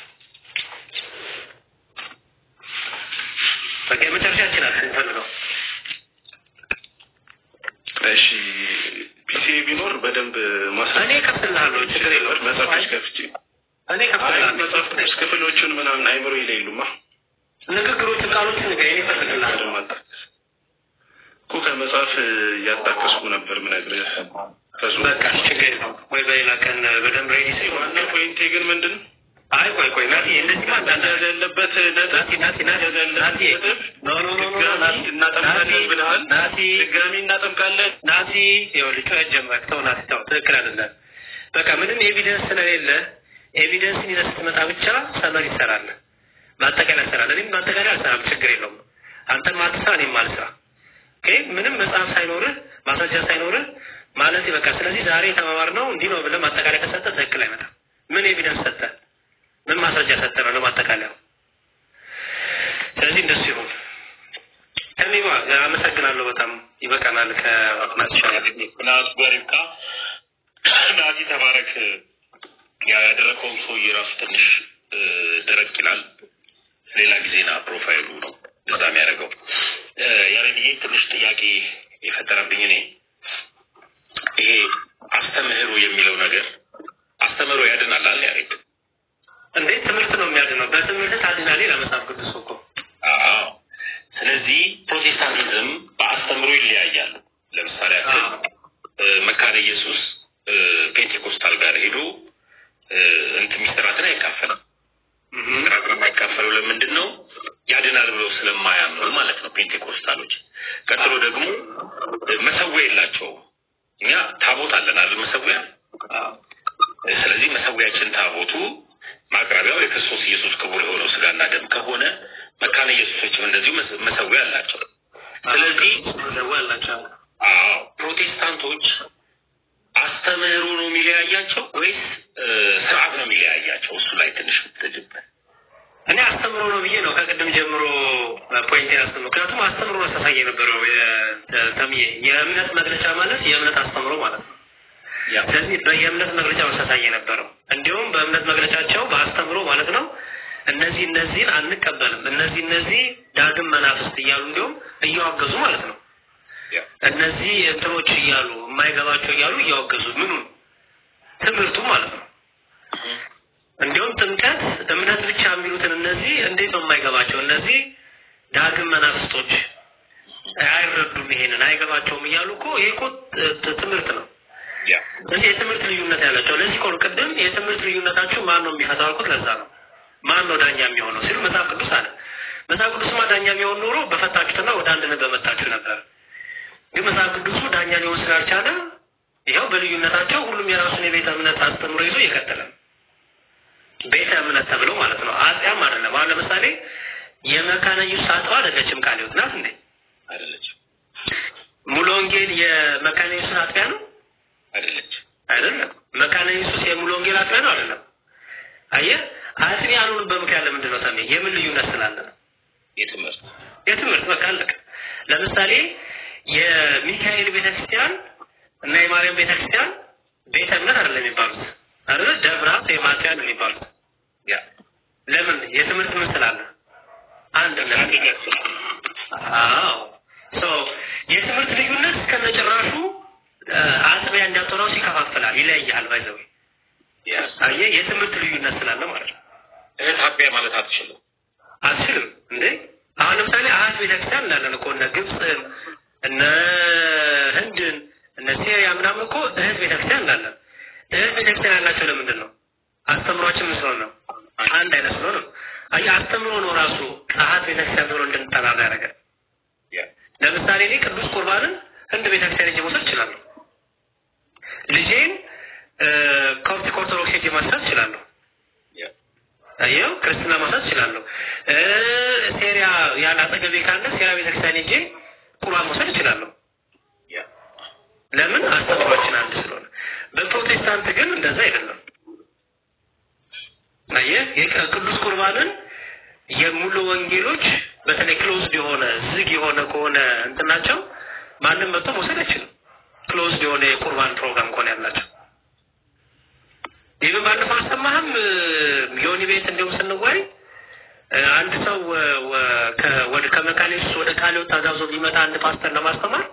በቃ መጨረሻ ይችላል እንፈልገው። እሺ ፒሲ ቢኖር በደንብ ማስረጃ እኔ ከፍትልሃለሁ። ችግር የለውም። መጽሐፎች ከፍቼ እኔ መጽሐፍ ቅዱስ ክፍሎቹን ምናምን አይምሮ ይለይሉማ ንግግሮቹን ቃሎችን ነገር እኔ ከፍትልሃለሁ እኮ ከመጽሐፍ እያጣቀስኩ ነበር ምነግርህ። በቃ ችግር የለውም። ወይ በሌላ ቀን በደንብ ሬዲ ሲሆን ዋና ፖይንቴ ግን ምንድን ነው? አይ ቆይ ናቲ እንደዚህ ማለት ያለበት ናቲ እናጠምቃለን ብለሃል። ናቲ ድጋሚ እናጠምቃለን። ናቲ ይኸውልህ ጀመርክ። ተው ናቲ ተው፣ ትክክል አይደለም። በቃ ምንም ኤቪደንስ ስለሌለ ኤቪደንስን ይዘህ ስትመጣ ብቻ ሰመር ይሰራል፣ ማጠቃለያ ይሰራል። እኔም ማጠቃለያ አልሰራም፣ ችግር የለውም። አንተም አትስራ፣ እኔም አልስራ። ኦኬ ምንም መጽሐፍ ሳይኖርህ ማስረጃ ሳይኖርህ ማለት በቃ ስለዚህ ዛሬ የተማማርነው እንዲህ ነው ብለህ ማጠቃለያ ከሰጠህ ትክክል አይመጣም። ምን ኤቪደንስ ሰጠህ? ምን ማስረጃ ሰጠህ ነው ለማጠቃለያው? ስለዚህ እንደሱ ይሁን። ተሚማ አመሰግናለሁ። በጣም ይበቃናል። ከናስ ጋሪካ ናዚ ተባረክ። ያደረከውም ሰው የራሱ ትንሽ ደረቅ ይላል። ሌላ ጊዜና ፕሮፋይሉ ነው እዛ የሚያደርገው። ያንን ይሄ ትንሽ ጥያቄ የፈጠረብኝ እኔ ይሄ አስተምህሮ የሚለው ነገር አስተምህሮ ያድናል አለ ያሬድ። እንዴት ትምህርት ነው የሚያድነው? በትምህርት ታድናለህ ለመጽሐፍ ቅዱስ እኮ። አዎ ስለዚህ ፕሮቴስታንቲዝም በአስተምህሮ ይለያያሉ። ለምሳሌ ያክል መካነ ኢየሱስ ፔንቴኮስታል ጋር ሄዶ ሚስጥራትን አይካፈልም። ሚስጥራትን የማይካፈለው ለምንድን ነው? ያድናል ብለው ስለማያምኑ ማለት ነው ፔንቴኮስታሎች። ቀጥሎ ደግሞ መሰዊያ የላቸውም። እኛ ታቦት አለን አይደል? መሰዊያ። ስለዚህ መሰዊያችን ታቦቱ ማቅረቢያው የክርስቶስ ኢየሱስ ክቡር የሆነው ስጋና ደም ከሆነ መካነ ኢየሱሶችም እንደዚሁ መሰዊያ አላቸው። ስለዚህ ፕሮቴስታንቶች አስተምህሮ ነው የሚለያያቸው ወይስ ስርዓት ነው የሚለያያቸው? እሱ ላይ ትንሽ ብትጅበት። እኔ አስተምህሮ ነው ብዬ ነው ከቅድም ጀምሮ ፖይንት ያስቀምጠው። ምክንያቱም አስተምህሮ አሳሳይ የነበረው የእምነት መግለጫ ማለት የእምነት አስተምህሮ ማለት ነው። ስለዚህ በየእምነት መግለጫ አሳሳይ የነበረው እንዲሁም በእምነት መግለጫቸው በአስተምህሮ ማለት ነው እነዚህን አንቀበልም፣ እነዚህ ዳግም መናፍስት እያሉ እንዲሁም እያወገዙ ማለት ነው። እነዚህ እንትኖች እያሉ የማይገባቸው እያሉ እያወገዙ ምኑን ትምህርቱ ማለት ነው። እንዲሁም ጥምቀት እምነት ብቻ የሚሉትን እነዚህ እንዴት ነው የማይገባቸው? እነዚህ ዳግም መናፍስቶች አይረዱም፣ ይሄንን አይገባቸውም እያሉ እኮ ይሄ እኮ ትምህርት ነው። ስለዚህ የትምህርት ልዩነት ያላቸው ለዚህ እኮ ቅድም የትምህርት ልዩነታችሁ ማን ነው የሚፈታው አልኩት። ለዛ ነው ማን ነው ዳኛ የሚሆነው ሲሉ መጽሐፍ ቅዱስ አለ። መጽሐፍ ቅዱስማ ዳኛ የሚሆን ኖሮ በፈታችሁትና ወደ አንድነት በመጣችሁ ነበር። ግን መጽሐፍ ቅዱሱ ዳኛ ሊሆን ስላልቻለ ይኸው በልዩነታቸው ሁሉም የራሱን የቤተ እምነት አስተምሮ ይዞ እየቀጠለ ነው። ቤተ እምነት ተብሎ ማለት ነው። አጥያም አይደለም። አሁን ለምሳሌ የመካነ ኢየሱስ አጥዋ አይደለችም፣ ቃለ ሕይወት ናት እንዴ? አይደለችም። ሙሉ ወንጌል የመካነ ኢየሱስ አጥያ ነው? አይደለም። መካነ ኢየሱስ የሙሉ ወንጌል አጥያ ነው? አይደለም። አየህ፣ አጥያ ያልሆኑበት ምክንያት ለምንድን ነው? ታዲያ የምን ልዩነት ስላለ ነው? የትምህርት በቃ አለቀ። ለምሳሌ የሚካኤል ቤተክርስቲያን እና የማርያም ቤተክርስቲያን ቤተ እምነት አይደለም የሚባሉት አይደል? ደብራት የማጥያን የሚባሉት ለምን? የትምህርት ምን ስላለ? አንድ ነገር። አዎ የትምህርት ልዩነት ከነጭራሹ አጥቢያ እንዳትሆነው ሲከፋፈላል ይለያያል። ባይዘው አየህ፣ የትምህርት ልዩነት ስላለ ማለት ነው። እህት አጥቢያ ማለት አትችልም እንዴ? አሁን ለምሳሌ አህት ቤተክርስቲያን እንዳለን እኮ እነ ግብፅን እነ ህንድን እነ ሲሪያ ምናምን እኮ እህት ቤተክርስቲያን እንዳለን። እህት ቤተክርስቲያን ያላቸው ለምንድን ነው? አስተምሯችን ምን ስለሆነ ነው? አንድ አይነት ስለሆነ ነው። አየህ፣ አስተምሮ ነው ራሱ አህት ቤተክርስቲያን ብሎ እንድንጠራ ያደረገ። ለምሳሌ እኔ ቅዱስ ቁርባንን ህንድ ቤተክርስቲያን ሄጄ መውሰድ እችላለሁ። ልጄን ኮፕቲክ ኦርቶዶክስ ሄጄ ማስታት እችላለሁ። አየው ክርስትና ማሳት ይችላል። ሴሪያ ያለ አጠገቤ ካለ ሴሪያ ቤተክርስቲያን ሄጄ ቁርባን መውሰድ ይችላል። ለምን አስተምሯችን አንድ ስለሆነ። በፕሮቴስታንት ግን እንደዛ አይደለም። አየህ የቅዱስ ቁርባንን የሙሉ ወንጌሎች በተለይ ክሎዝድ የሆነ ዝግ የሆነ ከሆነ እንትናቸው ማንም መጥቶ መውሰድ አይችልም። ክሎዝድ የሆነ የቁርባን ፕሮግራም ከሆነ ያላቸው ይሄን ባለፈው አሰማህም ዮኒ ቤት እንደውም ስንወያይ አንድ ሰው ወደ ከመካኒስ ወደ ቃሊው ታዛዞ ቢመጣ አንድ ፓስተር ለማስተማር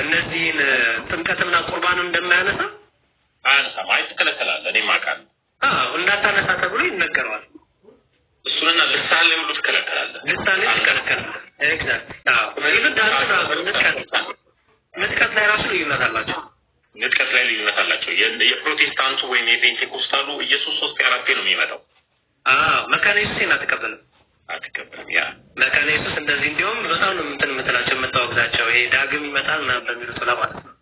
እነዚህን ጥምቀትና ቁርባንን እንደማያነሳ አንሳም አይተከለከላል። እኔ ማቃል እንዳታነሳ ተብሎ ይነገረዋል። እሱንና ልሳን ላይ ሁሉ ተከለከላል። ልሳን ላይ ተከለከላል። ኤግዛክት ይሄን ዳንስ ምትከት ላይ ራሱ ልዩነት አላቸው። ንጥቀት ላይ ልዩነት አላቸው። የፕሮቴስታንቱ ወይም የፔንቴኮስታሉ ኢየሱስ 3-4 ነው የሚመጣው። መካነ ኢየሱስን አትቀበልም። ያ መካነ ኢየሱስ እንደዚህ እንዲያውም በጣም ነው እንትን የምትላቸው የምታወግዛቸው ይሄ ዳግም ይመጣል ምናምን በሚሉት ለማለት ነው።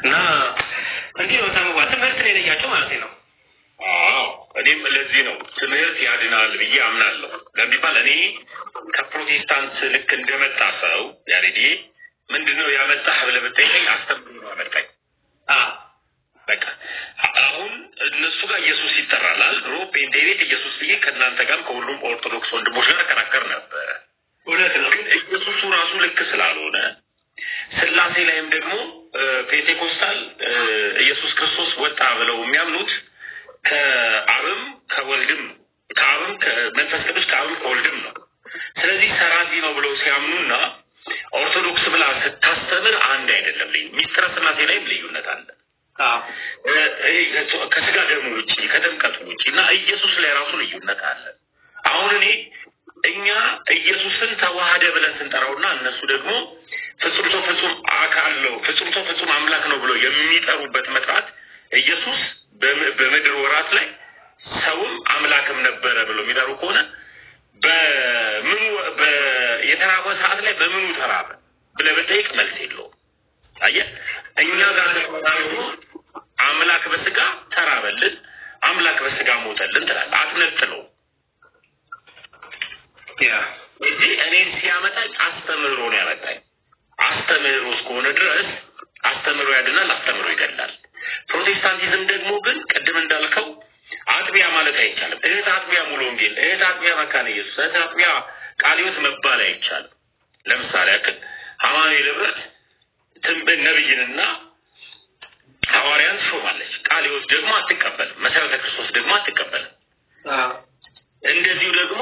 እና እንዲህ ነው ታምባ ትምህርት ላይ ለያቸው ማለት ነው። እኔም ለዚህ ነው ትምህርት ያድናል ብዬ አምናለሁ። ለምሳሌ እኔ ከፕሮቴስታንት ልክ እንደመጣ ሰው ያሬዲ ምንድነው ያመጣህ ብለህ ብትጠይቀኝ አስተምሮ ያመጣኝ። በቃ አሁን እነሱ ጋር ኢየሱስ ይጠራላል። ድሮ ፔንቴ ቤት ኢየሱስ ብዬ ከእናንተ ጋር ከሁሉም ኦርቶዶክስ ወንድሞች ጋር ከራከር ነበረ። እውነት ነው። ግን ኢየሱሱ ራሱ ልክ ስላልሆነ ስላሴ ላይም ደግሞ ፔንቴኮስታል ኢየሱስ ክርስቶስ ወጣ ብለው የሚያምኑት ከአብም ከወልድም ከአብም ከመንፈስ ቅዱስ ከአብም ከወልድም ነው። ስለዚህ ሰራዚ ነው ብለው ሲያምኑና ኦርቶዶክስ ብላ ስታስተምር አንድ አይደለም። ሚስጥረ ስላሴ ላይም ልዩነት አለ። ከስጋ ደሙ ውጪ ከጥምቀቱ ውጪ እና ኢየሱስ ላይ ራሱ ልዩነት አለ። አሁን እኛ ኢየሱስን ተዋህደ ብለን ስንጠራውና እነሱ ደግሞ ፍጹም ሰው ፍጹም አካል ነው ፍጹም አምላክ ነው ብለው የሚጠሩበት መጥራት ኢየሱስ በምድር ወራት ላይ ሰውም አምላክም ነበረ ብለው የሚጠሩ ከሆነ በምኑ የተራበ ሰዓት ላይ በምኑ ተራበ ብለህ ብትጠይቅ መልስ የለውም። አየህ እኛ ጋር ደግሞ አምላክ በስጋ ተራበልን አምላክ በስጋ ሞተልን ትላለህ። አትነጥለው። እዚህ እኔን ሲያመጣኝ አስተምህሮ ነው ያመጣኝ። አስተምህሮ እስከሆነ ድረስ አስተምህሮ ያድናል፣ አስተምህሮ ይገድላል። ፕሮቴስታንቲዝም ደግሞ ግን ቅድም እንዳልከው አጥቢያ ማለት አይቻልም። እህት አጥቢያ ሙሉ ወንጌል፣ እህት አጥቢያ መካነ ኢየሱስ፣ እህት አጥቢያ ቃልዮት መባል አይቻልም። ለምሳሌ ያክል አማኑኤል ህብረት ትንቢት ነብይንና ሐዋርያን ሾማለች። ቃልዮት ደግሞ አትቀበልም። መሰረተ ክርስቶስ ደግሞ አትቀበልም። እንደዚሁ ደግሞ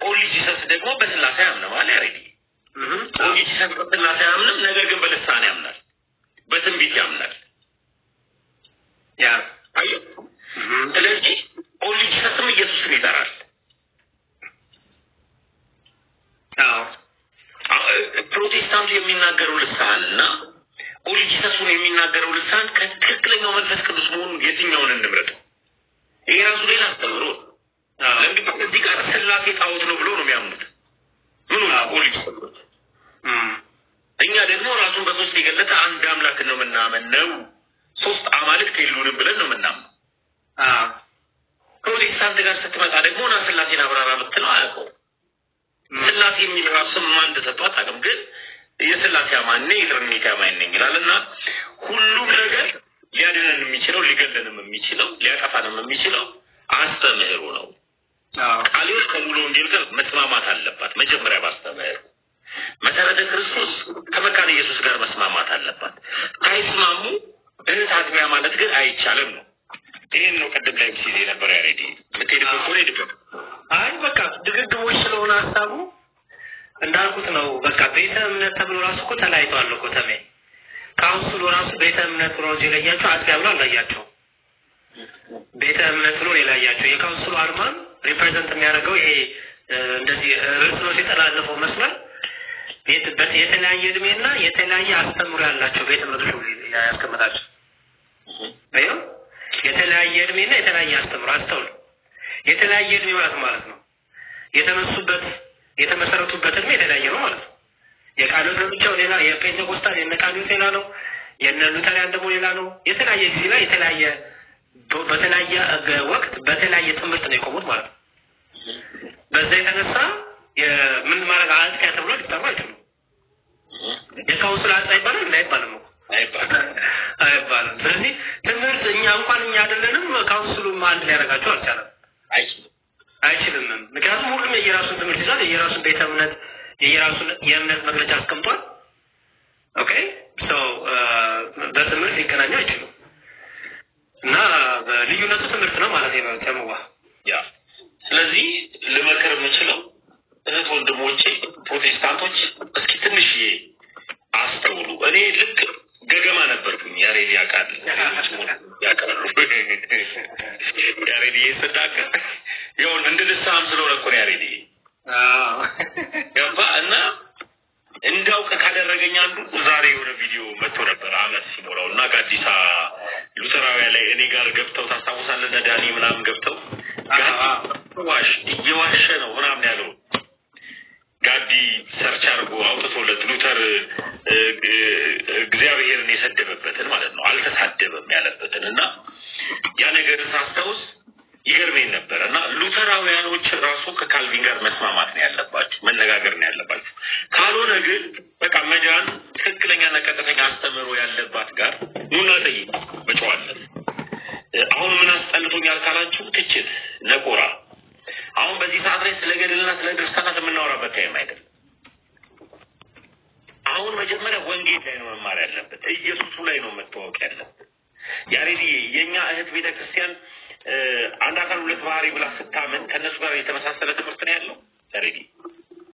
ኦንሊ ጂሰስ ደግሞ በስላሴ ያምናል። ያሬዲ ኦንሊ ጂሰስ በስላሴ ያምንም፣ ነገር ግን በልሳን ያምናል፣ በትንቢት ያምናል። ያ አይ ስለዚህ ኦንሊ ጂሰስም ኢየሱስን ይጠራል። ፕሮቴስታንቱ የሚናገረው ልሳንና ኦንሊ ጂሰሱን የሚናገረው ልሳን ከትክክለኛው መንፈስ ቅዱስ መሆኑን የትኛውን እንምረጥ? ይሄ ራሱ ሌላ አስተምሮ። ለምንድነው እዚህ ጋር ስላሴ ጣዖት ነው ብሎ ነው የሚያምኑት? ምኑ ኦንሊ ጂሰስ። እኛ ደግሞ ራሱን በሶስት የገለጠ አንድ አምላክ ነው የምናምነው። ሶስት አማልክት የሉንም ብለን ነው የምናምነው። ፕሮቴስታንት ጋር ስትመጣ ደግሞ ና ስላሴን አብራራ ብትለው አያውቀውም። ስላሴ የሚለው ስም ማን እንደሰጠው አታውቅም። ግን የስላሴ አማኝ ነኝ የትሪኒቲ አማኝ ነኝ ይላልና ሁሉም ነገር ሊያድነን የሚችለው ሊገለንም የሚችለው ሊያጠፋንም የሚችለው አስተምህሮ ነው። ቃልዮት ከሙሉ ወንጌል ጋር መስማማት አለባት። መጀመሪያ ባስተምህሮ መሰረተ ክርስቶስ ከመካነ ኢየሱስ ጋር መስማማት አለባት። ሳይስማሙ እህት አጥቢያ ማለት ግን አይቻልም ነው። ይሄን ነው ቀደም ላይ ሲል ነበር ያሬዲ ምትሄድበት ሆነ ይደበቅ። አይ በቃ ድግግሞች ስለሆነ ሀሳቡ እንዳልኩት ነው። በቃ ቤተ እምነት ተብሎ ራሱ እኮ ተለያይቷል እኮ ተሜ ካውንስሉ ራሱ ቤተ እምነት ብሎ ይለያቸው አጥቢያ ብሎ አላያቸው። ቤተ እምነት ብሎ ይለያቸው። የካውንስሉ አርማን ሪፕሬዘንት የሚያደርገው ይሄ እንደዚህ ርዕስ ነው ሲጠላለፈው መስመር የተለያየ እድሜና የተለያየ አስተምሮ ያላቸው ቤተ እምነቶች ያስቀምጣቸው። አይዮ የተለያየ እድሜና የተለያየ አስተምሮ አስተውል። የተለያየ እድሜ ማለት ነው የተመሰረቱበት እድሜ የተለያየ ነው ማለት ነው። የቃልዮት ለብቻው ሌላ፣ የፔንቴኮስታል የነቃልዮት ሌላ ነው፣ የነ ሉተራን ደግሞ ሌላ ነው። የተለያየ ጊዜ ላይ የተለያየ በተለያየ ወቅት በተለያየ ትምህርት ነው የቆሙት ማለት ነው። በዛ የተነሳ ምን ማድረግ አጥቂያ ተብሎ ሊጠሩ አይችሉም። የካውንስል አጥቂያ ይባላል እንዳይባልም አይባልም። ስለዚህ ትምህርት እኛ አይደለንም ካውንስሉም አንድ ሊያደርጋቸው አልቻለም አይችልም። ምክንያቱም ሁሉም የየራሱን ትምህርት ይዟል፣ የየራሱን ቤተ እምነት የየራሱን የእምነት መግለጫ አስቀምጧል። ኦኬ ሶ በትምህርት ሊገናኙ አይችሉም እና ልዩነቱ ትምህርት ነው ማለት ነው ተመዋ ያ። ስለዚህ ልመክር የምችለው እህት ወንድሞቼ ፕሮቴስታንቶች እስኪ ትንሽ አስተውሉ። እኔ ልክ ገገማ ነበርኩኝ። ያሬድ ያውቃል ያውቃሉ ያሬድ ይሰዳከ ይሁን እንድልሳም ስለሆነ እኮ ያሬድ ገባ እና እንዳውቅ ካደረገኝ አንዱ ዛሬ የሆነ ቪዲዮ መጥቶ ነበር አመት ሲሞላው እና ጋዲሳ ሉተራውያ ላይ እኔ ጋር ገብተው ታስታውሳለህ ዳኒ ምናምን ገብተው እየዋሸ ነው ምናምን ያለው ጋዲ ሰርች አድርጎ አውጥቶለት ሉተር እግዚአብሔርን የሰደበበትን ማለት ነው አልተሳደበም ያለበትን እና ያ ነገር ሳስታውስ ይገርመኝ ነበር። እና ሉተራውያኖች ራሱ ከካልቪን ጋር መስማማት ነው ያለባችሁ፣ መነጋገር ነው ያለባችሁ። ካልሆነ ግን በቃ መዳን ትክክለኛና ቀጥተኛ አስተምሮ ያለባት ጋር ኑና ጠይቁ በጨዋነት። አሁን ምን አስጠልቶኛል ካላችሁ ትችት ነቆራ አሁን በዚህ ሰዓት ላይ ስለ ገድልና ስለ ድርሳናት የምናወራበት ታይም አይደለም። አሁን መጀመሪያ ወንጌል ላይ ነው መማር ያለበት፣ ኢየሱስ ላይ ነው መተዋወቅ ያለበት። ያሬዲ የኛ እህት ቤተክርስቲያን አንድ አካል ሁለት ባህሪ ብላ ስታምን ከነሱ ጋር የተመሳሰለ ትምህርት ነው ያለው ያሬዲ